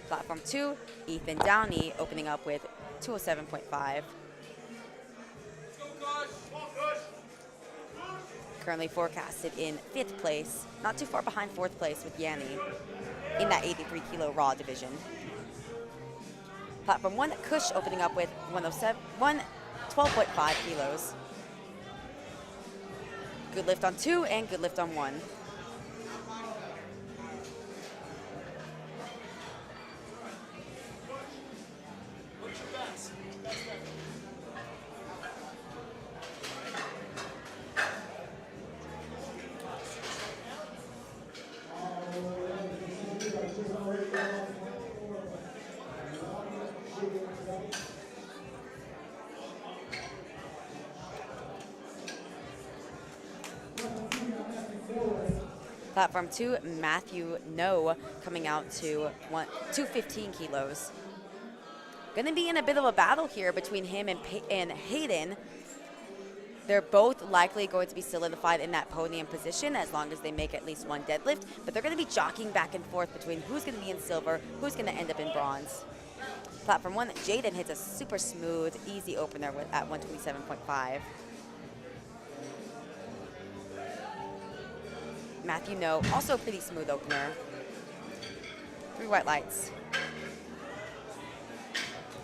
Platform 2, Ethan Downey opening up with 207.5. Currently forecasted in 5th place, not too far behind 4th place with Yanni in that 83 kilo raw division. Platform 1, Kush opening up with 12.5 kilos. Good lift on 2 and good lift on 1. Platform 2, Matthew No coming out to 215 kilos. Going to be in a bit of a battle here between him and Hayden. They're both likely going to be solidified in that podium position as long as they make at least one deadlift, but they're going to be jockeying back and forth between who's going to be in silver, who's going to end up in bronze. Platform 1, Jaden hits a super smooth, easy opener at 127.5. Matthew No, also a pretty smooth opener. 3 white lights.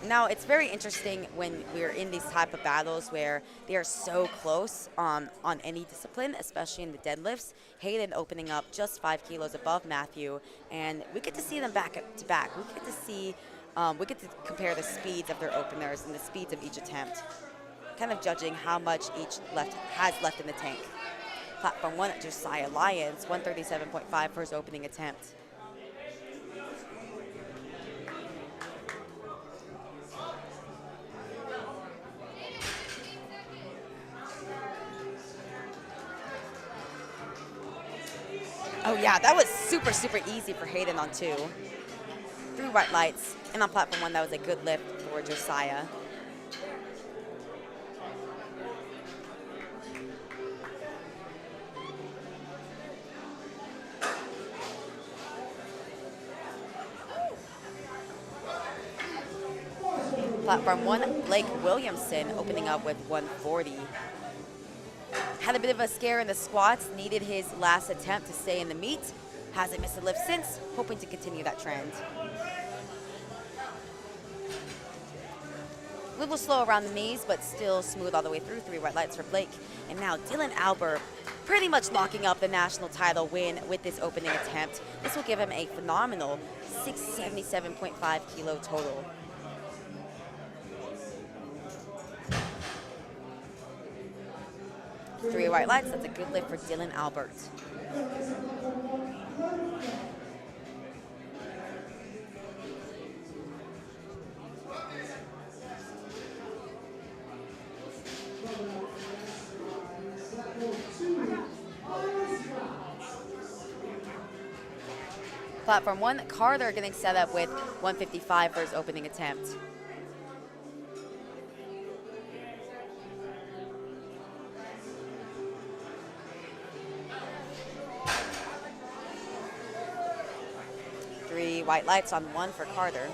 Now, it's very interesting when we're in these type of battles where they are so close on any discipline, especially in the deadlifts. Hayden opening up just 5 kilos above Matthew, and we get to see them back to back. We get to see, we get to compare the speeds of their openers and the speeds of each attempt, kind of judging how much each has left in the tank. Platform 1, Josiah Lyons, 137.5 for his opening attempt. Oh yeah, that was super, super easy for Hayden on 2. 3 white lights, and on platform 1, that was a good lift for Josiah. Platform 1, Blake Williamson opening up with 140. Had a bit of a scare in the squats, needed his last attempt to stay in the meet. Hasn't missed a lift since, hoping to continue that trend. A little slow around the knees, but still smooth all the way through. 3 white lights for Blake. And now Dylan Albert pretty much locking up the national title win with this opening attempt. This will give him a phenomenal 677.5 kilo total. Three white lights, that's a good lift for Dylan Albert. Platform 1, Carter getting set up with 155 for his opening attempt. Three white lights on 1 for Carter.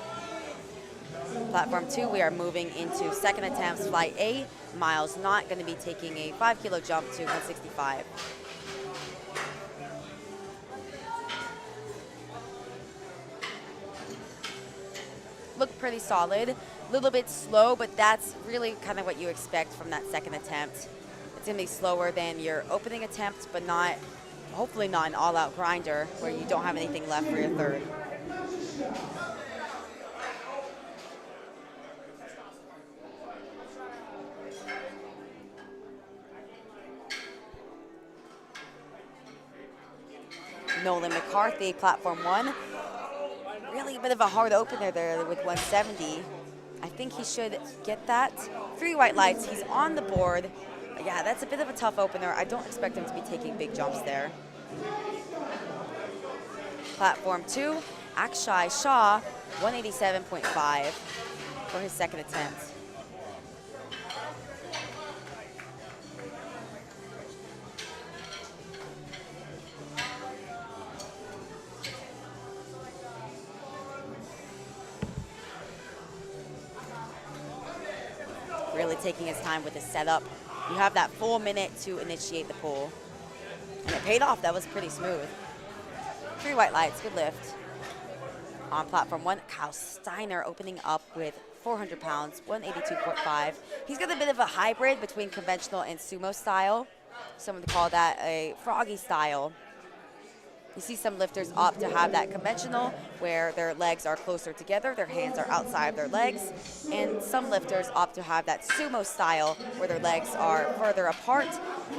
Platform 2, we are moving into second attempts, flight A. Miles not going to be taking a 5 kilo jump to 165. Looked pretty solid, a little bit slow, but that's really kind of what you expect from that second attempt. It's going to be slower than your opening attempt, but not, hopefully not an all-out grinder where you don't have anything left for your third. Nolan McCarthy, platform 1. Really a bit of a hard opener there with 170. I think he should get that. 3 white lights, he's on the board. Yeah, that's a bit of a tough opener. I don't expect him to be taking big jumps there. Platform 2, Akshay Shah, 187.5 for his second attempt. Really taking his time with his setup. You have that full minute to initiate the pull. And it paid off, that was pretty smooth. 3 white lights, good lift. On platform 1, Kyle Steiner opening up with 400 pounds, 182.5. He's got a bit of a hybrid between conventional and sumo style. Some would call that a froggy style. You see some lifters opt to have that conventional where their legs are closer together, their hands are outside their legs, and some lifters opt to have that sumo style where their legs are further apart,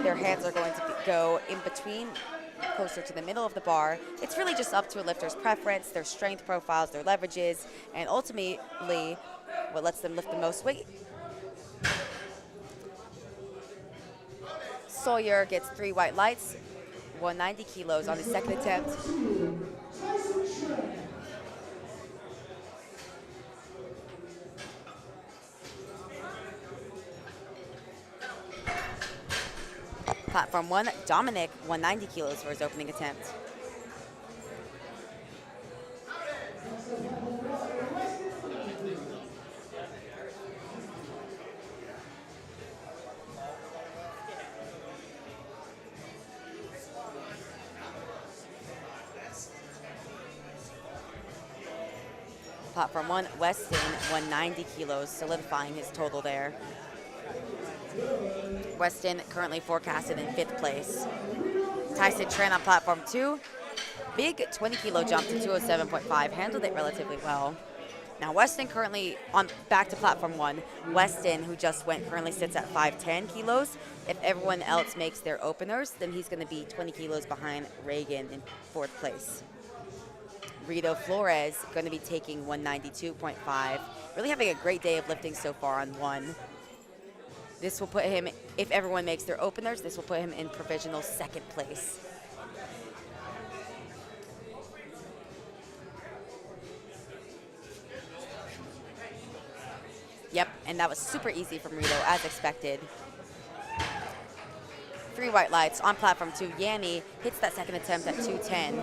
their hands are going to go in between, closer to the middle of the bar. It's really just up to a lifter's preference, their strength profiles, their leverages, and ultimately what lets them lift the most weight. Sawyer gets 3 white lights, 190 kilos on his second attempt. Platform 1, Dominic, 190 kilos for his opening attempt. Platform 1, Weston, 190 kilos, solidifying his total there. Weston currently forecasted in 5th place. Tyson Tran on platform 2, big 20 kilo jump to 207.5, handled it relatively well. Now Weston currently on back to platform 1. Weston, who just went, currently sits at 510 kilos. If everyone else makes their openers, then he's going to be 20 kilos behind Reagan in 4th place. Rito Flores going to be taking 192.5. Really having a great day of lifting so far on 1. This will put him, if everyone makes their openers, this will put him in provisional 2nd place. Yep, and that was super easy from Rito, as expected. 3 white lights on platform 2. Yanni hits that second attempt at 210.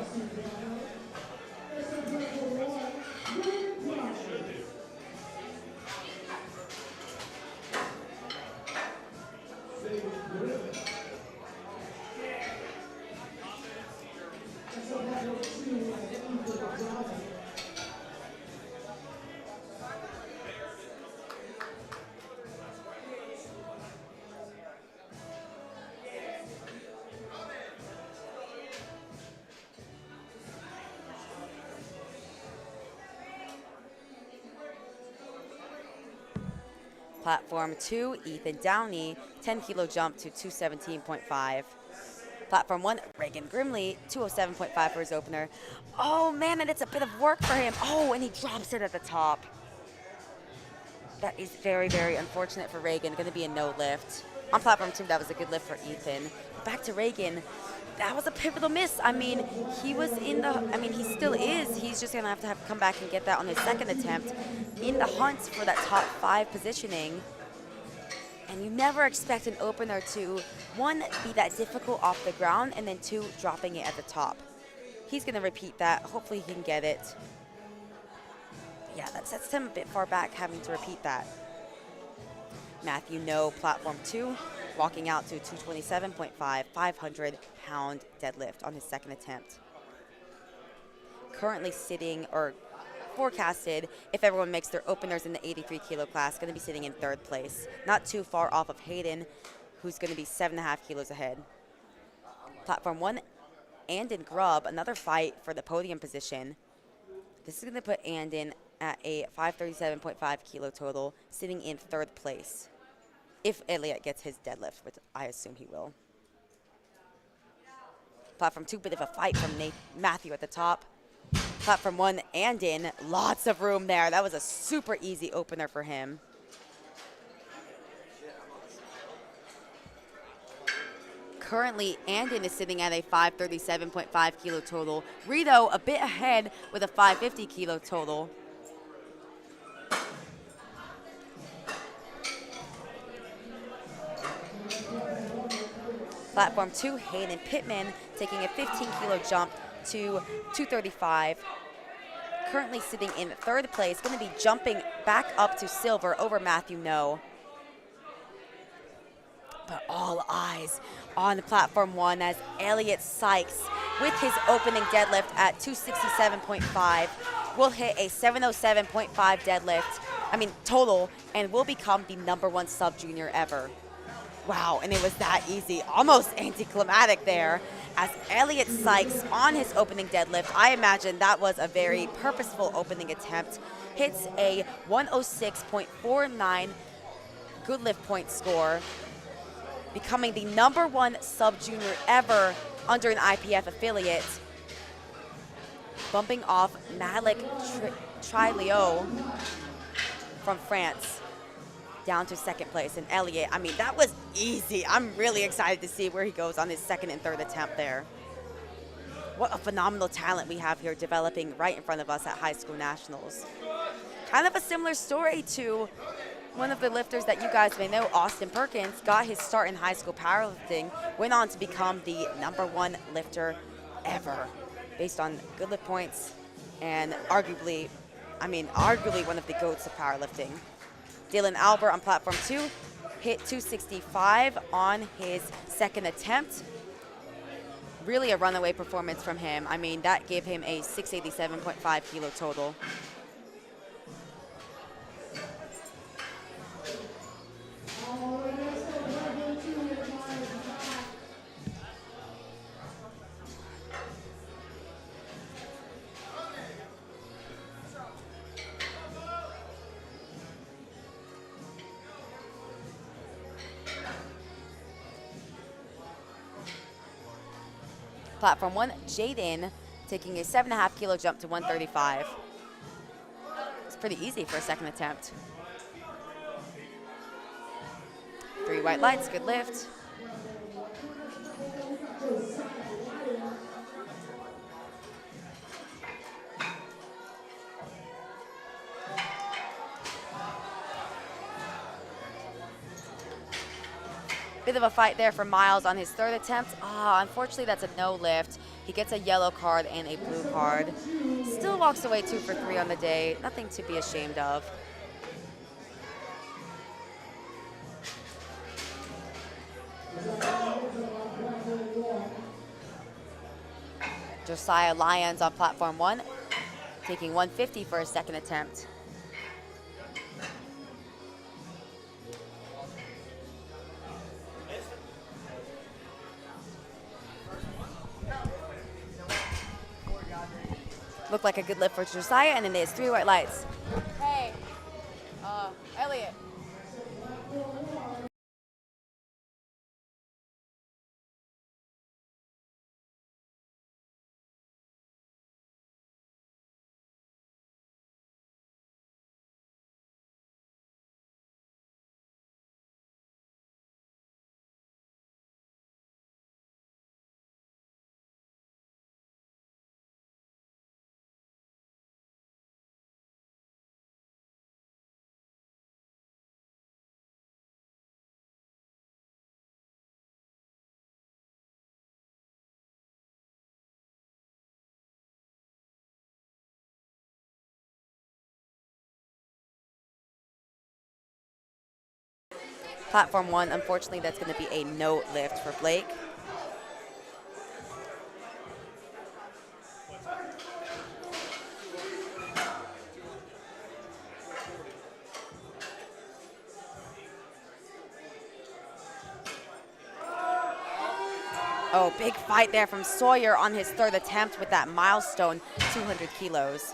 Platform 2, Ethan Downey, 10 kilo jump to 217.5. Platform 1, Reagan Grimley, 207.5 for his opener. Oh man, and it's a bit of work for him. Oh, and he drops it at the top. That is very, very unfortunate for Reagan. Going to be a no lift. On platform 2, that was a good lift for Ethan. Back to Reagan. That was a pivotal miss. I mean, he was in the, he still is. He's just going to have come back and get that on his second attempt in the hunt for that top 5 positioning. And you never expect an opener to, 1, be that difficult off the ground, and then 2, dropping it at the top. He's going to repeat that. Hopefully he can get it. Yeah, that sets him a bit far back, having to repeat that. Matthew No, platform 2, walking out to 227.5, 500-pound deadlift on his second attempt. Currently sitting, or forecasted, if everyone makes their openers in the 83 kilo class, going to be sitting in 3rd place. Not too far off of Hayden, who's going to be 7.5 kilos ahead. Platform 1, Andon Grubb, another fight for the podium position. This is going to put Andon at a 537.5 kilo total, sitting in 3rd place. If Elliot gets his deadlift, which I assume he will. Platform 2, bit of a fight from Matthew at the top. Platform 1, Andon, lots of room there. That was a super easy opener for him. Currently, Andon is sitting at a 537.5 kilo total. Rito a bit ahead with a 550 kilo total. Platform 2, Hayden Pittman taking a 15 kilo jump to 235. Currently sitting in 3rd place, going to be jumping back up to silver over Matthew No. But all eyes on platform 1 as Elliot Sykes, with his opening deadlift at 267.5, will hit a 707.5 deadlift, total, and will become the #1 sub-junior ever. Wow, and it was that easy, almost anticlimactic there, as Elliot Sykes on his opening deadlift. I imagine that was a very purposeful opening attempt. Hits a 106.49 good lift point score, becoming the #1 sub-junior ever under an IPF affiliate, bumping off Malik Trilio from France down to 2nd place. And Elliot, that was easy. I'm really excited to see where he goes on his 2nd and 3rd attempt there. What a phenomenal talent we have here developing right in front of us at high school nationals. Kind of a similar story to one of the lifters that you guys may know, Austin Perkins, got his start in high school powerlifting, went on to become the #1 lifter ever based on good lift points, and arguably one of the GOATs of powerlifting. Dylan Albert on platform 2 hit 265 on his 2nd attempt. Really a runaway performance from him. That gave him a 687.5 kilo total. Platform 1, Jaden taking a 7.5 kilo jump to 135. It's pretty easy for a 2nd attempt. 3 white lights, good lift. Bit of a fight there for Miles on his 3rd attempt. Unfortunately, that's a no lift. He gets a yellow card and a blue card. Still walks away 2 for 3 on the day. Nothing to be ashamed of. Josiah Lyons on platform 1, taking 150 for his 2nd attempt. Looked like a good lift for Josiah, and then there's 3 white lights. Hey, Elliot. Platform 1, unfortunately, that's going to be a no lift for Blake. Oh, big fight there from Sawyer on his third attempt with that milestone, 200 kilos.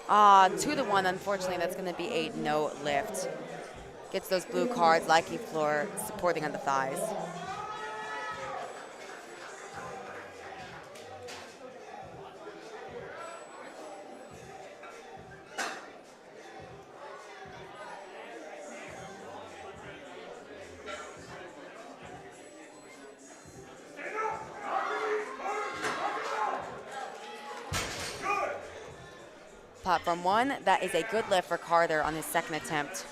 2-1, unfortunately, that's going to be a no lift. Gets those blue cards, likely floor, supporting on the thighs. Platform 1, that is a good lift for Carter on his second attempt.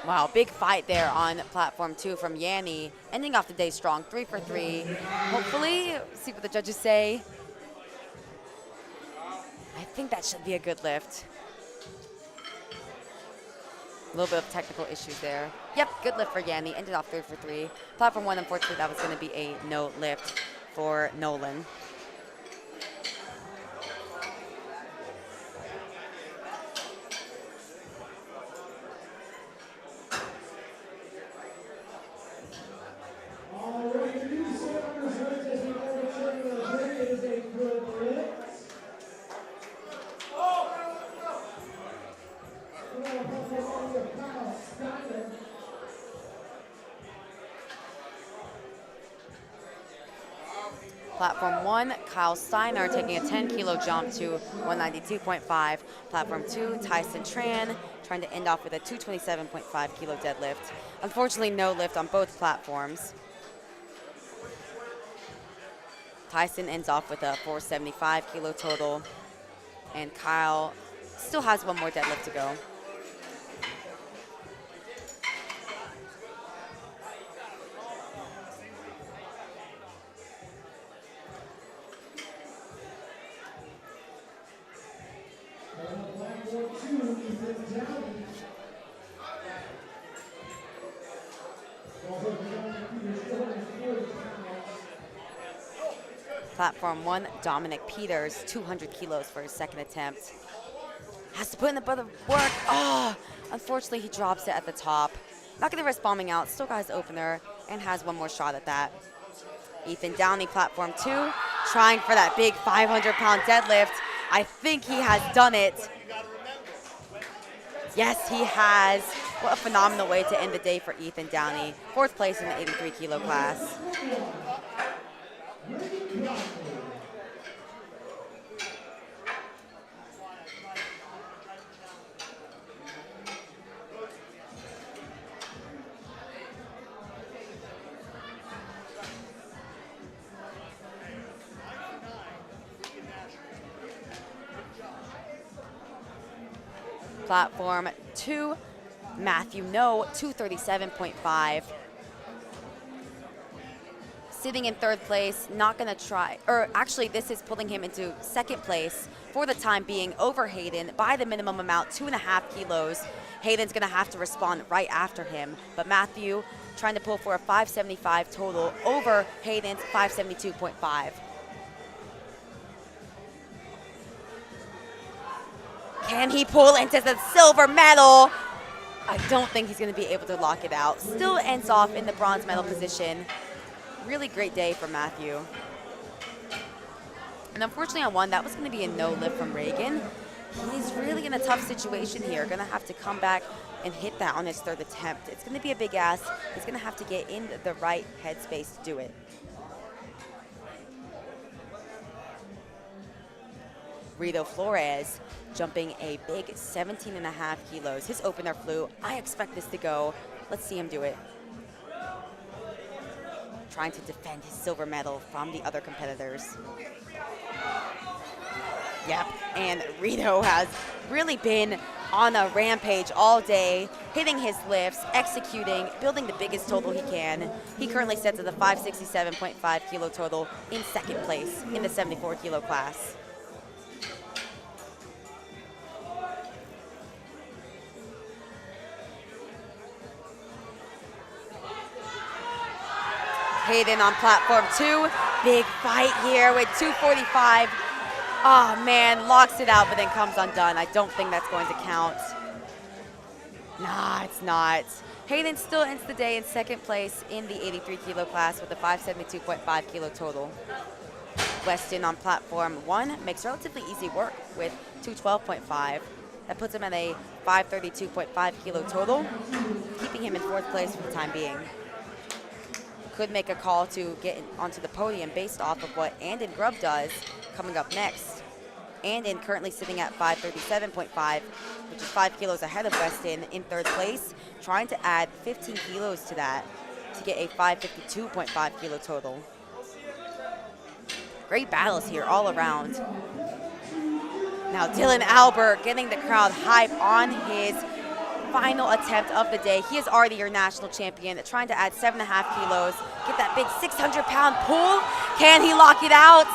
Wow, big fight there on platform 2 from Yanni, ending off the day strong, 3 for 3. Hopefully, see what the judges say. I think that should be a good lift. A little bit of technical issues there. Yep, good lift for Yanni, ended off 3 for 3. Platform 1, unfortunately, that was going to be a no lift for Nolan. Platform 1, Kyle Steiner taking a 10-kilo jump to 192.5. Platform 2, Tyson Tran trying to end off with a 227.5-kilo deadlift. Unfortunately, no lift on both platforms. Tyson ends off with a 475-kilo total, and Kyle still has one more deadlift to go. Platform 1, Dominic Peters, 200 kilos for his second attempt. Has to put in a bit of work. Oh, unfortunately, he drops it at the top. Not going to risk bombing out. Still got his opener and has one more shot at that. Ethan Downey, platform 2, trying for that big 500-pound deadlift. I think he has done it. Yes, he has. What a phenomenal way to end the day for Ethan Downey. 4th place in the 83-kilo class. Platform 2, Matthew No, 237.5. Sitting in 3rd place, not gonna try, or actually this is pulling him into 2nd place for the time being over Hayden by the minimum amount, 2.5 kilos. Hayden's gonna have to respond right after him, but Matthew trying to pull for a 575 total over Hayden's 572.5. Can he pull into the silver medal? I don't think he's going to be able to lock it out. Still ends off in the bronze medal position. Really great day for Matthew. And unfortunately on 1, that was going to be a no lift from Reagan. He's really in a tough situation here. Going to have to come back and hit that on his 3rd attempt. It's going to be a big ask. He's going to have to get in the right headspace to do it. Rito Flores jumping a big 17.5 kilos. His opener flew. I expect this to go. Let's see him do it. trying to defend his silver medal from the other competitors. Yep, and Rito has really been on a rampage all day, hitting his lifts, executing, building the biggest total he can. He currently sits at the 567.5 kilo total in second place in the 74 kilo class. Hayden on platform 2. Big fight here with 245. Oh man, locks it out, but then comes undone. I don't think that's going to count. Nah, it's not. Hayden still ends the day in second place in the 83 kilo class with a 572.5 kilo total. Weston on platform 1 makes relatively easy work with 212.5. That puts him at a 532.5 kilo total, keeping him in fourth place for the time being. Could make a call to get onto the podium based off of what Andon Grubb does coming up next. Andon currently sitting at 537.5, which is 5 kilos ahead of Weston in third place, trying to add 15 kilos to that to get a 552.5 kilo total. Great battles here all around. Now Dylan Albert getting the crowd hype on his final attempt of the day. He is already your national champion, trying to add 7.5 kilos, get that big 600-pound pull. Can he lock it out?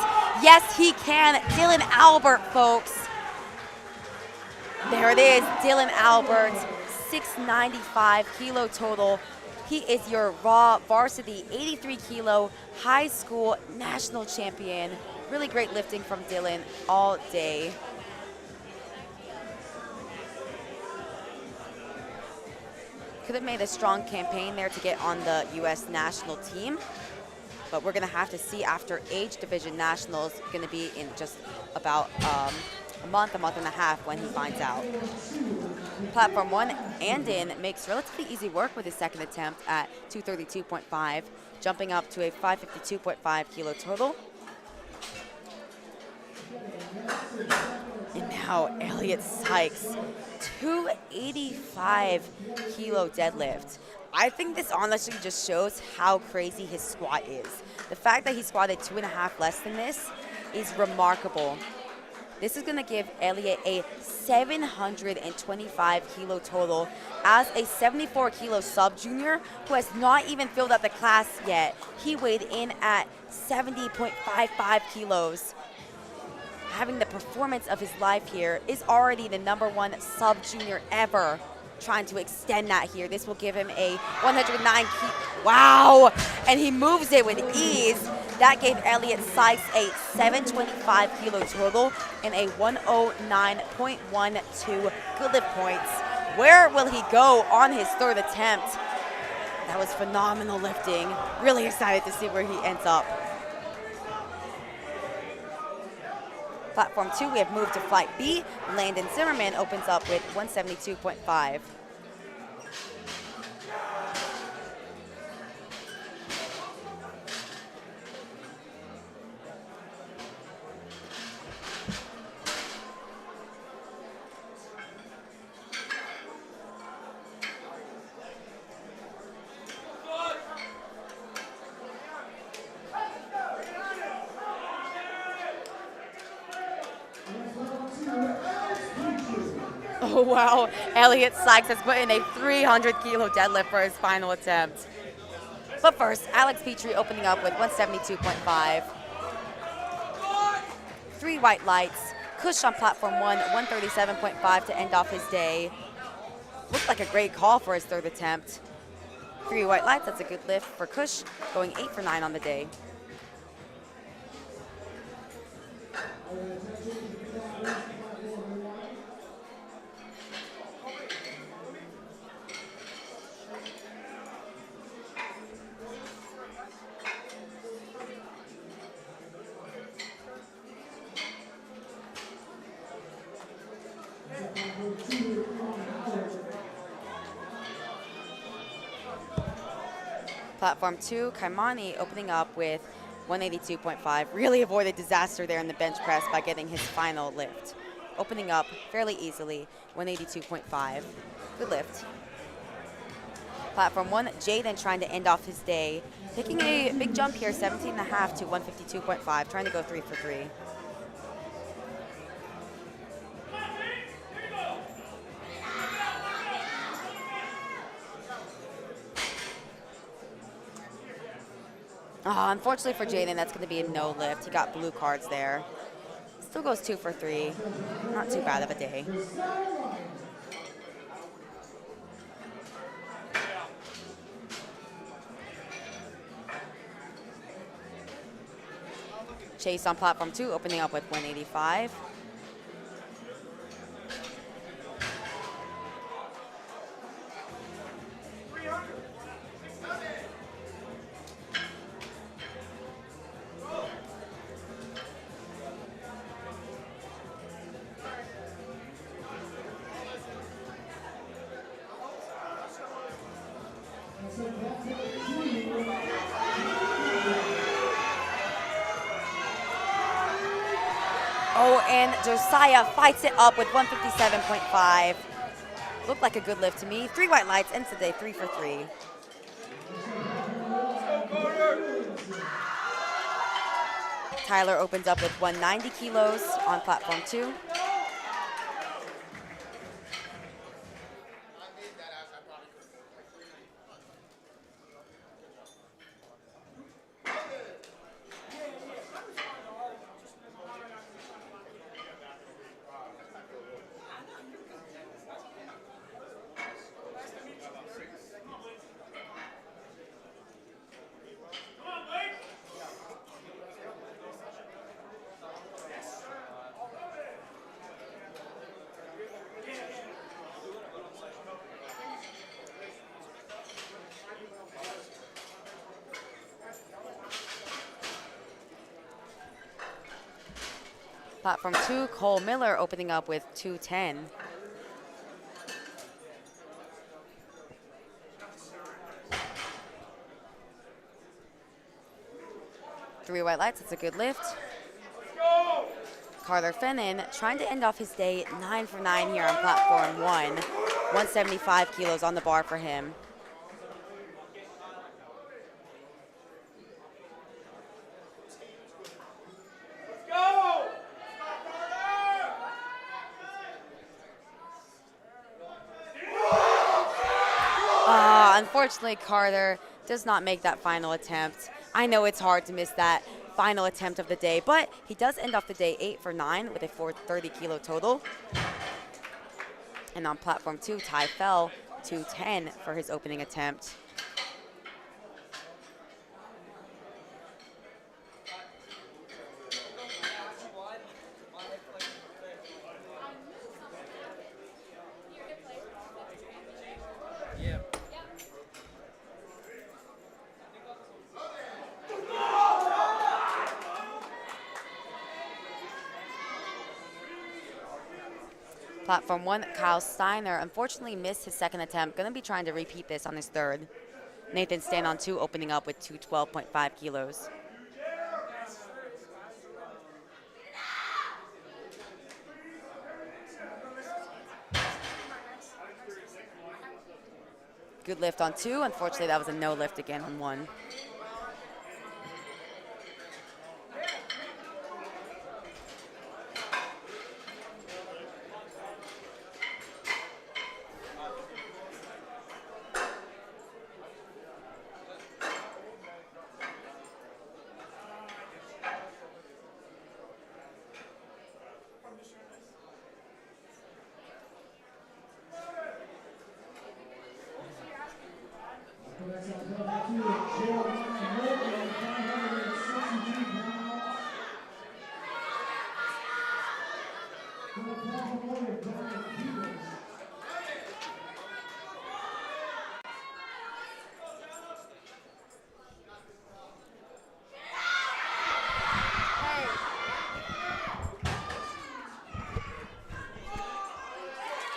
Yes, he can. Dylan Albert, folks. There it is, Dylan Albert, 695 kilo total. He is your raw varsity 83 kilo high school national champion. Really great lifting from Dylan all day. Could have made a strong campaign there to get on the U.S. national team, but we're going to have to see after age division nationals, going to be in just about a month and a half when he finds out. Platform 1, Andon makes relatively easy work with his second attempt at 232.5, jumping up to a 552.5 kilo total. And now Elliot Sykes, 285 kilo deadlift. I think this honestly just shows how crazy his squat is. The fact that he squatted 2.5 less than this is remarkable. This is going to give Elliot a 725 kilo total as a 74 kilo sub-junior who has not even filled out the class yet. He weighed in at 70.55 kilos. Having the performance of his life here, is already the #1 sub-junior ever. Trying to extend that here. This will give him a 109 wow! And he moves it with ease. That gave Elliot Sykes a 725 kilo total and a 109.12 good lift points. Where will he go on his third attempt? That was phenomenal lifting. Really excited to see where he ends up. Platform 2, we have moved to Flight B. Landon Zimmerman opens up with 172.5. Oh, wow. Elliot Sykes has put in a 300 kilo deadlift for his final attempt. But first, Alex Petrie opening up with 172.5. 3 white lights. Kush on platform 1, 137.5 to end off his day. Looked like a great call for his third attempt. 3 white lights, that's a good lift for Kush, going 8 for 9 on the day. Platform 2, Kaimani opening up with 182.5. Really avoided disaster there in the bench press by getting his final lift. Opening up fairly easily, 182.5. Good lift. Platform 1, Jaden trying to end off his day. Taking a big jump here, 17.5 to 152.5, trying to go 3 for 3. Unfortunately for Jaden, that's going to be a no lift. He got blue cards there. Still goes 2 for 3. Not too bad of a day. Chase on platform 2, opening up with 185. Oh, and Josiah fights it up with 157.5. Looked like a good lift to me. 3 white lights, ends the day 3 for 3. Tyler opens up with 190 kilos on platform 2. Platform 2, Cole Miller opening up with 210. Three white lights, it's a good lift. Carter Fennon trying to end off his day 9 for 9 here on platform 1. 175 kilos on the bar for him. Unfortunately, Carter does not make that final attempt. I know it's hard to miss that final attempt of the day, but he does end off the day 8 for 9 with a 430 kilo total. And on platform 2, Ty fell 210 for his opening attempt. Platform 1, Kyle Steiner unfortunately missed his second attempt. Going to be trying to repeat this on his third. Nathan Stan on 2, opening up with 212.5 kilos. Good lift on 2. Unfortunately, that was a no lift again on 1.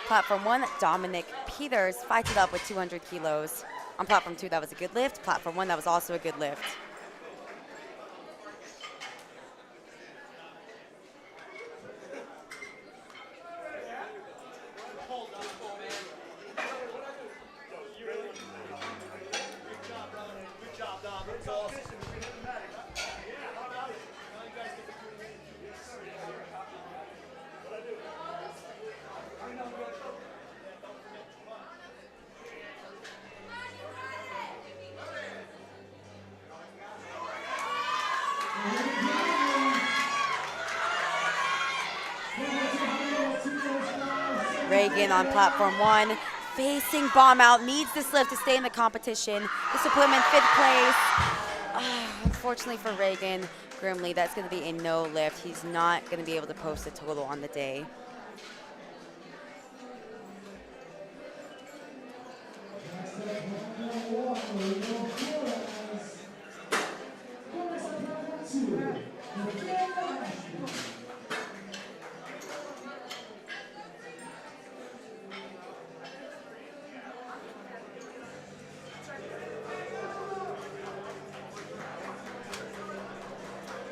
Platform 1, Dominic Peters fights it up with 200 kilos. On platform 2, that was a good lift. Platform 1, that was also a good lift. Reagan on platform 1, facing bomb out, needs this lift to stay in the competition. This will put him in 5th place. Unfortunately for Reagan, grimly, that's going to be a no lift. He's not going to be able to post a total on the day.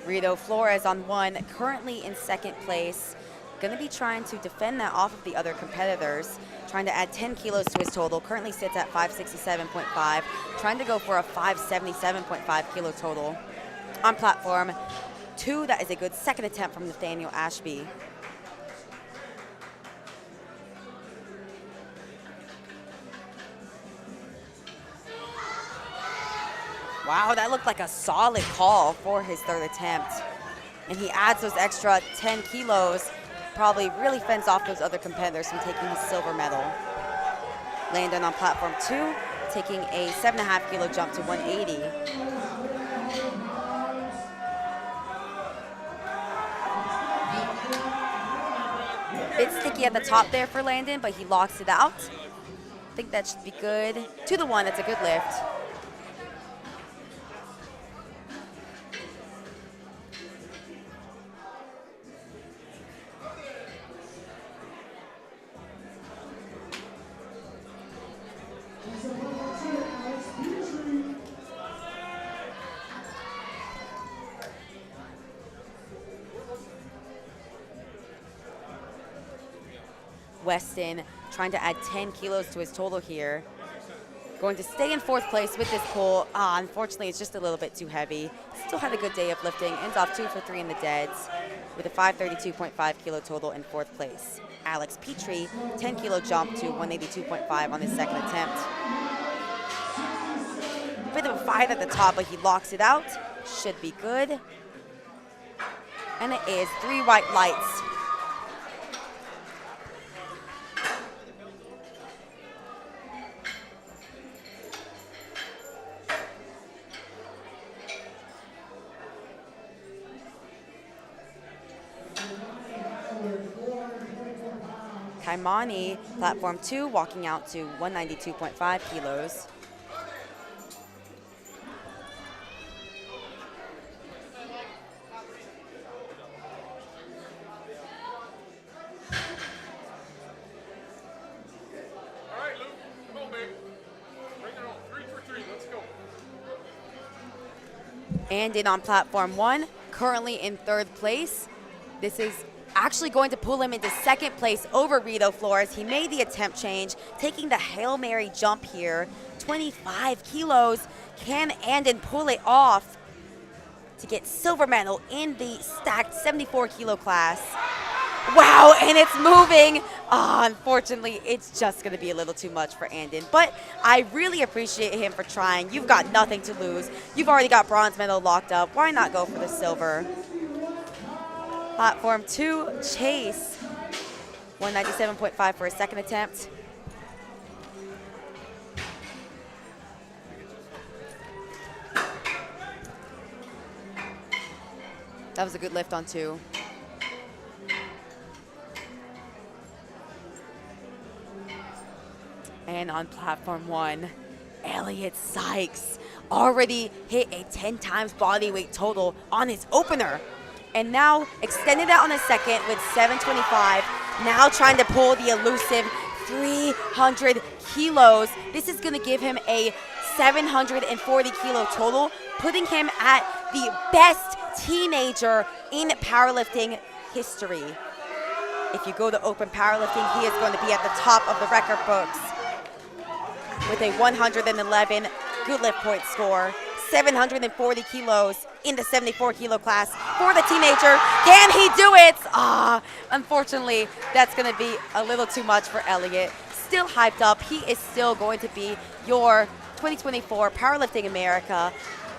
Rito Flores on 1, currently in 2nd place. Going to be trying to defend that off of the other competitors, trying to add 10 kilos to his total. Currently sits at 567.5, trying to go for a 577.5 kilo total. On platform 2, that is a good 2nd attempt from Nathaniel Ashby. Wow, that looked like a solid call for his 3rd attempt. And he adds those extra 10 kilos, probably really fends off those other competitors from taking his silver medal. Landon on platform 2, taking a 7.5 kilo jump to 180. Bit sticky at the top there for Landon, but he locks it out. I think that should be good. 2 to 1, that's a good lift. Weston trying to add 10 kilos to his total here. Going to stay in 4th place with this pull. Unfortunately, it's just a little bit too heavy. Still had a good day of lifting. Ends off 2 for 3 in the deads with a 532.5 kilo total in 4th place. Alex Petrie, 10 kilo jump to 182.5 on his 2nd attempt. Bit of a fight at the top, but he locks it out. Should be good. And it is 3 white lights. Kaimani, platform 2, walking out to 192.5 kilos. All right, Luke, come on, baby. Bring it on. 3 for 3. Let's go. And in on platform 1, currently in 3rd place. This is actually going to pull him into 2nd place over Rito Flores. He made the attempt change, taking the Hail Mary jump here. 25 kilos. Can Andon pull it off to get silver medal in the stacked 74 kilo class? Wow, and it's moving. Unfortunately, it's just going to be a little too much for Andon. But I really appreciate him for trying. You've got nothing to lose. You've already got bronze medal locked up. Why not go for the silver? Platform 2, Chase, 197.5 for his 2nd attempt. That was a good lift on 2. And on platform 1, Elliot Sykes already hit a 10 times body weight total on his opener. And now extended that on the 2nd with 725. Now trying to pull the elusive 300 kilos. This is going to give him a 740 kilo total, putting him at the best teenager in powerlifting history. If you go to open powerlifting, he is going to be at the top of the record books with a 111 good lift point score. 740 kilos in the 74 kilo class for the teenager. Can he do it? Unfortunately, that's going to be a little too much for Elliot. Still hyped up. He is still going to be your 2024 Powerlifting America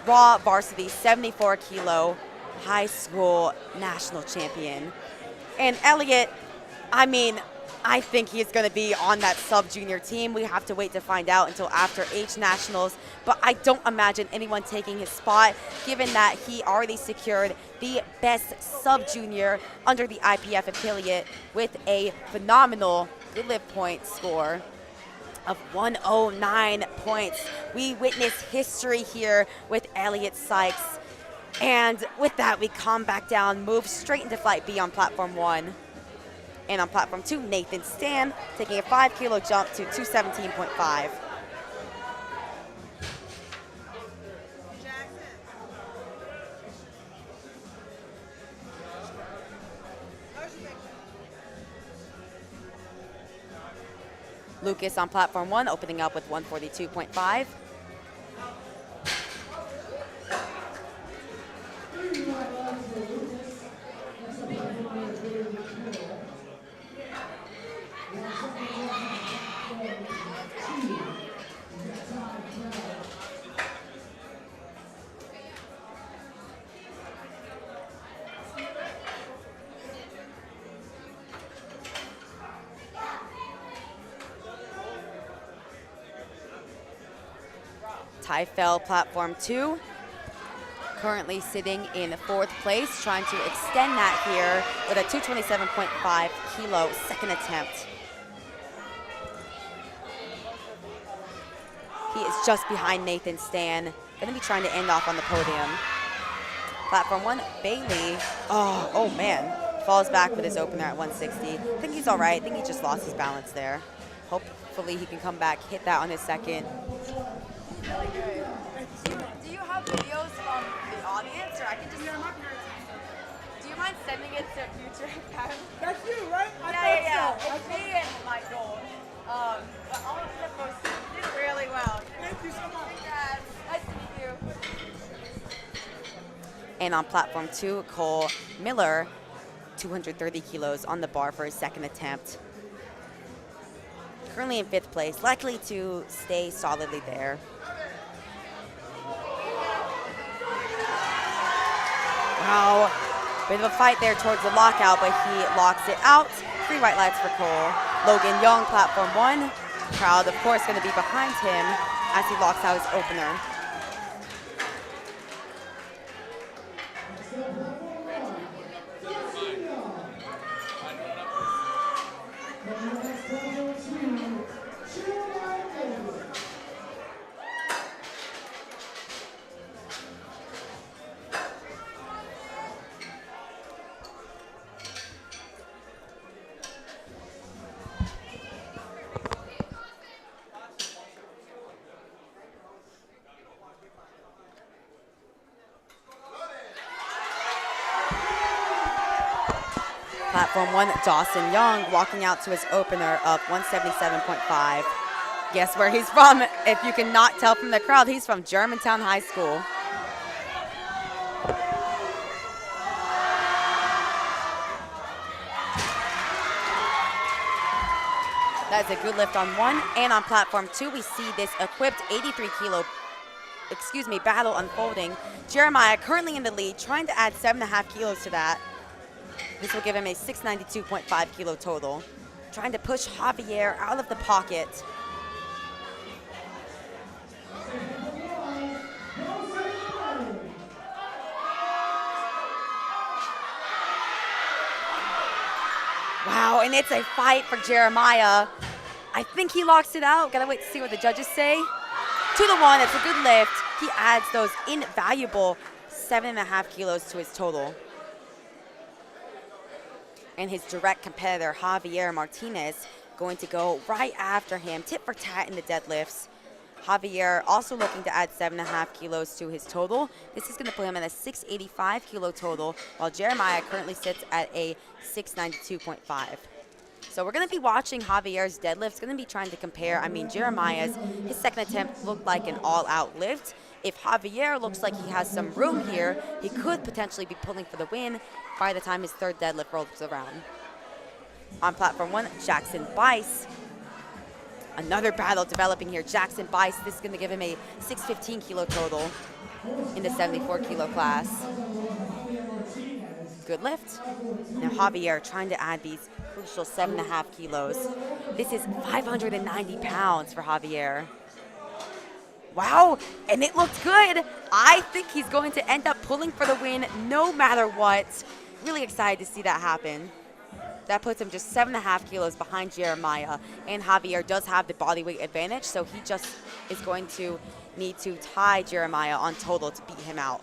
Raw Varsity 74 kilo high school national champion. And Elliot, I mean, I think he's going to be on that sub-junior team. We have to wait to find out until after H Nationals, but I don't imagine anyone taking his spot, given that he already secured the best sub-junior under the IPF affiliate with a phenomenal Deadlift point score of 109 points. We witness history here with Elliot Sykes. And with that, we calm back down, move straight into Flight B on Platform 1. And on Platform 2, Nathan Stan taking a 5 kilo jump to 217.5. Lucas on Platform 1 opening up with 142.5. Tyfel Platform 2, currently sitting in 4th place, trying to extend that here with a 227.5 kilo second attempt. He is just behind Nathan Stan, going to be trying to end off on the podium. Platform 1, Bailey, oh man, falls back with his opener at 160. I think he's all right. I think he just lost his balance there. Hopefully he can come back, hit that on his second. Really good. Do you have videos from the audience, or I can just? Do you mind sending it to future parents? That's you, right? Yeah. It's me and Michael. But all of the posts did really well. Thank you so much. Congrats. Nice to meet you. And on Platform 2, Cole Miller, 230 kilos on the bar for his second attempt. Currently in 5th place, likely to stay solidly there. Wow, bit of a fight there towards the lockout, but he locks it out. 3 white lights for Cole. Logan Young, Platform 1. Crowd, of course, going to be behind him as he locks out his opener. Platform 1, Dawson Young walking out to his opener of 177.5. Guess where he's from? If you cannot tell from the crowd, he's from Germantown High School. That's a good lift on 1. And on Platform 2, we see this equipped 83 kilo battle unfolding. Jeremiah currently in the lead, trying to add 7.5 kilos to that. This will give him a 692.5 kilo total. Trying to push Javier out of the pocket. Wow, and it's a fight for Jeremiah. I think he locks it out. Gotta wait to see what the judges say. 2-1, it's a good lift. He adds those invaluable 7.5 kilos to his total. And his direct competitor, Javier Martinez, going to go right after him, tit for tat in the deadlifts. Javier also looking to add 7.5 kilos to his total. This is going to put him at a 685 kilo total, while Jeremiah currently sits at a 692.5. So we're going to be watching Javier's deadlifts, going to be trying to compare. I mean, Jeremiah's, his second attempt looked like an all-out lift. If Javier looks like he has some room here, he could potentially be pulling for the win by the time his third deadlift rolls around. On Platform 1, Jackson Bice. Another battle developing here. Jackson Bice, this is going to give him a 615 kilo total in the 74 kilo class. Good lift. Now Javier trying to add these crucial 7.5 kilos. This is 590 pounds for Javier. Wow, and it looked good. I think he's going to end up pulling for the win no matter what. Really excited to see that happen. That puts him just 7.5 kilos behind Jeremiah, and Javier does have the body weight advantage, so he just is going to need to tie Jeremiah on total to beat him out.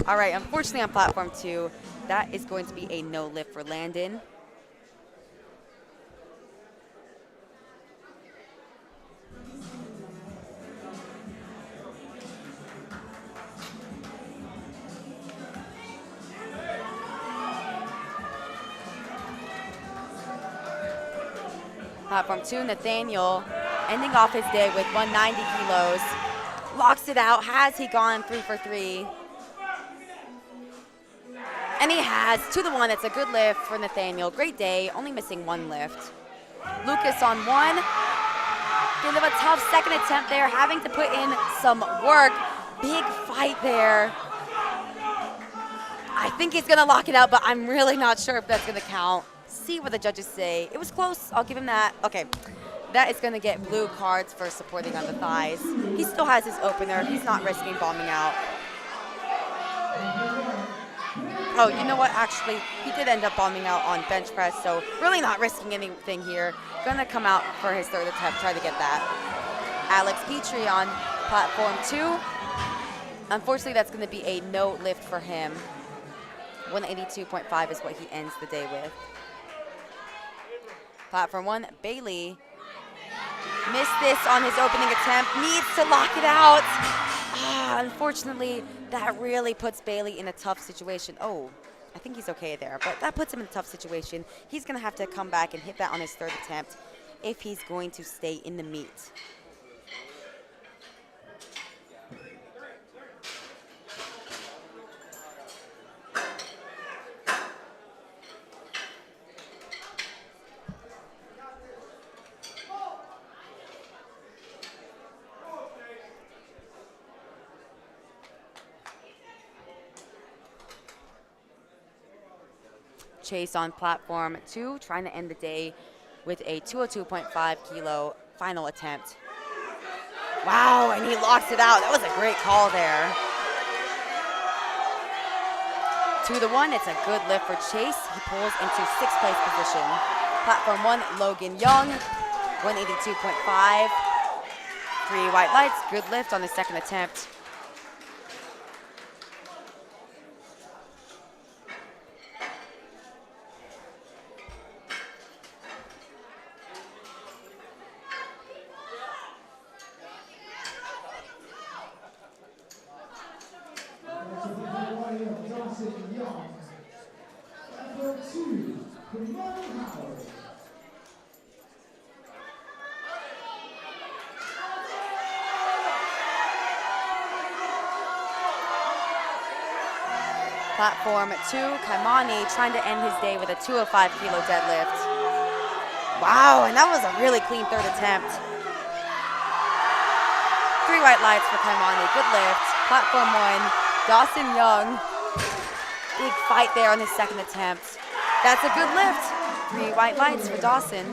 All right, unfortunately on platform 2, that is going to be a no lift for Landon. Platform 2, Nathaniel ending off his day with 190 kilos. Locks it out. Has he gone 3 for 3? And he has, 2-1. It's a good lift for Nathaniel. Great day, only missing 1 lift. Lucas on 1. Kind of a tough second attempt there, having to put in some work. Big fight there. I think he's gonna lock it out, but I'm really not sure if that's gonna count. See what the judges say. It was close, I'll give him that. Okay, that is gonna get blue cards for supporting on the thighs. He still has his opener. He's not risking bombing out. Oh, you know what? Actually, he did end up bombing out on bench press, so really not risking anything here. Gonna come out for his 3rd attempt, try to get that. Alex Petrie on platform 2. Unfortunately, that's gonna be a no lift for him. 182.5 is what he ends the day with. Platform 1, Bailey missed this on his opening attempt, needs to lock it out. Unfortunately, that really puts Bailey in a tough situation. Oh, I think he's okay there, but that puts him in a tough situation. He's gonna have to come back and hit that on his 3rd attempt if he's going to stay in the meet. Chase on platform 2, trying to end the day with a 202.5 kilo final attempt. Wow, and he locks it out. That was a great call there. 2-1, it's a good lift for Chase. He pulls into 6th place position. Platform 1, Logan Young, 182.5. 3 white lights, good lift on the 2nd attempt. Platform 2, Kaimani trying to end his day with a 205 kilo deadlift. Wow, and that was a really clean 3rd attempt. 3 white lights for Kaimani, good lift. Platform 1, Dawson Young. Big fight there on his 2nd attempt. That's a good lift. 3 white lights for Dawson.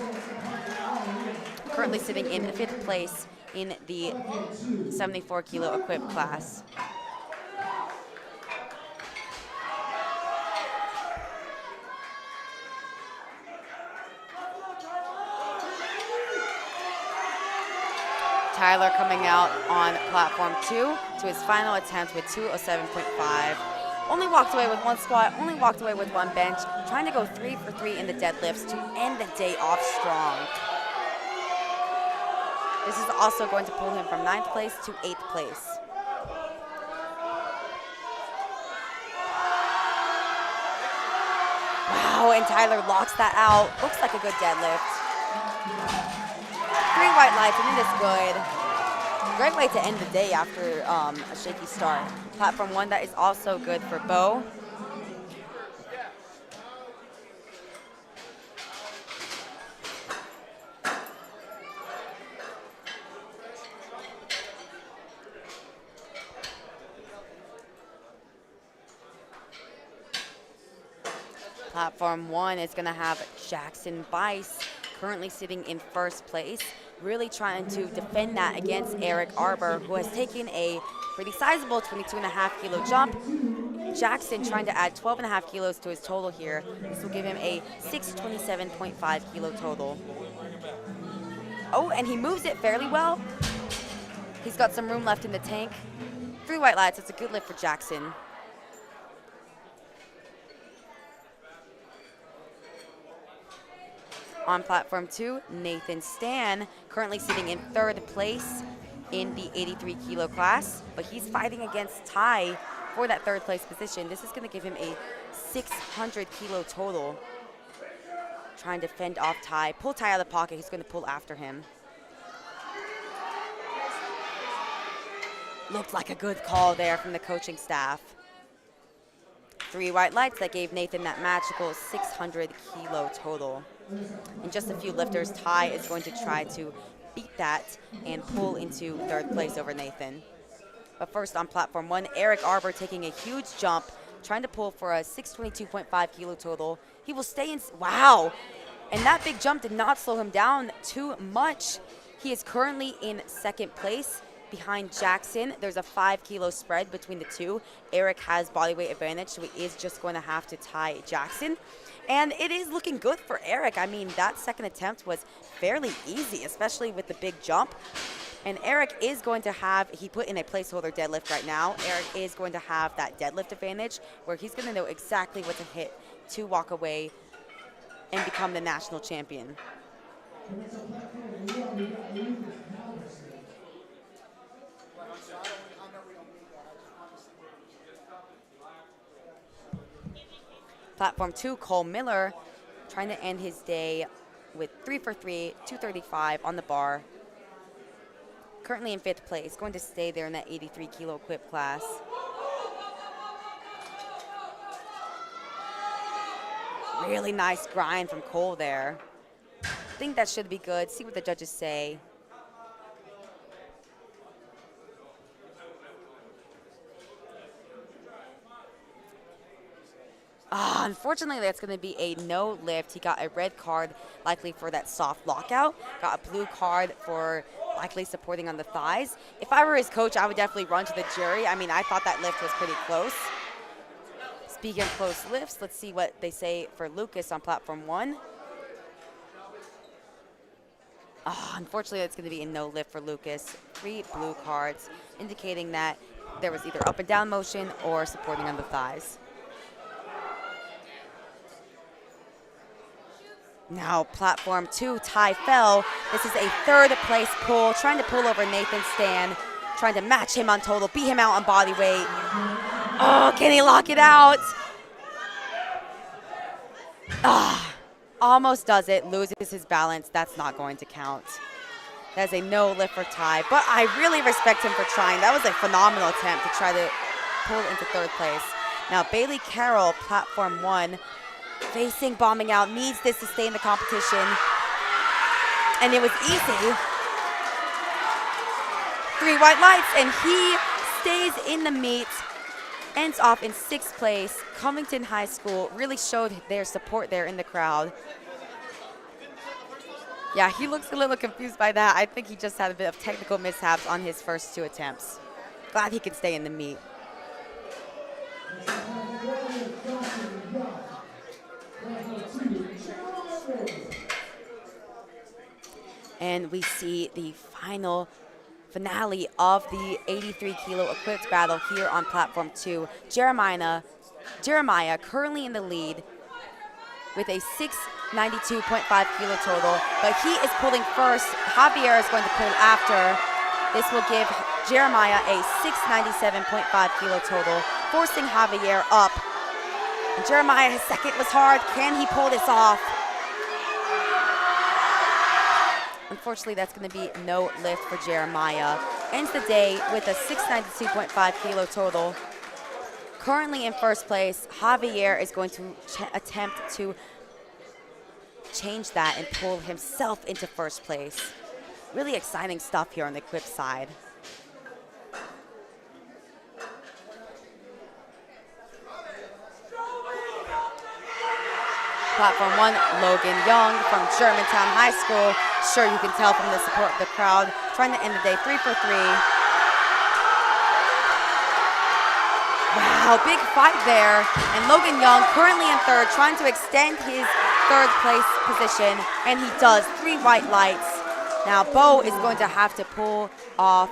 Currently sitting in 5th place in the 74 kilo equipped class. Tyler coming out on platform 2 to his final attempt with 207.5. Only walked away with 1 squat, only walked away with 1 bench, trying to go 3 for 3 in the deadlifts to end the day off strong. This is also going to pull him from 9th place to 8th place. Wow, and Tyler locks that out. Looks like a good deadlift. 3 white lights, and it is good. Great way to end the day after a shaky start. Platform 1, that is also good for Bo. Platform 1 is going to have Jackson Bice, currently sitting in 1st place, really trying to defend that against Eric Arbor, who has taken a pretty sizable 22.5 kilo jump. Jackson trying to add 12.5 kilos to his total here. This will give him a 627.5 kilo total. Oh, and he moves it fairly well. He's got some room left in the tank. 3 white lights, it's a good lift for Jackson. On platform 2, Nathan Stan, currently sitting in 3rd place in the 83 kilo class, but he's fighting against Ty for that 3rd place position. This is going to give him a 600 kilo total. Trying to fend off Ty, pull Ty out of the pocket, he's going to pull after him. Looked like a good call there from the coaching staff. 3 white lights that gave Nathan that magical 600 kilo total. In just a few lifters, Ty is going to try to beat that and pull into 3rd place over Nathan. But first on platform 1, Eric Arbor taking a huge jump, trying to pull for a 622.5 kilo total. He will stay in, wow. And that big jump did not slow him down too much. He is currently in 2nd place behind Jackson. There's a 5 kilo spread between the two. Eric has bodyweight advantage, so he is just going to have to tie Jackson. And it is looking good for Eric. I mean, that 2nd attempt was fairly easy, especially with the big jump. And Eric is going to have, he put in a placeholder deadlift right now. Eric is going to have that deadlift advantage where he's going to know exactly what to hit to walk away and become the national champion. Platform 2, Cole Miller, trying to end his day with 3 for 3, 235 on the bar. Currently in 5th place, going to stay there in that 83 kilo equip class. Really nice grind from Cole there. I think that should be good. See what the judges say. Unfortunately, that's going to be a no lift. He got a red card, likely for that soft lockout. Got a blue card for likely supporting on the thighs. If I were his coach, I would definitely run to the jury. I mean, I thought that lift was pretty close. Speaking of close lifts, let's see what they say for Lucas on platform 1. Unfortunately, that's going to be a no lift for Lucas. 3 blue cards, indicating that there was either up and down motion or supporting on the thighs. Now, platform 2, Ty fell. This is a 3rd place pull, trying to pull over Nathan Stan, trying to match him on total, beat him out on body weight. Oh, can he lock it out? Almost does it, loses his balance. That's not going to count. That is a no lift for Ty, but I really respect him for trying. That was a phenomenal attempt to try to pull into 3rd place. Now, Bailey Carroll, platform 1, facing bombing out, needs this to stay in the competition. And it was easy. 3 white lights, and he stays in the meet, ends off in 6th place. Covington High School really showed their support there in the crowd. Yeah, he looks a little confused by that. I think he just had a bit of technical mishaps on his first 2 attempts. Glad he could stay in the meet. And we see the final finale of the 83 kilo equipped battle here on platform 2. Jeremiah currently in the lead with a 692.5 kilo total, but he is pulling first. Javier is going to pull after. This will give Jeremiah a 697.5 kilo total, forcing Javier up. And Jeremiah, his second was hard. Can he pull this off? Unfortunately, that's going to be no lift for Jeremiah. Ends the day with a 692.5 kilo total. Currently in first place, Javier is going to attempt to change that and pull himself into first place. Really exciting stuff here on the equipped side. Platform 1, Logan Young from Germantown High School. Sure, you can tell from the support of the crowd. Trying to end the day 3 for 3. Wow, big fight there. And Logan Young currently in third, trying to extend his third place position. And he does, 3 white lights. Now, Bo is going to have to pull off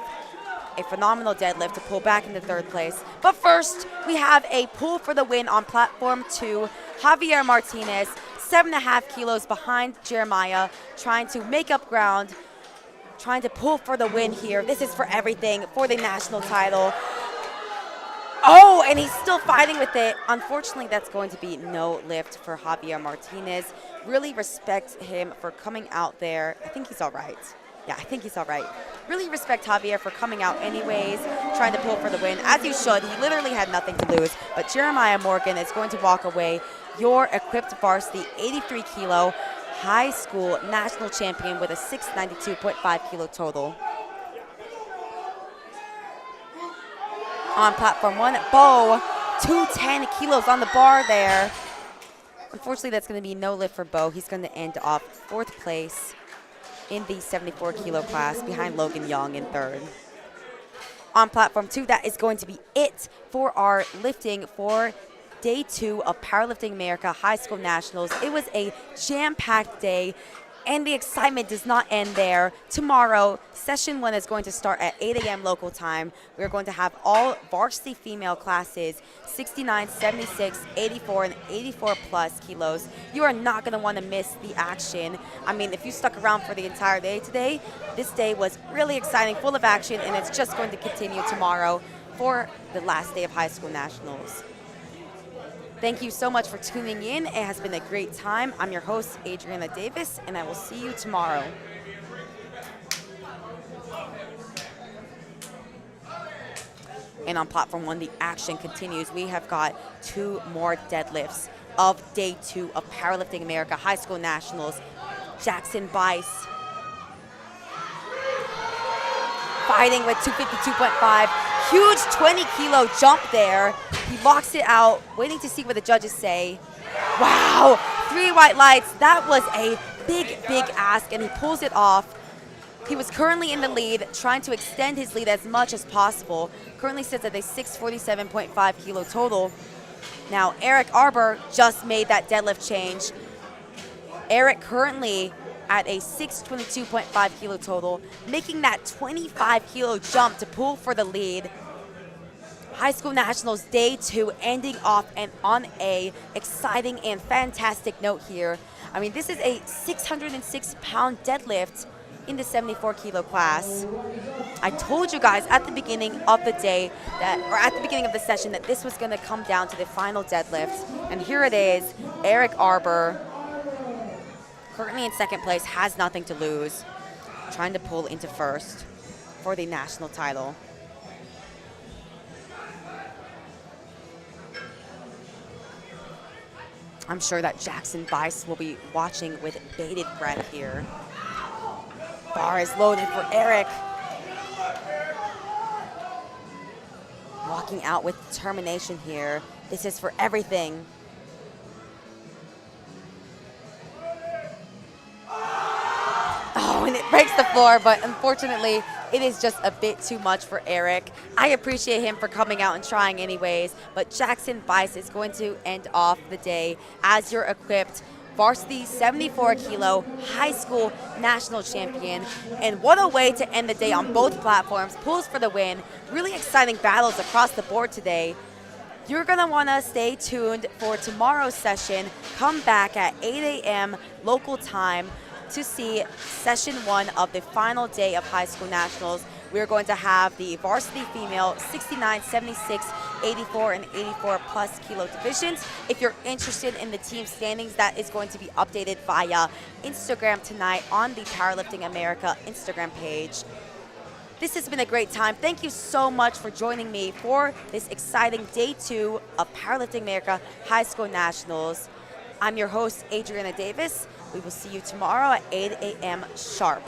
a phenomenal deadlift to pull back into third place. But first, we have a pull for the win on platform 2. Javier Martinez, 7.5 kilos behind Jeremiah, trying to make up ground, trying to pull for the win here. This is for everything, for the national title. Oh, and he's still fighting with it. Unfortunately, that's going to be no lift for Javier Martinez. Really respect him for coming out there. I think he's all right. Yeah, I think he's all right. Really respect Javier for coming out anyways, trying to pull for the win, as you should. He literally had nothing to lose. But Jeremiah Morgan is going to walk away your equipped varsity 83 kilo high school national champion with a 692.5 kilo total. On platform 1, Bo, 210 kilos on the bar there. Unfortunately, that's going to be no lift for Bo. He's going to end off fourth place in the 74 kilo class behind Logan Young in third. On platform 2, that is going to be it for our lifting for day 2 of Powerlifting America High School Nationals. It was a jam-packed day, and the excitement does not end there. Tomorrow, session 1 is going to start at 8 a.m. local time. We're going to have all varsity female classes, 69, 76, 84, and 84 plus kilos. You are not going to want to miss the action. I mean, if you stuck around for the entire day today, this day was really exciting, full of action, and it's just going to continue tomorrow for the last day of high school nationals. Thank you so much for tuning in. It has been a great time. I'm your host, Adriana Davis, and I will see you tomorrow. And on platform 1, the action continues. We have got 2 more deadlifts of day 2 of Powerlifting America High School Nationals. Jackson Bice fighting with 252.5. Huge 20 kilo jump there. He locks it out, waiting to see what the judges say. Wow, 3 white lights. That was a big, big ask, and he pulls it off. He was currently in the lead, trying to extend his lead as much as possible. Currently sits at a 647.5 kilo total. Now, Eric Arbor just made that deadlift change. Eric currently at a 622.5 kilo total, making that 25 kilo jump to pull for the lead. High School Nationals Day 2 ending off and on a exciting and fantastic note here. I mean, this is a 606-pound deadlift in the 74 kilo class. I told you guys at the beginning of the day or at the beginning of the session that this was going to come down to the final deadlift. And here it is. Eric Arbor, currently in second place, has nothing to lose, trying to pull into first for the national title. I'm sure that Jackson Bice will be watching with bated breath here. Bar is loaded for Eric. Walking out with determination here. This is for everything. Oh, and it breaks the floor, but unfortunately, it is just a bit too much for Eric. I appreciate him for coming out and trying anyways, but Jackson Bice is going to end off the day as your equipped varsity 74 kilo high school national champion. And what a way to end the day on both platforms. Pools for the win. Really exciting battles across the board today. You're going to want to stay tuned for tomorrow's session. Come back at 8 a.m. local time to see session 1 of the final day of high school nationals. We're going to have the varsity female 69, 76, 84, and 84 plus kilo divisions. If you're interested in the team standings, that is going to be updated via Instagram tonight on the Powerlifting America Instagram page. This has been a great time. Thank you so much for joining me for this exciting day 2 of Powerlifting America High School Nationals. I'm your host, Adriana Davis. We will see you tomorrow at 8 a.m. sharp.